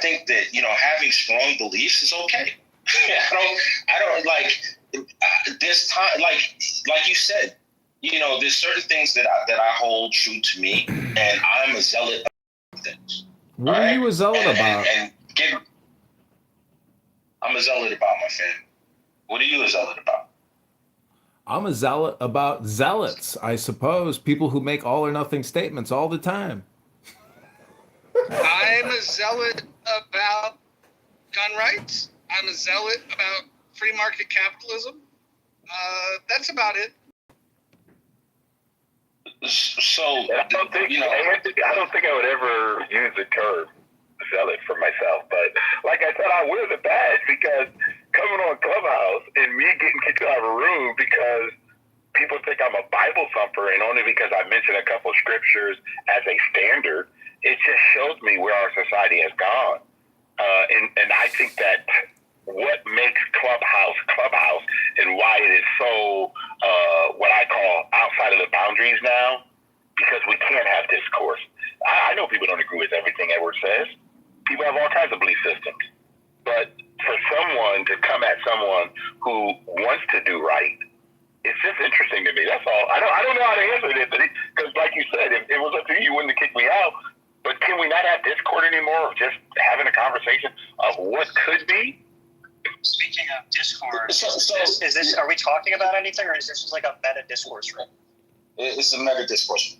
think that having strong beliefs is okay. I don't this time like you said. There's certain things that I hold true to me, and I'm a zealot of things. What are you a zealot about? I'm a zealot about my family. What are you a zealot about? I'm a zealot about zealots, I suppose. People who make all or nothing statements all the time. I'm a zealot about gun rights. I'm a zealot about free market capitalism. That's about it. So I don't think I would ever use the term zealot for myself, but like I said, I wear the badge because coming on Clubhouse and me getting kicked out of a room because people think I'm a Bible thumper, and only because I mentioned a couple of scriptures as a standard, it just shows me where our society has gone. And I think that what makes Clubhouse and why it is so what I call outside of the boundaries now, because we can't have discourse. I know people don't agree with everything Edward says. People have all kinds of belief systems. But for someone to come at someone who wants to do right, it's just interesting to me. That's all. I don't know how to answer it, because like you said, if it was up to you, you wouldn't have kicked me out. But can we not have discord anymore of just having a conversation of what could be? Speaking of discourse, So- is this? Are we talking about anything, or is this just like a meta discourse room? It's a meta discourse.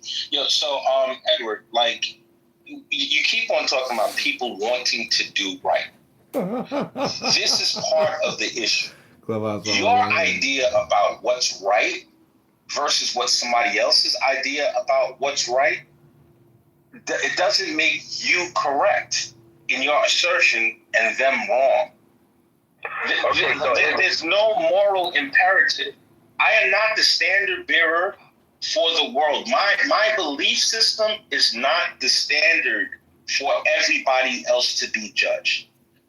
So Edward, like you keep on talking about people wanting to do right. This is part of the issue. Clubhouse Your idea about what's right versus what somebody else's idea about what's right, it doesn't make you correct in your assertion and them wrong. There's no moral imperative. I am not the standard bearer for the world. My belief system is not the standard for everybody else to be judged.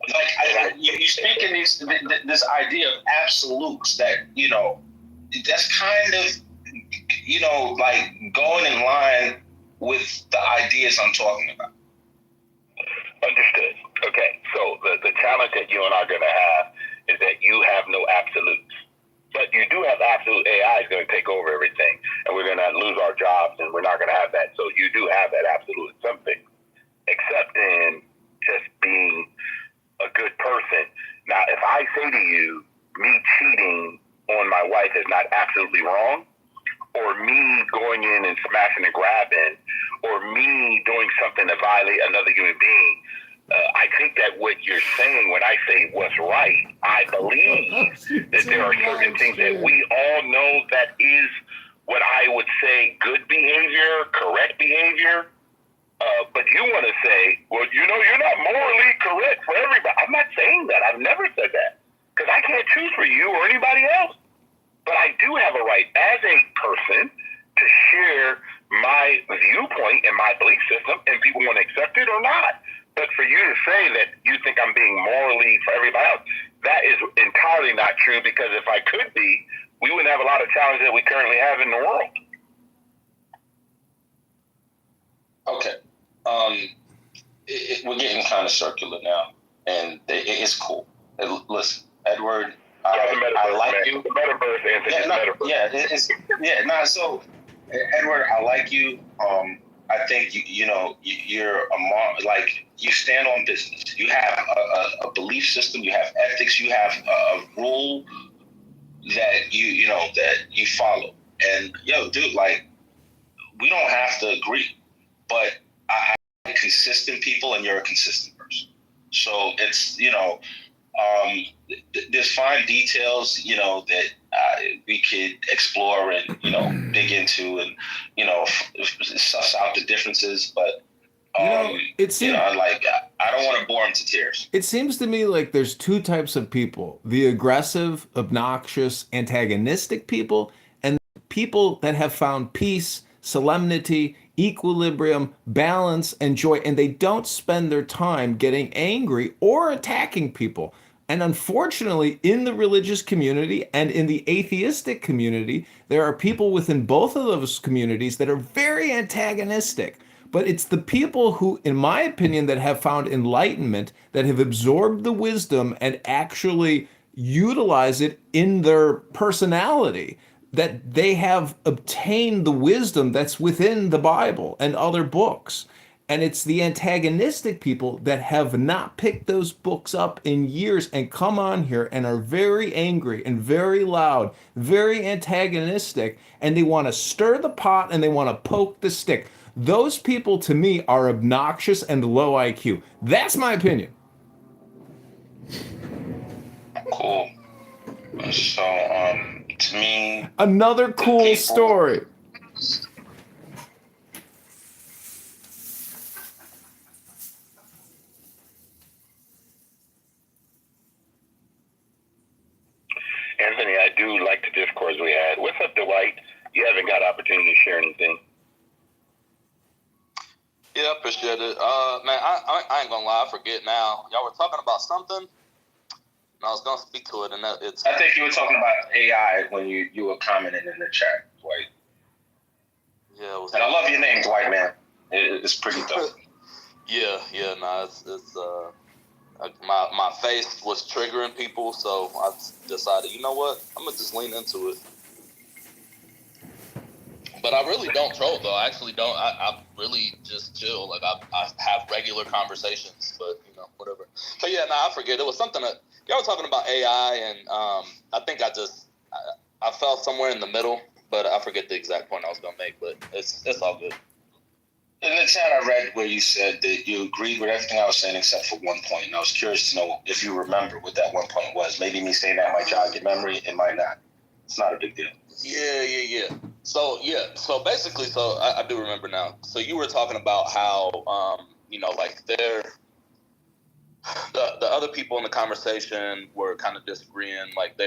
Like you speak in this idea of absolutes that, you know, that's kind of, you know, like going in line with the ideas I'm talking about. Understood. Okay, so the challenge that you and I are going to have is that you have no absolutes. But you do have absolute AI is going to take over everything, and we're going to lose our jobs, and we're not going to have that. So you do have that absolute in some things, except in just being a good person. Now, if I say to you, me cheating on my wife is not absolutely wrong, or me going in and smashing and grabbing, or me doing something to violate another human being, I think that what you're saying when I say what's right, I believe that there are certain things that we all know that is what I would say good behavior, correct behavior. But you want to say, well, you know, you're not morally correct for everybody. I'm not saying that. I've never said that because I can't choose for you or anybody else. But I do have a right as a person to share my viewpoint and my belief system, and people want to accept it or not. But for you to say that you think I'm being morally for everybody else, that is entirely not true, because if I could be, we wouldn't have a lot of challenges that we currently have in the world. Okay. We're getting kind of circular now, and it's cool. Listen, Edward, I like you. The metaverse, Anthony. So, Edward, I like you. I think you're like you stand on business. You have a belief system. You have ethics. You have a rule that that you follow. And dude, like we don't have to agree, but I like consistent people, and you're a consistent person. So it's there's fine details that we could explore and dig into and suss out the differences, but it seems I don't want to bore them to tears. It seems to me like there's two types of people: the aggressive, obnoxious, antagonistic people, and people that have found peace, solemnity, equilibrium, balance, and joy, and they don't spend their time getting angry or attacking people. And unfortunately, in the religious community and in the atheistic community, there are people within both of those communities that are very antagonistic. But it's the people who, in my opinion, that have found enlightenment, that have absorbed the wisdom and actually utilize it in their personality, that they have obtained the wisdom that's within the Bible and other books. And it's the antagonistic people that have not picked those books up in years and come on here and are very angry and very loud, very antagonistic, and they want to stir the pot and they want to poke the stick. Those people, to me, are obnoxious and low IQ. That's my opinion. Cool. So, to me, another cool story. Anthony, I do like the discourse we had. What's up, Dwight? You haven't got opportunity to share anything. Yeah, I appreciate it. Man, I ain't gonna lie, I forget now. Y'all were talking about something, and I was gonna speak to it, and it's. I think you were talking about AI when you were commenting in the chat, Dwight. Yeah, and I love your name, Dwight, man. It's pretty dope. Yeah, nah, it's my face was triggering people, so I decided, you know what, I'm gonna just lean into it. But I really don't troll, though. I actually don't. I really just chill. Like I have regular conversations, but whatever. So yeah, I forget. It was something that y'all were talking about AI, and I think I fell somewhere in the middle, but I forget the exact point I was gonna make. But it's all good. In the chat, I read where you said that you agreed with everything I was saying except for one point, and I was curious to know if you remember what that one point was. Maybe me saying that might jog your memory, it might not. It's not a big deal. Yeah. So basically, I do remember now. So you were talking about how like the other people in the conversation were kind of disagreeing, like they